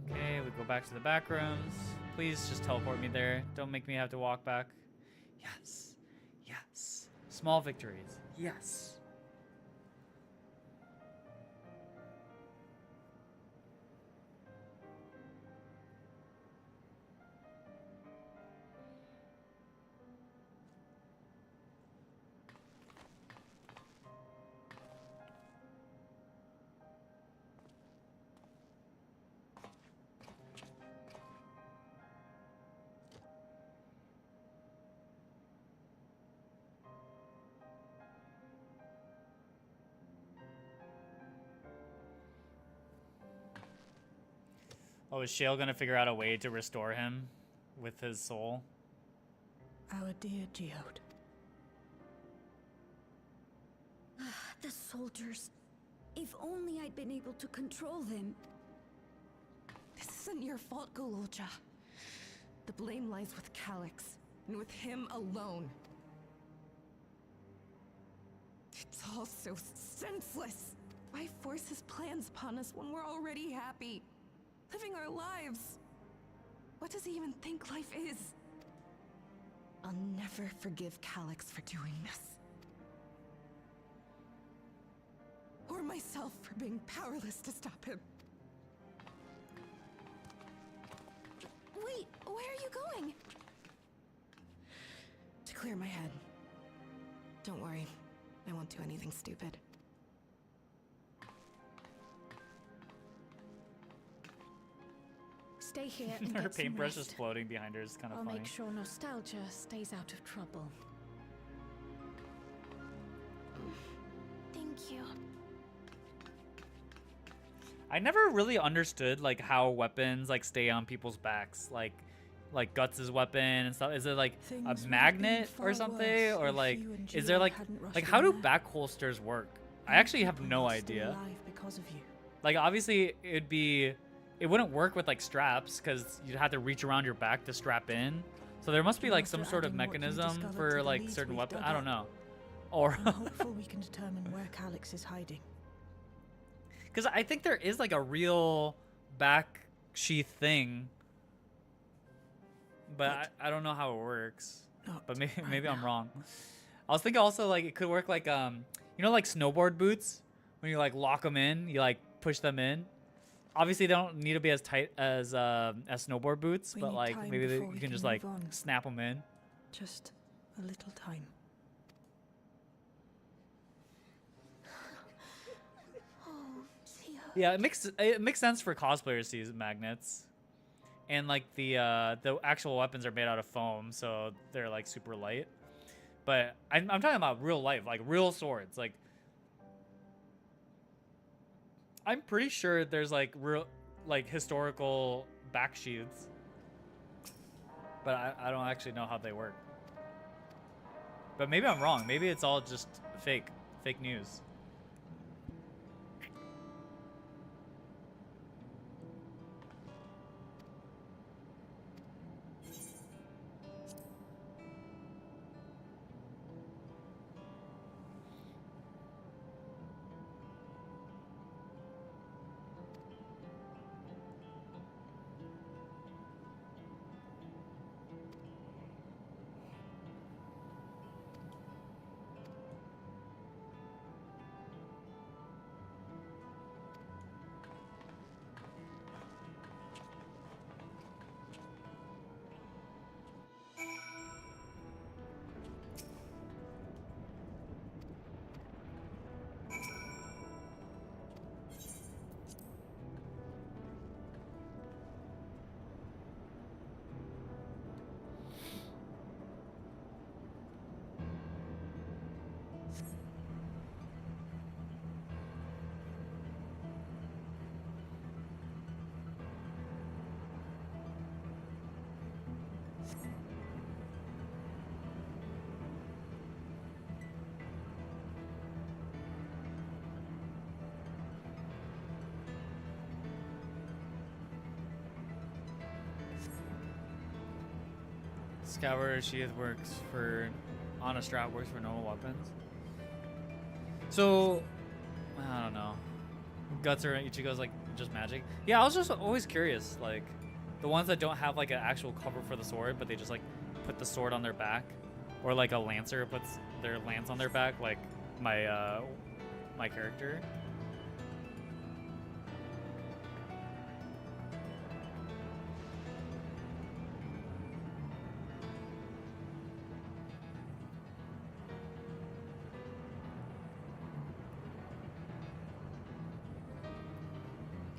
Okay, we go back to the back rooms. Please just teleport me there. Don't make me have to walk back. Yes. Yes. Small victories. Yes. Oh, is Shale gonna figure out a way to restore him with his soul? Our dear Geode. The soldiers. If only I'd been able to control them. This isn't your fault, Gololja. The blame lies with Calix, and with him alone. It's all so senseless. Why force his plans upon us when we're already happy? Living our lives. What does he even think life is? I'll never forgive Calix for doing this. Or myself for being powerless to stop him. Wait, where are you going? To clear my head. Don't worry, I won't do anything stupid. Stay here and Her get some paintbrush is rest. floating behind her. It's kind of I'll funny. make sure nostalgia stays out of trouble. Thank you. I never really understood like how weapons like stay on people's backs, like Guts' weapon and stuff. Is it like Things a would have magnet been or far something, worse or if like you and is there Geo like hadn't rushed how do in there. back holsters work? I actually have no People are still idea. alive because of you. Like obviously it wouldn't work with like straps because you'd have to reach around your back to strap in. So there must be like some After sort of adding what you mechanism discovered to for the like leads certain we've weapons. dug I don't up, know. Or I'm hopeful we can determine where Calix is hiding. because I think there is like a real back sheath thing, but I don't know how it works. But maybe I'm wrong. I was thinking also like it could work like you know like snowboard boots when you like lock them in, you like push them in. Obviously they don't need to be as tight as snowboard boots, We but need like time maybe before you we can just can like move on. snap them in. Just a little time. Oh, Geo. Yeah, it makes sense for cosplayers to use magnets. And like the actual weapons are made out of foam, so they're like super light. But I'm talking about real life, like real swords. Like I'm pretty sure there's like real like historical back sheaths. But I don't actually know how they work. But maybe I'm wrong. Maybe it's all just fake news. Scabbard sheath works for on a strap, works for normal weapons. So I don't know. Guts or Ichigo's like just magic. Yeah, I was just always curious, like the ones that don't have like an actual cover for the sword, but they just like put the sword on their back, or like a lancer puts their lance on their back, like my my character.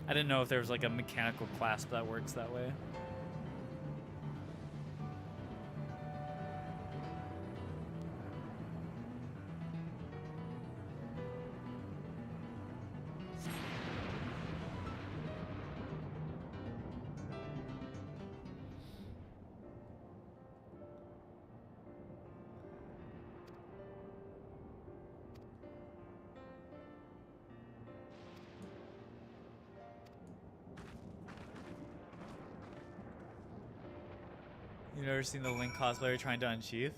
I didn't know if there was like a mechanical clasp that works that way. You never seen the Link cosplayer trying to unsheath?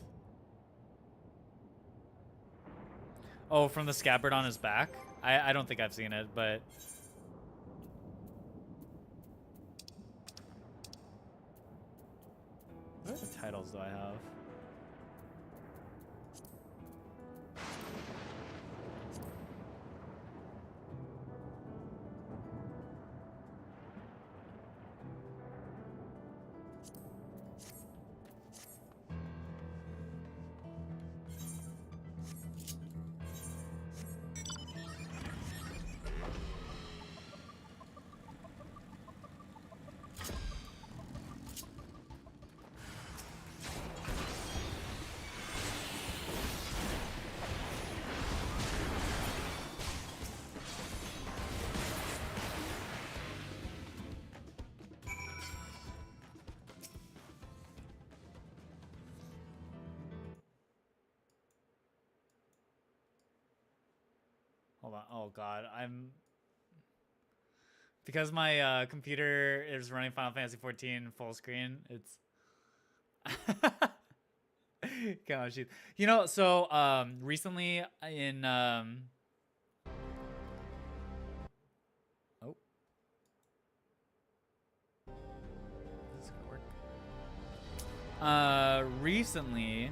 Oh, from the scabbard on his back? I don't think I've seen it, but... What other titles do I have? Hold on. Oh god, because my computer is running Final Fantasy 14 full screen. It's gosh, you know. So recently in oh, is this gonna work? Recently.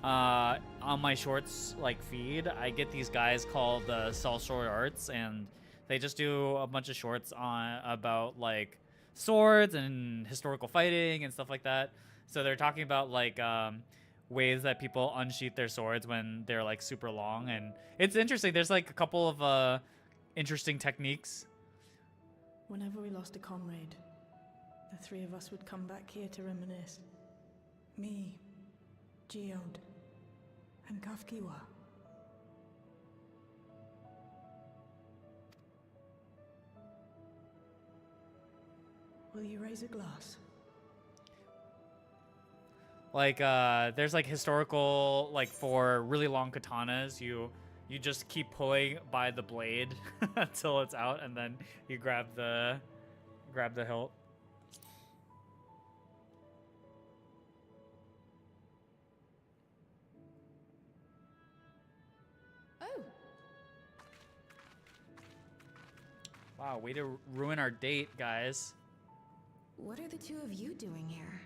On my shorts like feed, I get these guys called Sell Short Arts, and they just do a bunch of shorts on about like swords and historical fighting and stuff like that. So they're talking about like ways that people unsheath their swords when they're like super long, and it's interesting. There's like a couple of interesting techniques. Whenever we lost a comrade, the three of us would come back here to reminisce. Me, Geode, and Kafkiwa. Will you raise a glass? Like there's like historical, like for really long katanas, you just keep pulling by the blade until it's out, and then you grab the hilt. Oh. Wow, way to ruin our date, guys. What are the two of you doing here?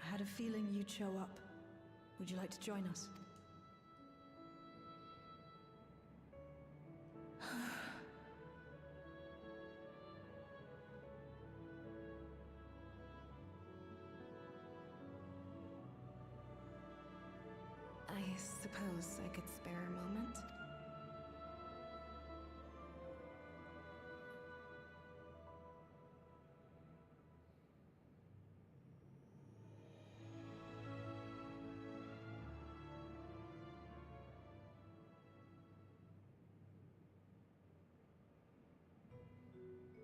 I had a feeling you'd show up. Would you like to join us? I suppose I could spare a moment.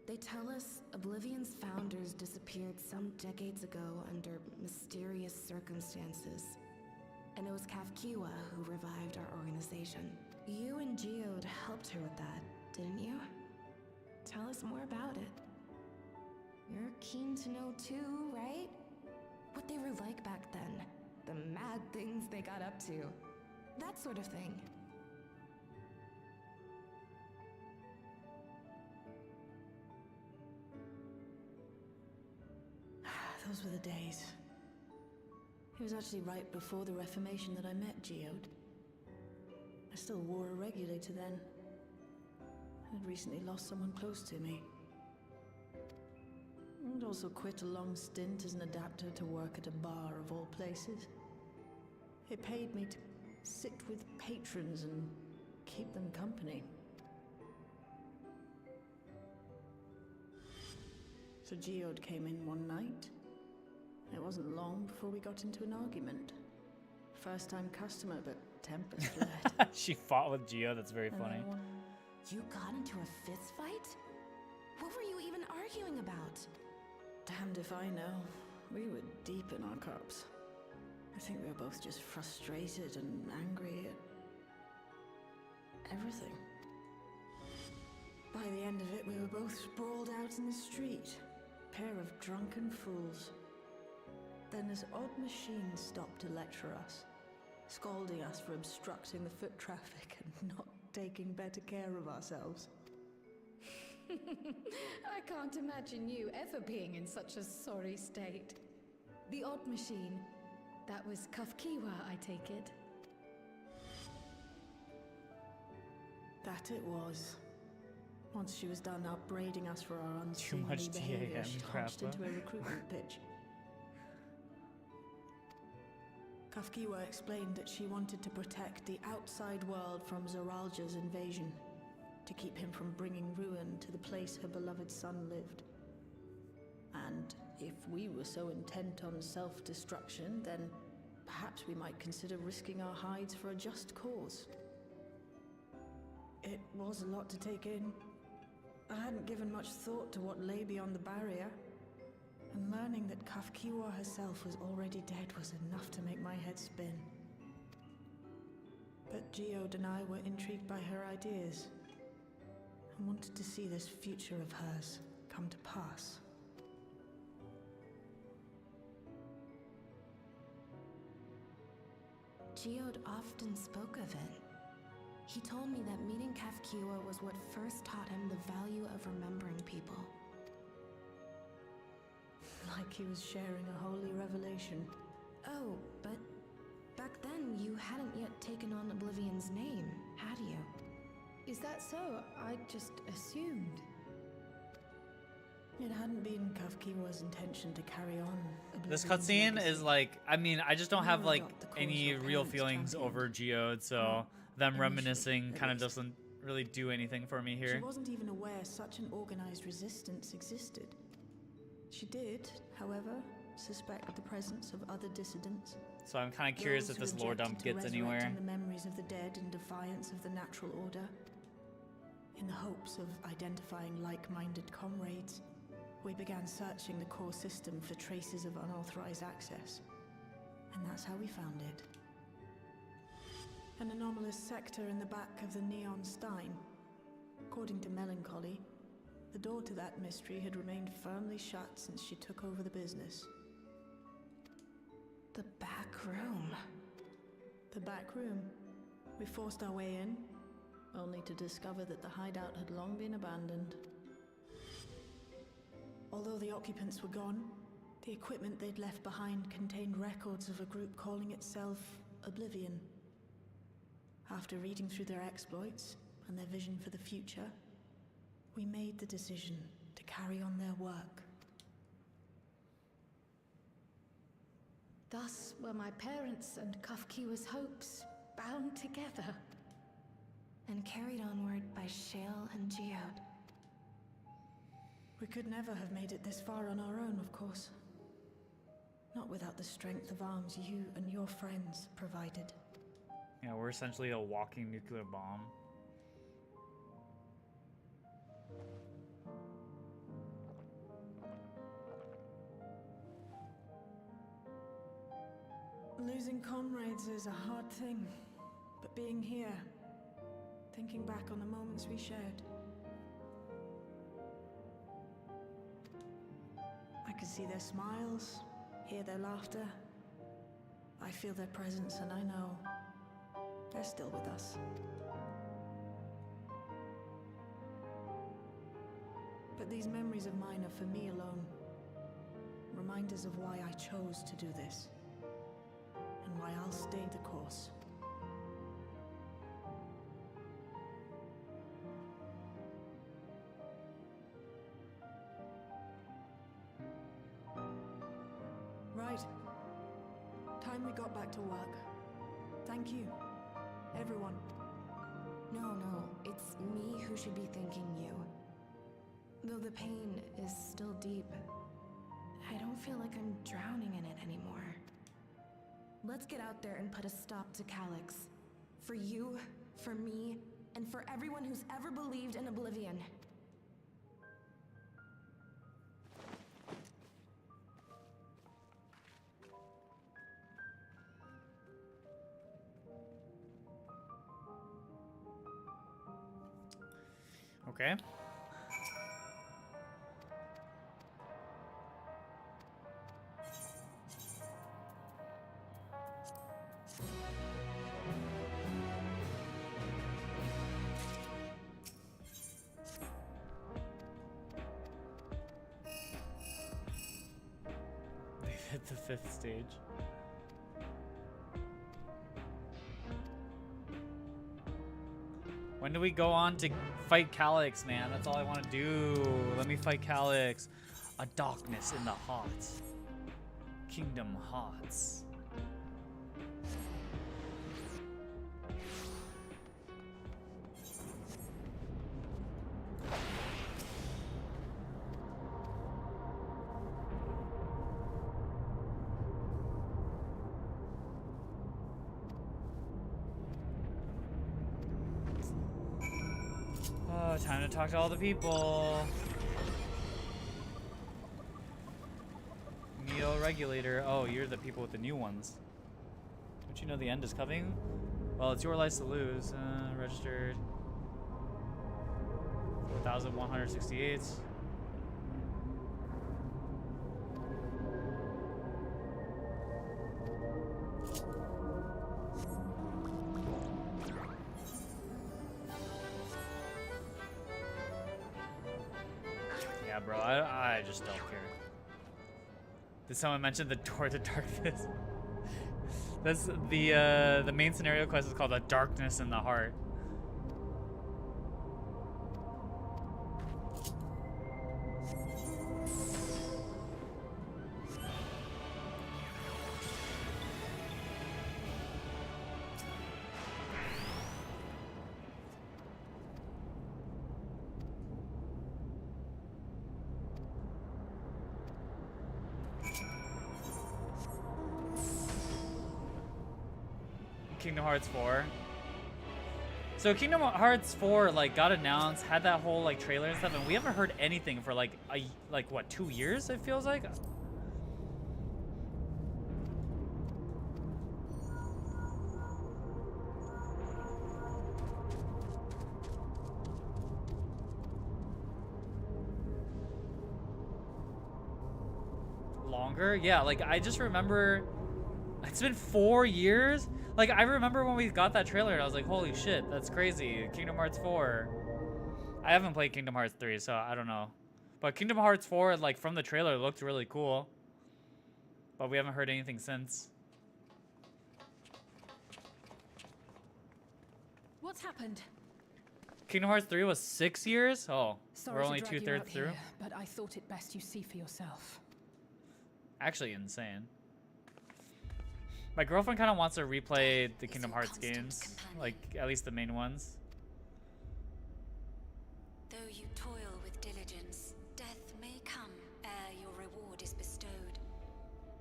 They tell us Oblivion's founders disappeared some decades ago under mysterious circumstances. And it was Kafkiwa who revived our organization. You and Geode helped her with that, didn't you? Tell us more about it. You're keen to know too, right? What they were like back then. The mad things they got up to. That sort of thing. Those were the days. It was actually right before the Reformation that I met Geode. I still wore a regulator then. I'd recently lost someone close to me. I'd also quit a long stint as an adapter to work at a bar of all places. It paid me to sit with patrons and keep them company. So Geode came in one night. It wasn't long before we got into an argument. First time customer, but tempers flared. She fought with Geo, that's very funny. You got into a fist fight? What were you even arguing about? Damned if I know. We were deep in our cups. I think we were both just frustrated and angry at everything. By the end of it, we were both sprawled out in the street. Pair of drunken fools. Then this odd machine stopped to lecture us, scolding us for obstructing the foot traffic and not taking better care of ourselves. I can't imagine you ever being in such a sorry state. The odd machine, that was Kafkiwa, I take it? That it was. Once she was done upbraiding us for our unseemly much behavior, DAM she crap, launched into a recruitment pitch. Kafkiwa explained that she wanted to protect the outside world from Zoralja's invasion, to keep him from bringing ruin to the place her beloved son lived. And if we were so intent on self-destruction, then perhaps we might consider risking our hides for a just cause. It was a lot to take in. I hadn't given much thought to what lay beyond the barrier, and learning that Kafkiwa herself was already dead was enough to make my head spin. But Geode and I were intrigued by her ideas, and wanted to see this future of hers come to pass. Geode often spoke of it. He told me that meeting Kafkiwa was what first taught him the value of remembering people. Like he was sharing a holy revelation. Oh, but back then you hadn't yet taken on Oblivion's name, had you? Is that so? I just assumed. It hadn't been Kafkiwa's intention to carry on This Oblivion's cutscene legacy. is like, I mean, I just don't have Never like got the cause any your real parents feelings championed. over Geode, so them initially, reminiscing at kind of least. doesn't really do anything for me here. She wasn't even aware such an organized resistance existed. She did, however, suspect the presence of other dissidents. So I'm kind of curious Those if this who lore objected dump to gets anywhere. resurrecting the memories of the dead in defiance of the natural order. In the hopes of identifying like-minded comrades, we began searching the core system for traces of unauthorized access. And that's how we found it. An anomalous sector in the back of the Neon Stein. According to Melancholy, the door to that mystery had remained firmly shut since she took over the business. The back room. The back room. We forced our way in, only to discover that the hideout had long been abandoned. Although the occupants were gone, the equipment they'd left behind contained records of a group calling itself Oblivion. After reading through their exploits and their vision for the future, we made the decision to carry on their work. Thus were my parents' and Kafkiwa's hopes bound together. And carried onward by Shale and Geode. We could never have made it this far on our own, of course. Not without the strength of arms you and your friends provided. Yeah, we're essentially a walking nuclear bomb. Losing comrades is a hard thing, but being here, thinking back on the moments we shared, can see their smiles, hear their laughter. I feel their presence, and I know they're still with us. But these memories of mine are for me alone. Reminders of why I chose to do this, and why I'll stay the course. Right. Time we got back to work. Thank you, everyone. No, it's me who should be thanking you. Though the pain is still deep, I don't feel like I'm drowning in it anymore. Let's get out there and put a stop to Calyx. For you, for me, and for everyone who's ever believed in Oblivion. Okay. They've hit the 5th stage. When do we go on to fight Calyx, man? That's all I want to do. Let me fight Calyx. A darkness in the heart. Kingdom Hearts. Oh, time to talk to all the people. Neo Regulator. Oh, you're the people with the new ones. Don't you know the end is coming? Well, it's your life to lose. Registered. 4,168. Yeah, bro, I just don't care. Did someone mention the door to darkness? That's the main scenario quest is called A Darkness in the Heart. Kingdom Hearts 4. So Kingdom Hearts 4 like got announced, had that whole like trailer and stuff, and we haven't heard anything for like what, 2 years it feels like. Longer? Yeah, like I just remember it's been 4 years. Like, I remember when we got that trailer and I was like, holy shit, that's crazy. Kingdom Hearts 4. I haven't played Kingdom Hearts 3, so I don't know. But Kingdom Hearts 4, like, from the trailer, looked really cool. But we haven't heard anything since. What's happened? Kingdom Hearts 3 was 6 years? Oh, Sorry we're only to drag you 2/3 out through? here, but I thought it best you see for yourself. Actually insane. My girlfriend kind of wants to replay the Kingdom Hearts games, like at least the main ones. Though you toil with diligence, death may come ere your reward is bestowed.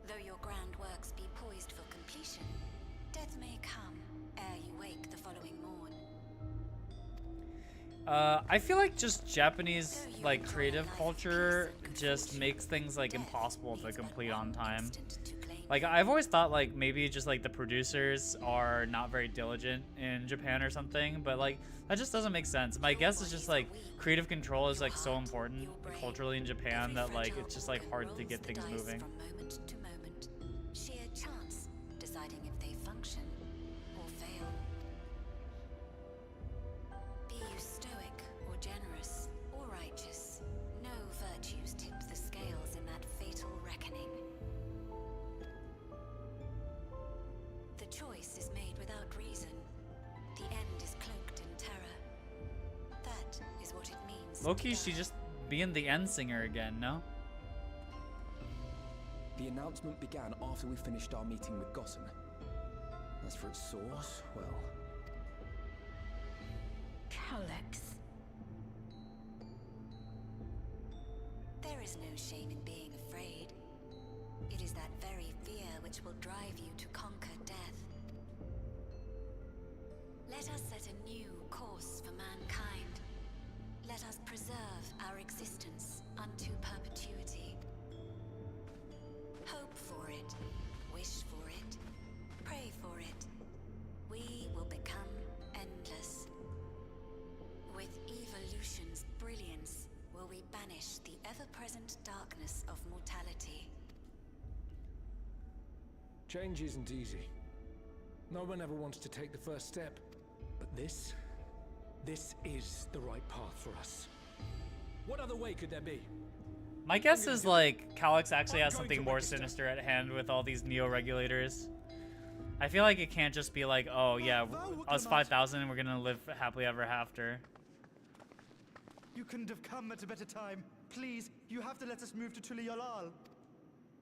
Though your grand works be poised for completion, death may come ere you wake the following morn. I feel like just Japanese like creative culture just makes things like impossible to complete on time. Like I've always thought like maybe just like the producers are not very diligent in Japan or something, but like that just doesn't make sense. My guess is just like creative control is like so important culturally in Japan that like it's just like hard to get things moving. From moment to moment, sheer chance deciding if they function or fail. Be you stoic or generous or righteous, no virtues tip the scales in that fatal reckoning. The choice is made without reason. The end is cloaked in terror. That is what it means. Loki, she just being the end singer again, no? The announcement began after we finished our meeting with Gossen. As for its source, well... Calyx. There is no shame in being afraid. It is that very fear which will drive you to conquer death. Let us set a new course for mankind. Let us preserve our existence unto perpetuity. Hope for it, wish for it, pray for it. We will become endless. With evolution's brilliance, will we banish the ever-present darkness of mortality. Change isn't easy. No one ever wants to take the first step. But this is the right path for us. What other way could there be? My guess is like Calyx actually has something more sinister at hand with all these neo-regulators. I feel like it can't just be like, oh yeah, us 5,000 and we're gonna live happily ever after. You couldn't have come at a better time. Please, you have to let us move to Tuliolal.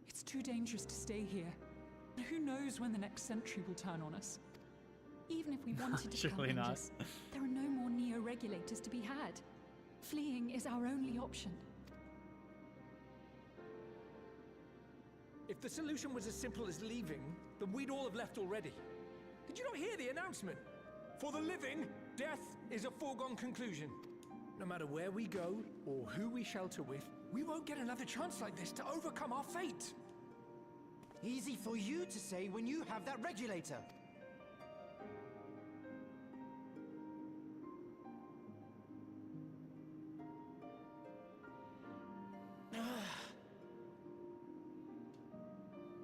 It's too dangerous to stay here. And who knows when the next century will turn on us? Even if we wanted to become Surely not. ninjas, there are no more neo-regulators to be had. Fleeing is our only option. If the solution was as simple as leaving, then we'd all have left already. Did you not hear the announcement? For the living, death is a foregone conclusion. No matter where we go, or who we shelter with, we won't get another chance like this to overcome our fate. Easy for you to say when you have that regulator.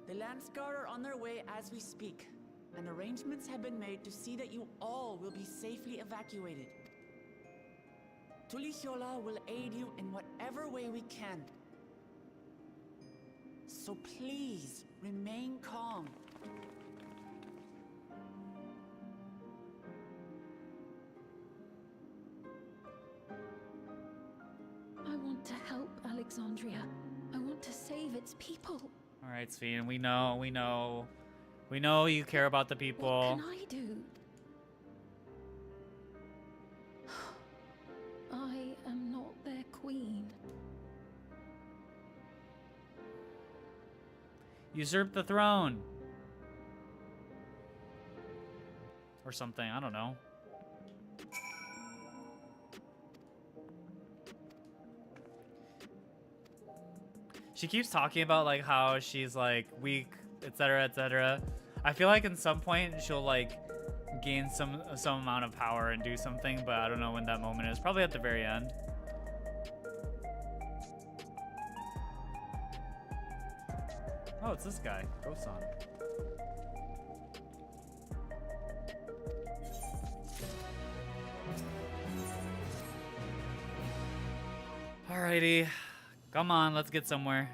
The Landsguard are on their way as we speak, and arrangements have been made to see that you all will be safely evacuated. Tulichola will aid you in whatever way we can. So please, remain calm. I want to help Alexandria. I want to save its people. All right, Sven, we know you care about the people. What can I do? I am not their queen. Usurp the throne. Or something, I don't know. She keeps talking about like how she's like weak, etc., etc. I feel like in some point she'll like gain some amount of power and do something, but I don't know when that moment is. Probably at the very end. Oh, it's this guy, Gosan. Alrighty. Come on, let's get somewhere.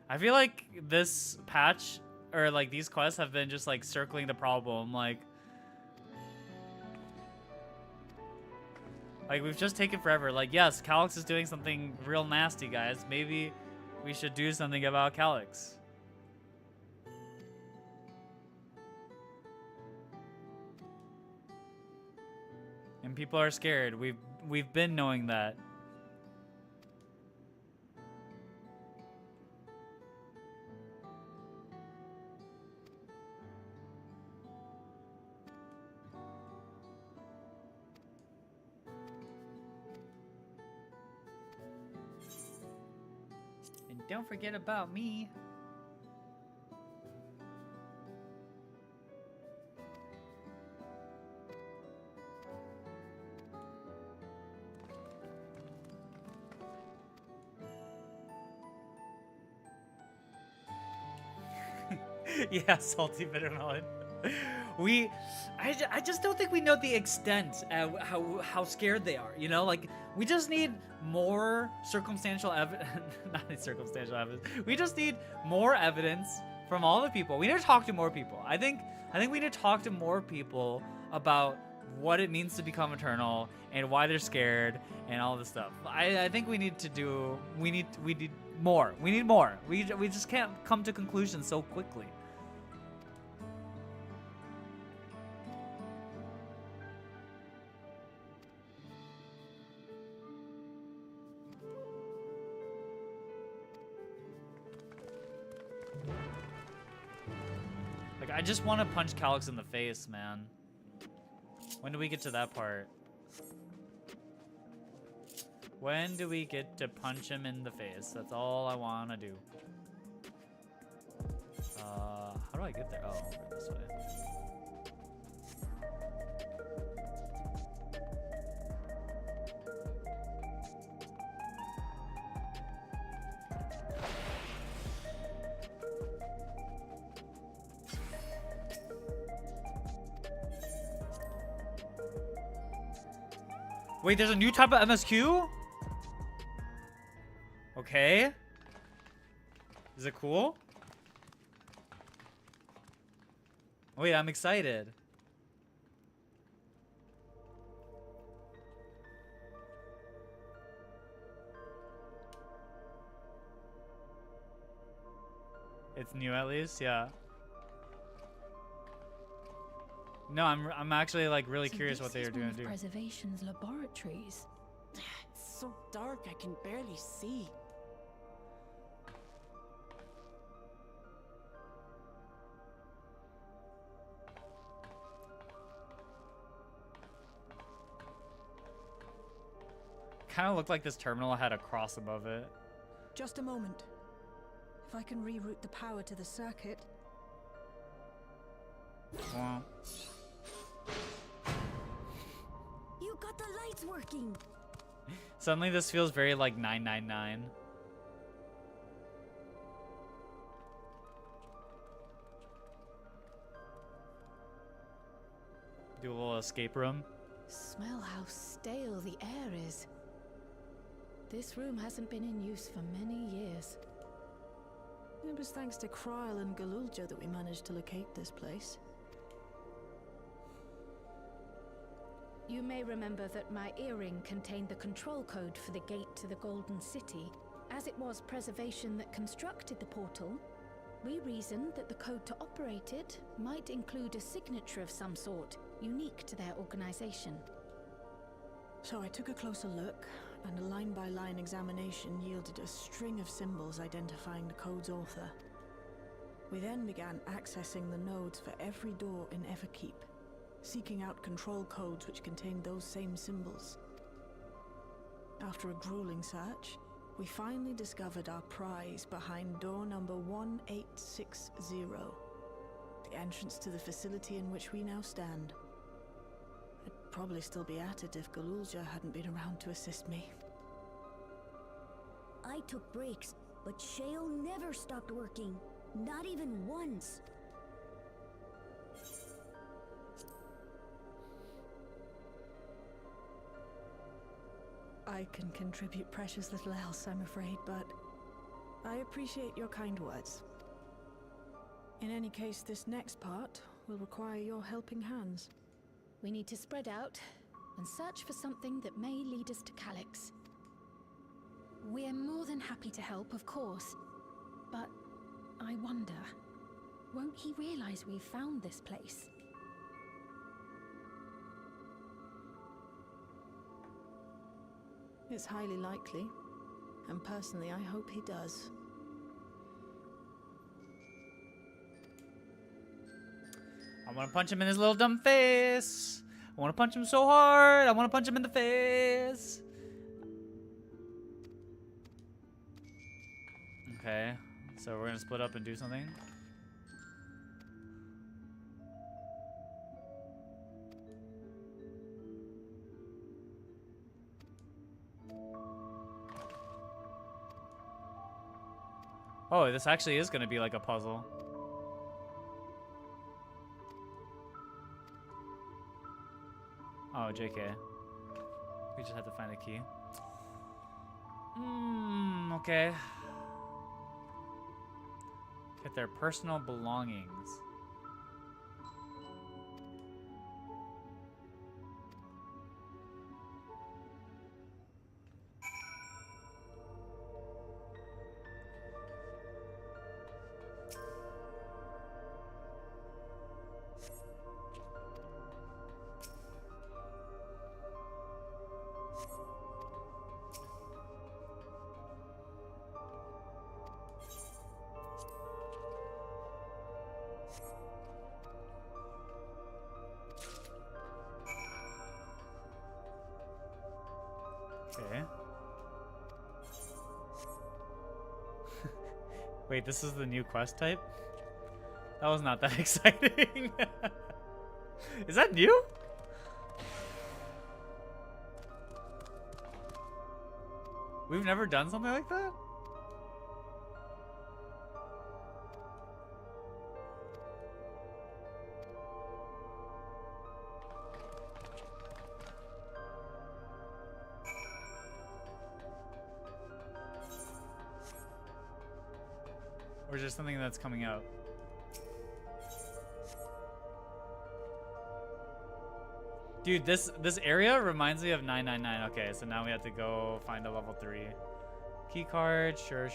I feel like this patch, or like these quests have been just like circling the problem, like we've just taken forever. Like, yes, Calyx is doing something real nasty, guys. Maybe we should do something about Calyx. And people are scared. We've been knowing that. Don't forget about me. Yeah, salty bitter melon. I just don't think we know the extent of how scared they are. You know, like we just need more circumstantial evidence. Not circumstantial evidence. We just need more evidence from all the people. We need to talk to more people. I think we need to talk to more people about what it means to become eternal and why they're scared and all this stuff. I think we need more. We need more. We just can't come to conclusions so quickly. Like, I just want to punch Calyx in the face, man. When do we get to that part? When do we get to punch him in the face? That's all I want to do. How do I get there? Oh, over this way. Wait, there's a new type of MSQ? Okay. Is it cool? Wait, I'm excited. It's new at least, yeah. No, I'm actually like really curious what they are doing to do. Preservation's laboratories. It's so dark I can barely see. Kind of looked like this terminal had a cross above it. Just a moment. If I can reroute the power to the circuit. Wow. You got the lights working. Suddenly this feels very like 999. Do a little escape room. Smell how stale the air is. This room hasn't been in use for many years. It was thanks to Kryl and Galulja that we managed to locate this place. You may remember that my earring contained the control code for the gate to the Golden City. As it was Preservation that constructed the portal, we reasoned that the code to operate it might include a signature of some sort, unique to their organization. So I took a closer look, and a line-by-line examination yielded a string of symbols identifying the code's author. We then began accessing the nodes for every door in Everkeep, seeking out control codes which contained those same symbols. After a grueling search, we finally discovered our prize behind door number 1860, the entrance to the facility in which we now stand. I'd probably still be at it if Galulja hadn't been around to assist me. I took breaks, but Shale never stopped working. Not even once. I can contribute precious little else, I'm afraid, but I appreciate your kind words. In any case, this next part will require your helping hands. We need to spread out and search for something that may lead us to Calyx. We're more than happy to help, of course. But I wonder, won't he realize we've found this place? It's highly likely, and personally I hope he does. I want to punch him in his little dumb face. I want to punch him so hard. I want to punch him in the face. Okay, so we're gonna split up and do something. Oh, this actually is gonna be like a puzzle. Oh, JK. We just had to find a key. Okay. Get their personal belongings. Okay. Wait, this is the new quest type? That was not that exciting. Is that new? We've never done something like that? Or is there something that's coming out? Dude, this area reminds me of 999. Okay, so now we have to go find a level 3. Key card, sure.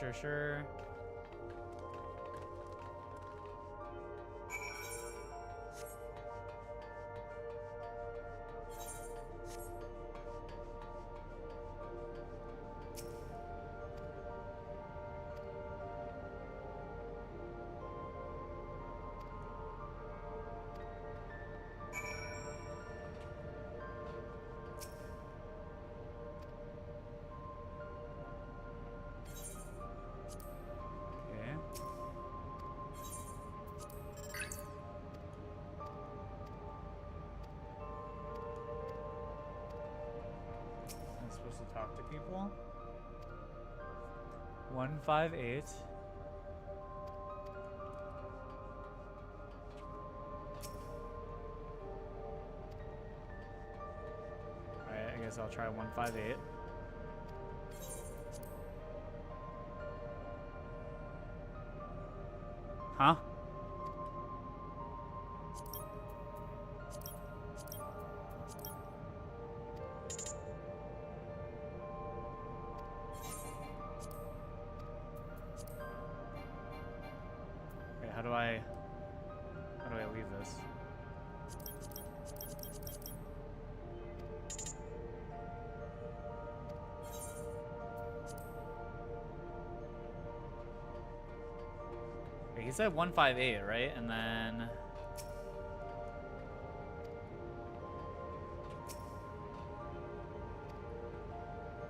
Talk to people. 158. Alright, I guess I'll try 158. Huh? How do I leave this? Okay, he said 158, right? And then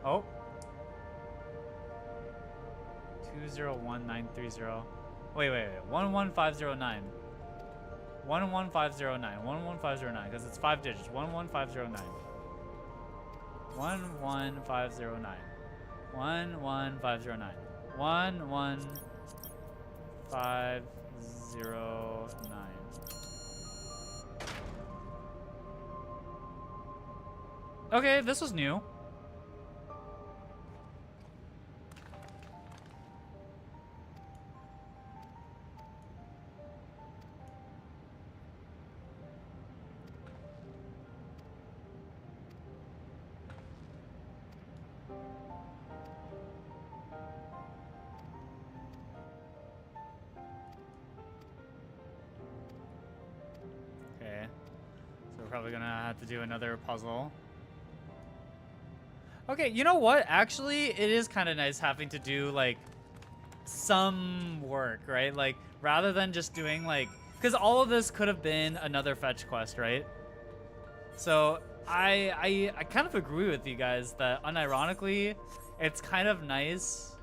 oh, 201930. Wait. 11509. 11509. 11509. Because it's 5 digits. 11509. 11509. 11509. 11509. Okay, this was new. Probably gonna have to do another puzzle. Okay, you know what? Actually, it is kind of nice having to do like some work, right? Like rather than just doing like, because all of this could have been another fetch quest, right? So I kind of agree with you guys that unironically, it's kind of nice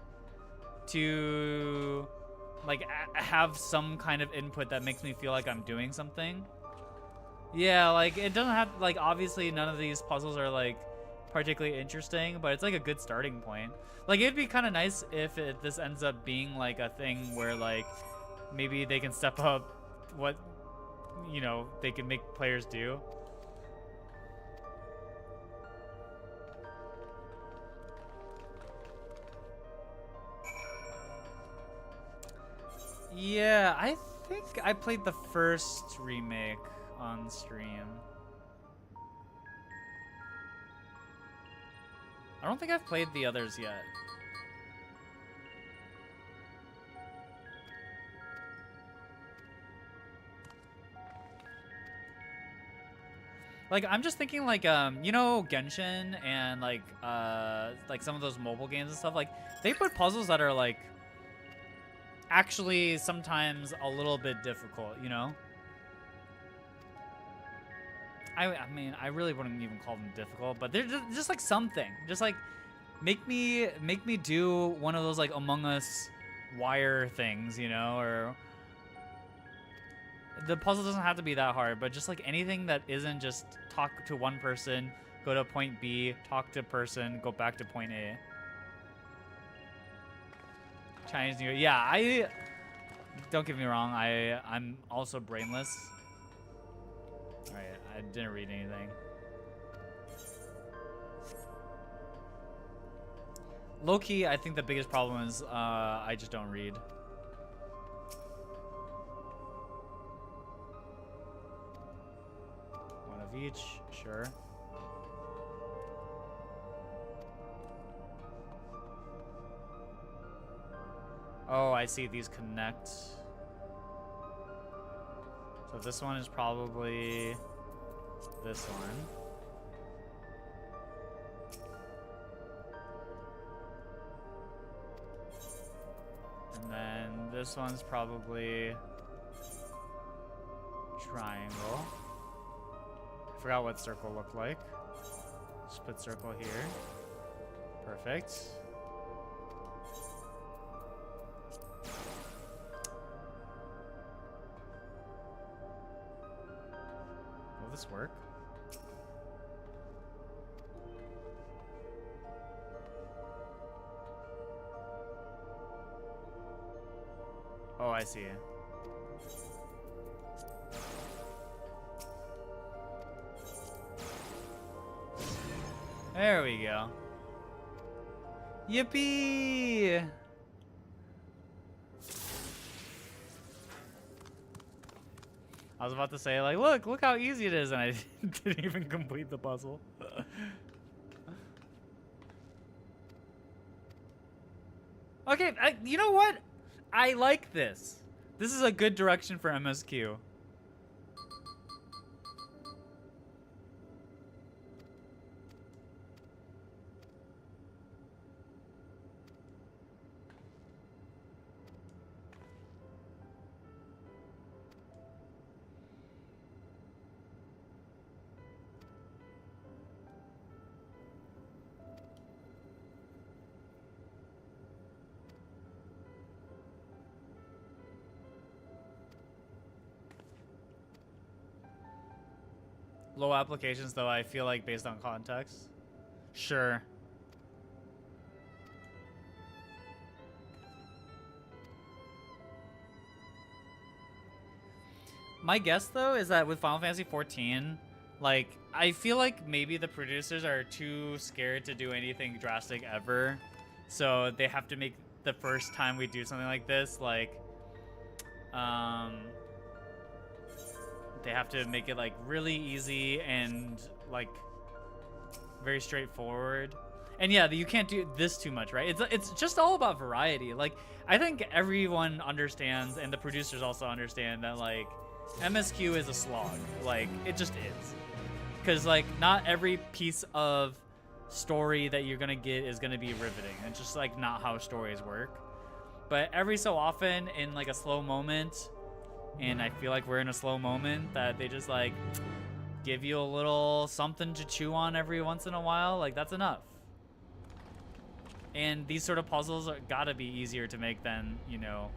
to like have some kind of input that makes me feel like I'm doing something. Yeah, like it doesn't have like obviously none of these puzzles are like particularly interesting, but it's like a good starting point. Like it'd be kind of nice if this ends up being like a thing where like maybe they can step up what, you know, they can make players do. Yeah, I think I played the first remake on stream. I don't think I've played the others yet. Like, I'm just thinking like, you know, Genshin and like some of those mobile games and stuff, like, they put puzzles that are like, actually sometimes a little bit difficult, you know? I mean, I really wouldn't even call them difficult, but they're just like something. Just like, make me do one of those like Among Us wire things, you know, or the puzzle doesn't have to be that hard, but just like anything that isn't just talk to one person, go to point B, talk to person, go back to point A. Chinese New Year. Yeah, don't get me wrong, I'm also brainless. Alright, I didn't read anything. Low-key, I think the biggest problem is I just don't read. One of each, sure. Oh, I see, these connect. So this one is probably this one. And then this one's probably triangle. I forgot what circle looked like. Just put circle here. Perfect. Will this work? Oh, I see. There we go. Yippee! I was about to say, like, look how easy it is, and I didn't even complete the puzzle. Okay, you know what? I like this. This is a good direction for MSQ. Low applications, though, I feel like based on context. Sure. My guess, though, is that with Final Fantasy XIV, like, I feel like maybe the producers are too scared to do anything drastic ever. So they have to make the first time we do something like this, like, they have to make it like really easy and like very straightforward. And yeah, you can't do this too much, right? It's just all about variety. Like, I think everyone understands, and the producers also understand, that like MSQ is a slog. Like, it just is. Because like not every piece of story that you're gonna get is gonna be riveting. It's just like not how stories work. But every so often in like a slow moment, and I feel like we're in a slow moment, that they just like give you a little something to chew on every once in a while, like that's enough. And these sort of puzzles are gotta be easier to make than, you know,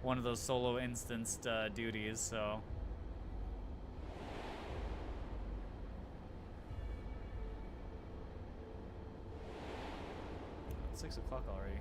one of those solo instanced duties, so. 6 o'clock already.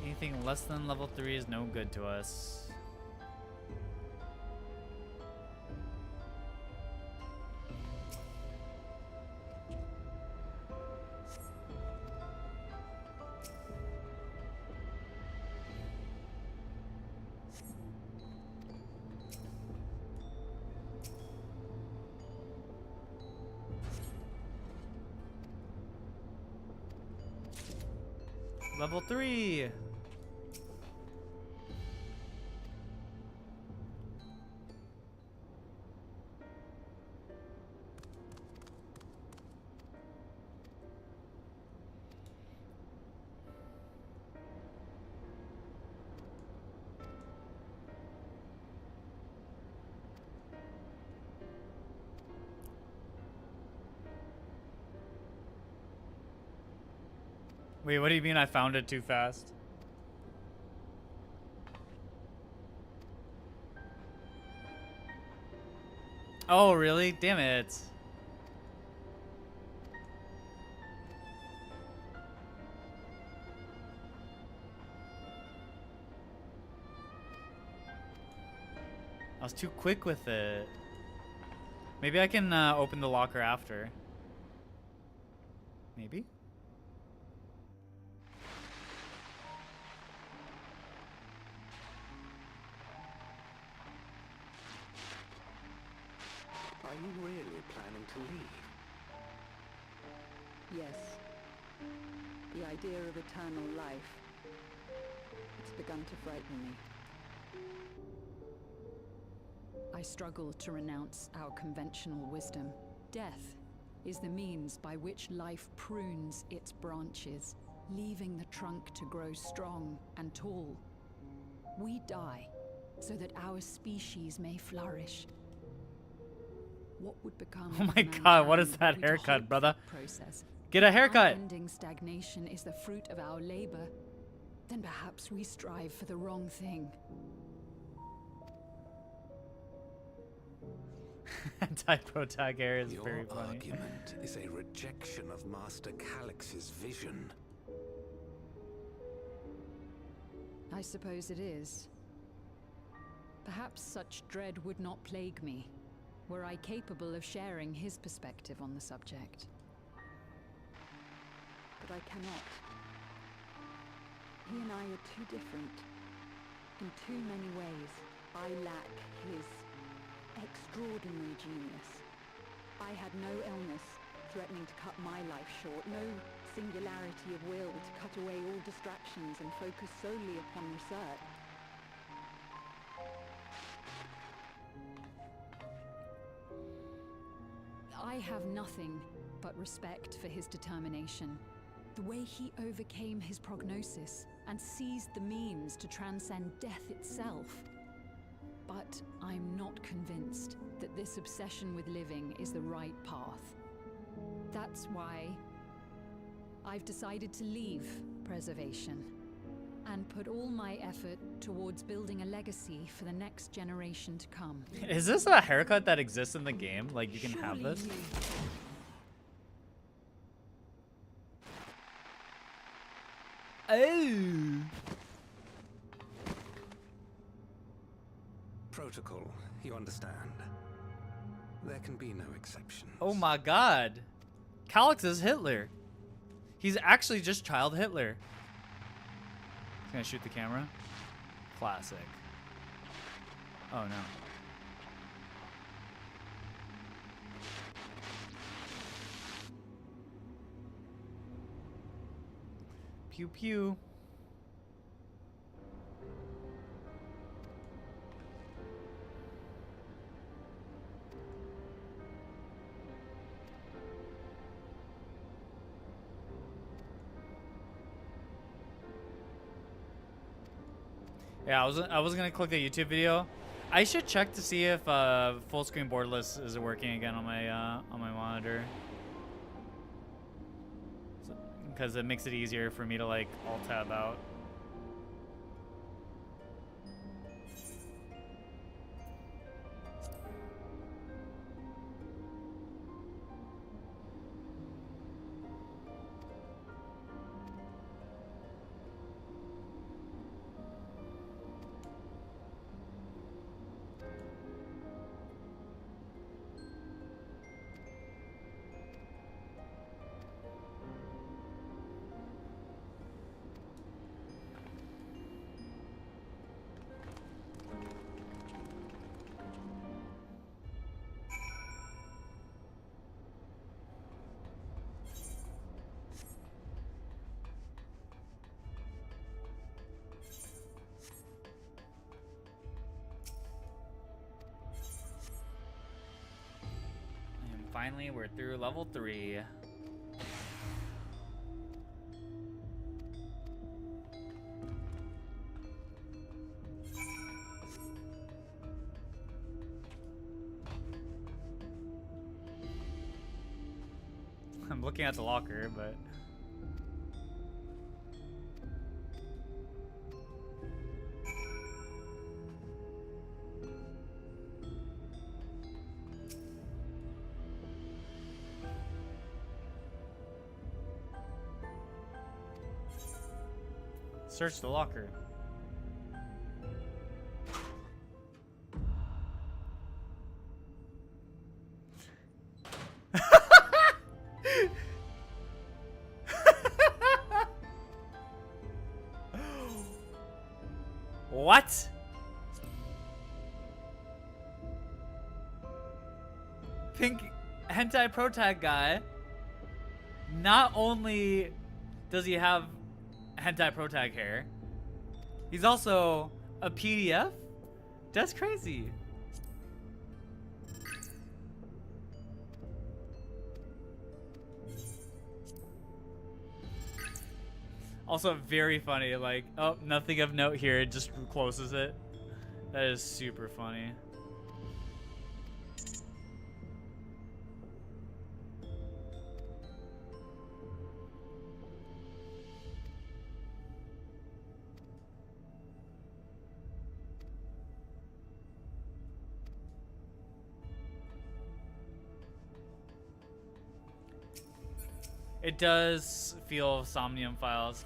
Anything less than level 3 is no good to us. Level 3! Wait, what do you mean I found it too fast? Oh, really? Damn it. I was too quick with it. Maybe I can open the locker after. Maybe? Are you really planning to leave? Yes. The idea of eternal life. It's begun to frighten me. I struggle to renounce our conventional wisdom. Death is the means by which life prunes its branches, leaving the trunk to grow strong and tall. We die so that our species may flourish. What would become Oh my god, what is that haircut, brother? Process? Get a haircut! Ending stagnation is the fruit of our labor. Then perhaps we strive for the wrong thing. Anti-protag air is Your very funny. argument is a rejection of Master Calix's vision. I suppose it is. Perhaps such dread would not plague me, were I capable of sharing his perspective on the subject. But I cannot. He and I are too different. In too many ways, I lack his extraordinary genius. I had no illness threatening to cut my life short, no singularity of will to cut away all distractions and focus solely upon research. I have nothing but respect for his determination. The way he overcame his prognosis and seized the means to transcend death itself. But I'm not convinced that this obsession with living is the right path. That's why I've decided to leave preservation and put all my effort towards building a legacy for the next generation to come. Is this a haircut that exists in the game? Like, you can have this? Oh! Protocol, you understand. There can be no exceptions. Oh my god. Calyx is Hitler. He's actually just child Hitler. He's gonna shoot the camera. Classic. Oh no. Pew pew. Yeah, I was gonna click the YouTube video. I should check to see if full screen borderless is working again on my monitor, because it makes it easier for me to like alt tab out. Finally, we're through level 3. I'm looking at the locker, but... Search the locker. What? Pink hentai pro tag guy. Not only does he have hentai pro tag hair, he's also a PDF? That's crazy. Also very funny, like, oh, nothing of note here, it just closes it. That is super funny. It does feel Somnium Files.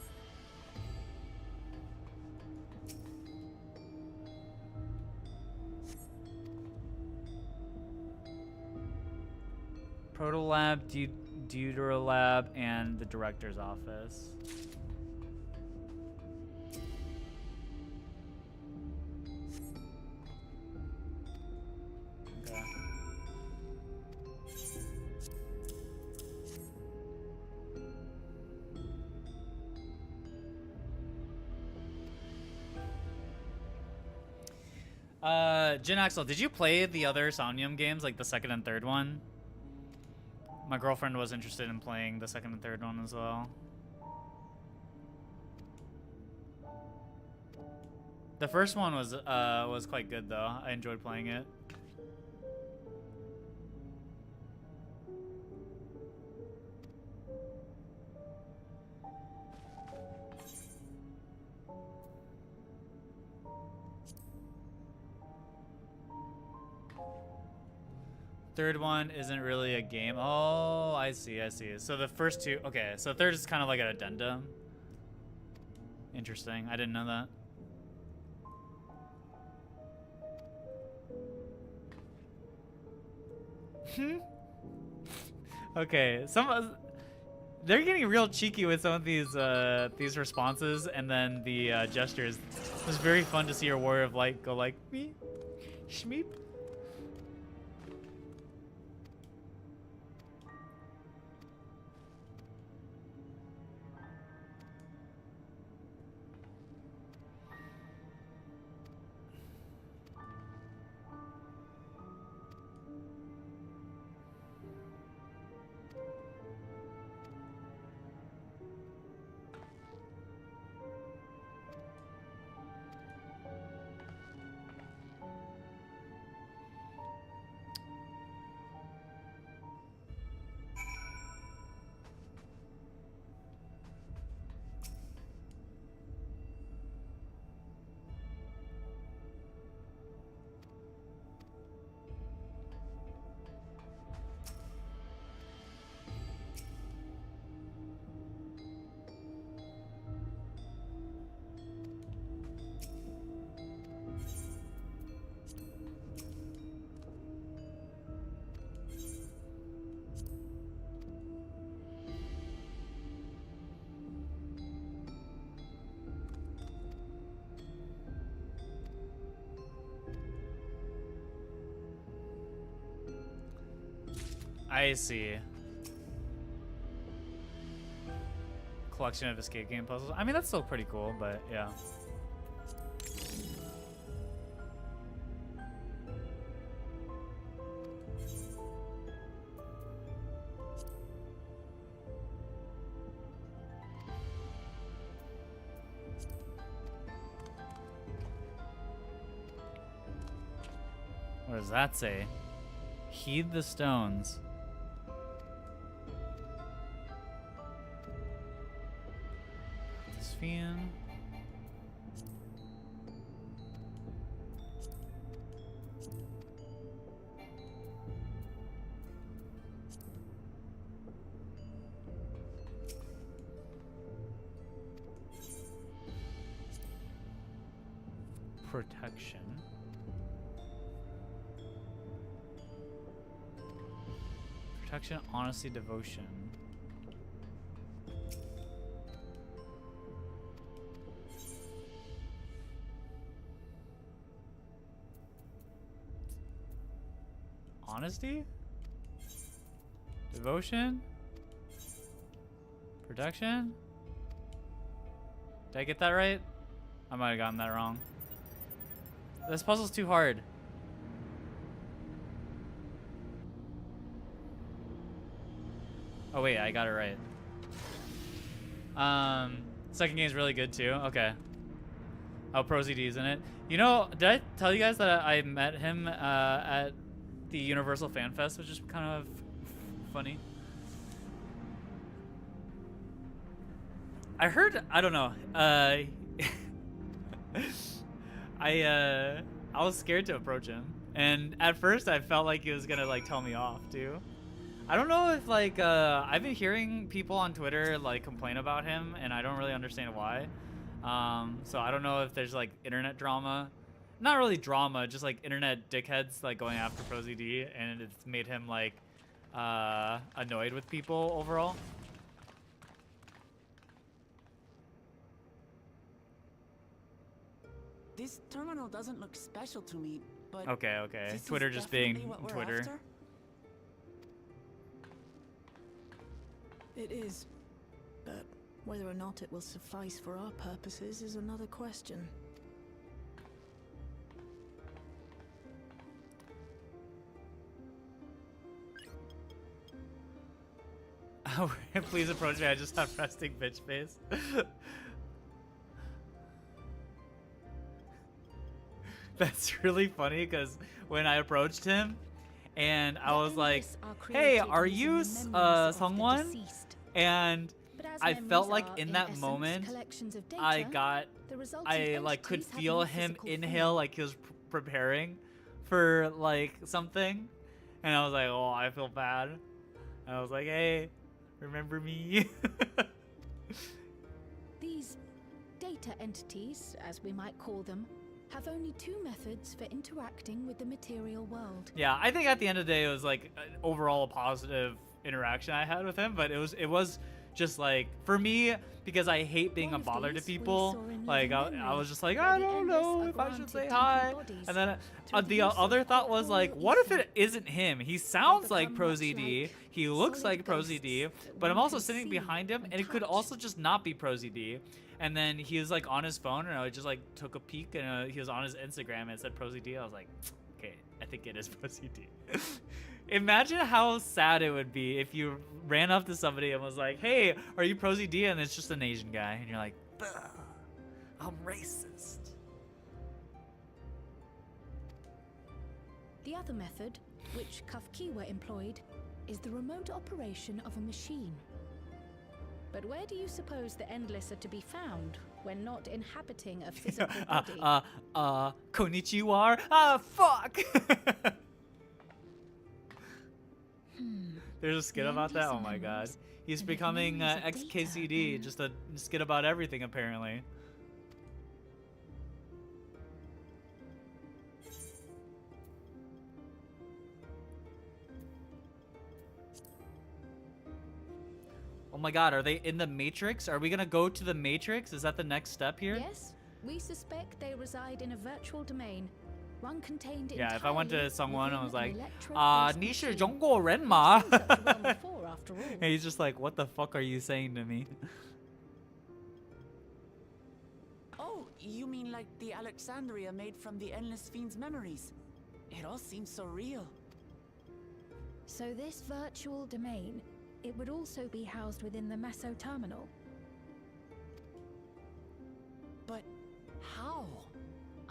Protolab, Deuterolab, and the director's office. Okay. Jin Axel, did you play the other Somnium games, like the second and third one? My girlfriend was interested in playing the second and third one as well. The first one was quite good though. I enjoyed playing it. Third one isn't really a game. Oh, I see, I see. So the first two, okay, so third is kind of like an addendum. Interesting, I didn't know that. Okay, they're getting real cheeky with some of these responses, and then the gestures. It was very fun to see your Warrior of Light go like me, schmeep. I see. Collection of escape game puzzles. I mean, that's still pretty cool, but yeah. What does that say? Heed the stones. Fian. Protection. Protection, honesty, devotion. Honesty? Devotion? Protection? Did I get that right? I might have gotten that wrong. This puzzle's too hard. Oh wait, I got it right. Second game's really good too. Okay. Oh, ProZD's in it. You know, did I tell you guys that I met him at the Universal Fan Fest, which is kind of funny. I heard, I don't know. I was scared to approach him, and at first I felt like he was gonna like tell me off too. I don't know if like I've been hearing people on Twitter like complain about him, and I don't really understand why. So I don't know if there's like internet drama. Not really drama, just like internet dickheads like going after ProZD, and it's made him like annoyed with people overall. This terminal doesn't look special to me, but Okay. Twitter just being Twitter. After? It is, but whether or not it will suffice for our purposes is another question. Please approach me. I just have resting bitch face. That's really funny because when I approached him and I was like, hey, are you someone? And I felt like in that moment I like could feel him inhale like he was preparing for like something, and I was like, oh, I feel bad. And I was like, hey, remember me? These data entities, as we might call them, have only two methods for interacting with the material world. Yeah, I think at the end of the day it was like overall a positive interaction I had with him, but it was just like, for me, because I hate being a bother to people, like I was just like, I don't know if I should say hi. And then the other thought was like, what if it isn't him? He sounds like ProZD, he looks like ProZD, but I'm also sitting behind him, and it could also just not be ProZD. And then he was like on his phone, and I just like took a peek, and he was on his Instagram, and it said ProZD. I was like, okay, I think it is ProZD. Imagine how sad it would be if you ran up to somebody and was like, hey, are you ProZD? And it's just an Asian guy, and you're like, I'm racist. The other method, which Kafkiwa employed, is the remote operation of a machine. But where do you suppose the Endless are to be found when not inhabiting a physical body? Konnichiwa? Fuck! There's a skit about that? Oh my god. He's becoming XKCD, just a skit about everything apparently. Oh my god, are they in the Matrix? Are we gonna go to the Matrix? Is that the next step here? Yes, we suspect they reside in a virtual domain. One contained yeah, if I went to someone and was like, ni shi zhongguo ren ma? And he's just like, what the fuck are you saying to me? Oh, you mean like the Alexandria made from the Endless Fiend's memories? It all seems so real. So this virtual domain, it would also be housed within the Meso terminal. But how?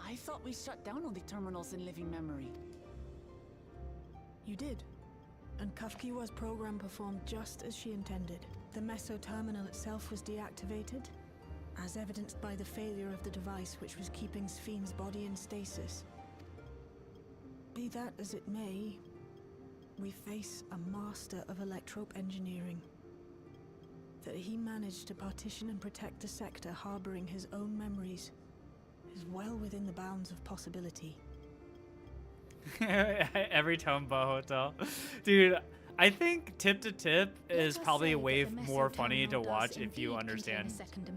I thought we shut down all the terminals in living memory. You did. And Kafkiwa's program performed just as she intended. The Meso terminal itself was deactivated, as evidenced by the failure of the device which was keeping Sphyn's body in stasis. Be that as it may, we face a master of electrope engineering. That he managed to partition and protect the sector harboring his own memories is well within the bounds of possibility. Every Tombow Hotel. Dude, I think Tip to Tip is probably way more funny to watch if you understand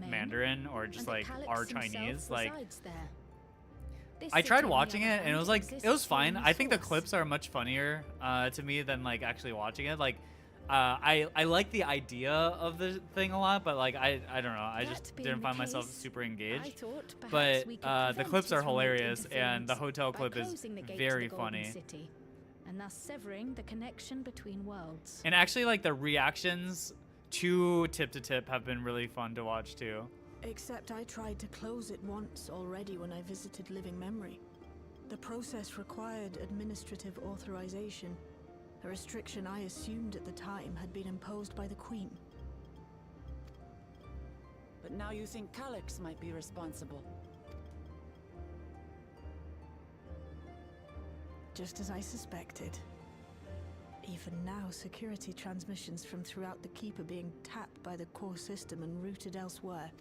Mandarin or just like our Chinese. Like, I tried watching it and it was like, it was fine. I think the clips are much funnier to me than like actually watching it. Like, I like the idea of the thing a lot, but like I don't know, I just didn't find myself super engaged. But the clips are hilarious, and the hotel clip is very funny. And thus severing the connection between worlds. And actually, like the reactions to Tip to Tip have been really fun to watch too. Except I tried to close it once already when I visited Living Memory. The process required administrative authorization. A restriction I assumed at the time had been imposed by the Queen. But now you think Calyx might be responsible. Just as I suspected. Even now, security transmissions from throughout the Keep are being tapped by the core system and routed elsewhere.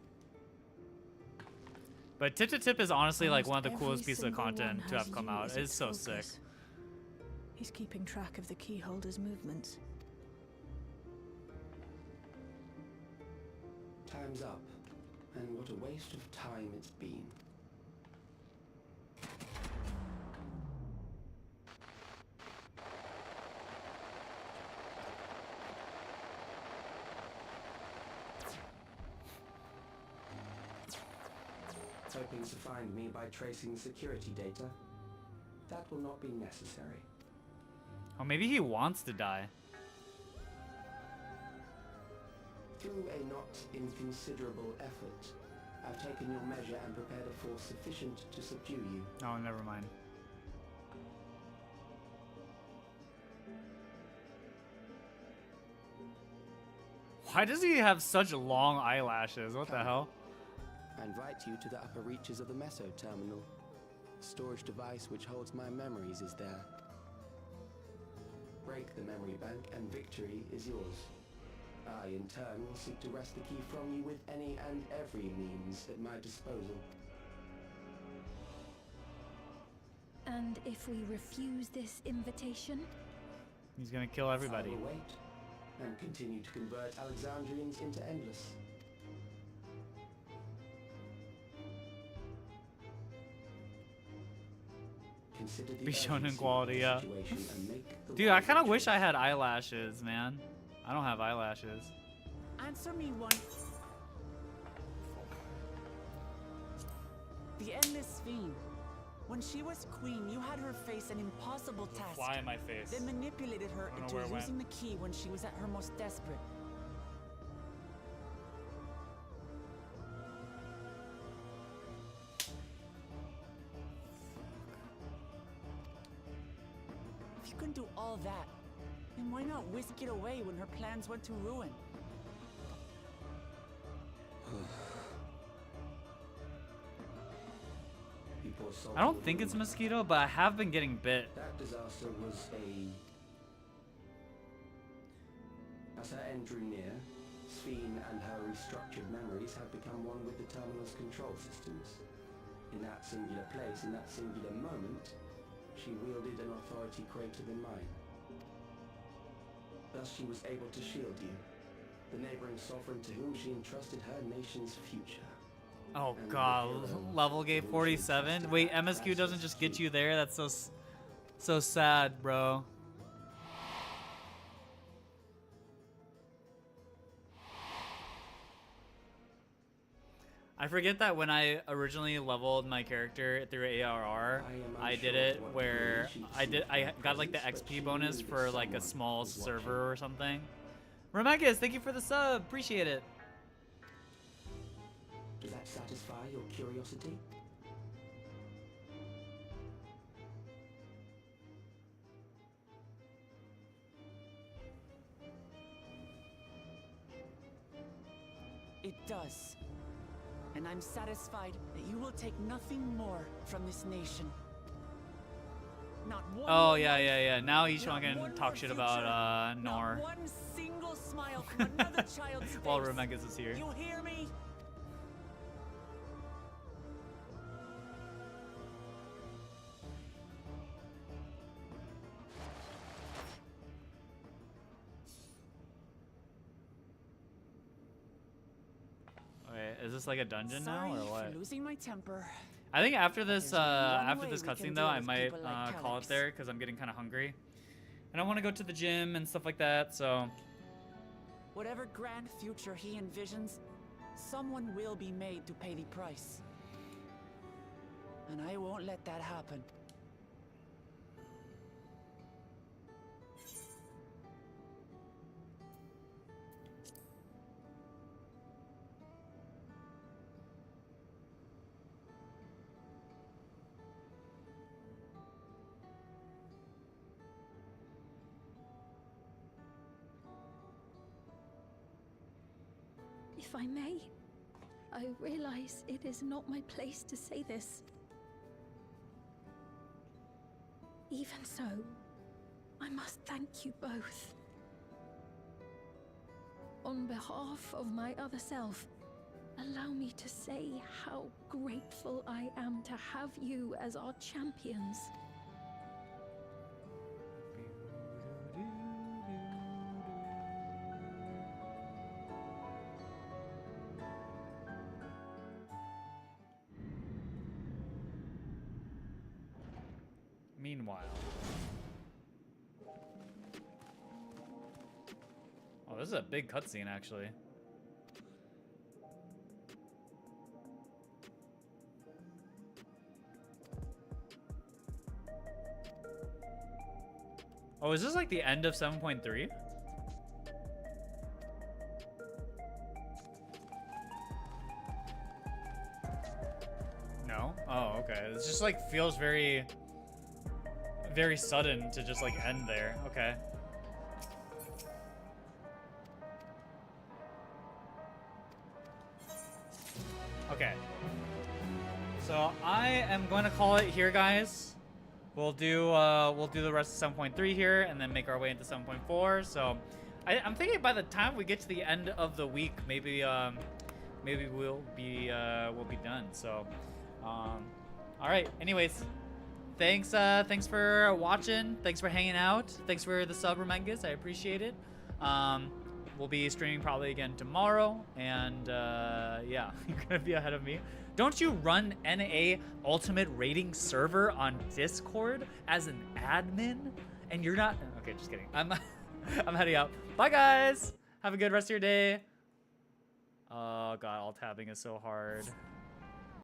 But Tip to Tip is honestly like one of the coolest pieces of content to have come out. It's so sick. He's keeping track of the keyholder's movements. Time's up, and what a waste of time it's been. Hoping to find me by tracing security data? That will not be necessary. Oh, maybe he wants to die. Through a not inconsiderable effort, I've taken your measure and prepared a force sufficient to subdue you. Oh, never mind. Why does he have such long eyelashes? What the hell? I invite you to the upper reaches of the Meso terminal. The storage device which holds my memories is there. Break the memory bank and victory is yours. I, in turn, will seek to wrest the key from you with any and every means at my disposal. And if we refuse this invitation? He's gonna kill everybody. I will wait and continue to convert Alexandrians into Endless. Consider the Be shown in urgency quality, of yeah. the situation and make the Dude, I wiser kind of wish choice. I had eyelashes, man. I don't have eyelashes. Answer me one. The Endless Fiend. When she was queen, you had her face an impossible task. Fly in my face. Then manipulated her I don't know into where it went. using the key when she was at her most desperate. If you can do all that, then why not whisk it away when her plans went to ruin? I don't think it's a mosquito, but I have been getting bit. That disaster was As her end drew near, Sphene and her restructured memories had become one with the terminal's control systems. In that singular place, in that singular moment, she wielded an authority greater than mine. Thus she was able to shield you, the neighboring sovereign to whom she entrusted her nation's future. Oh god, level gate 47. Wait, MSQ doesn't just get you there. That's so sad, bro. I forget that when I originally leveled my character through ARR, I did it where I got like the XP bonus for like a small server or something. Remegas, thank you for the sub. Appreciate it. Does that satisfy your curiosity? It does. And I'm satisfied that you will take nothing more from this nation. Not one Oh more yeah, life, yeah, yeah. Now he's not trying to one talk more shit future, about Nor. Not one single smile from another child's face. While Remegas is here. You hear me? Okay, is this like a dungeon Sorry now or what? for losing my temper. I think after this There's only one way we cutscene can though, deal I with might people like call it Calyx. there because I'm getting kind of hungry, and I want to go to the gym and stuff like that. So Whatever grand future he envisions, someone will be made to pay the price. And I won't let that happen. If I may, I realize it is not my place to say this. Even so, I must thank you both. On behalf of my other self, allow me to say how grateful I am to have you as our champions. meanwhile. Oh, this is a big cutscene actually. Oh, is this like the end of 7.3? No? Oh, okay. It's just like feels very sudden to just like end there. Okay. Okay. So I am going to call it here, guys. We'll do the rest of 7.3 here and then make our way into 7.4. So I'm thinking by the time we get to the end of the week, maybe we'll be done. So all right. Anyways, thanks for watching. Thanks for hanging out. Thanks for the sub, Remengus. I appreciate it. We'll be streaming probably again tomorrow, and yeah, you're gonna be ahead of me. Don't you run NA Ultimate Rating server on Discord as an admin? And you're not? Okay, just kidding. I'm heading out. Bye, guys. Have a good rest of your day. Oh god, alt tabbing is so hard.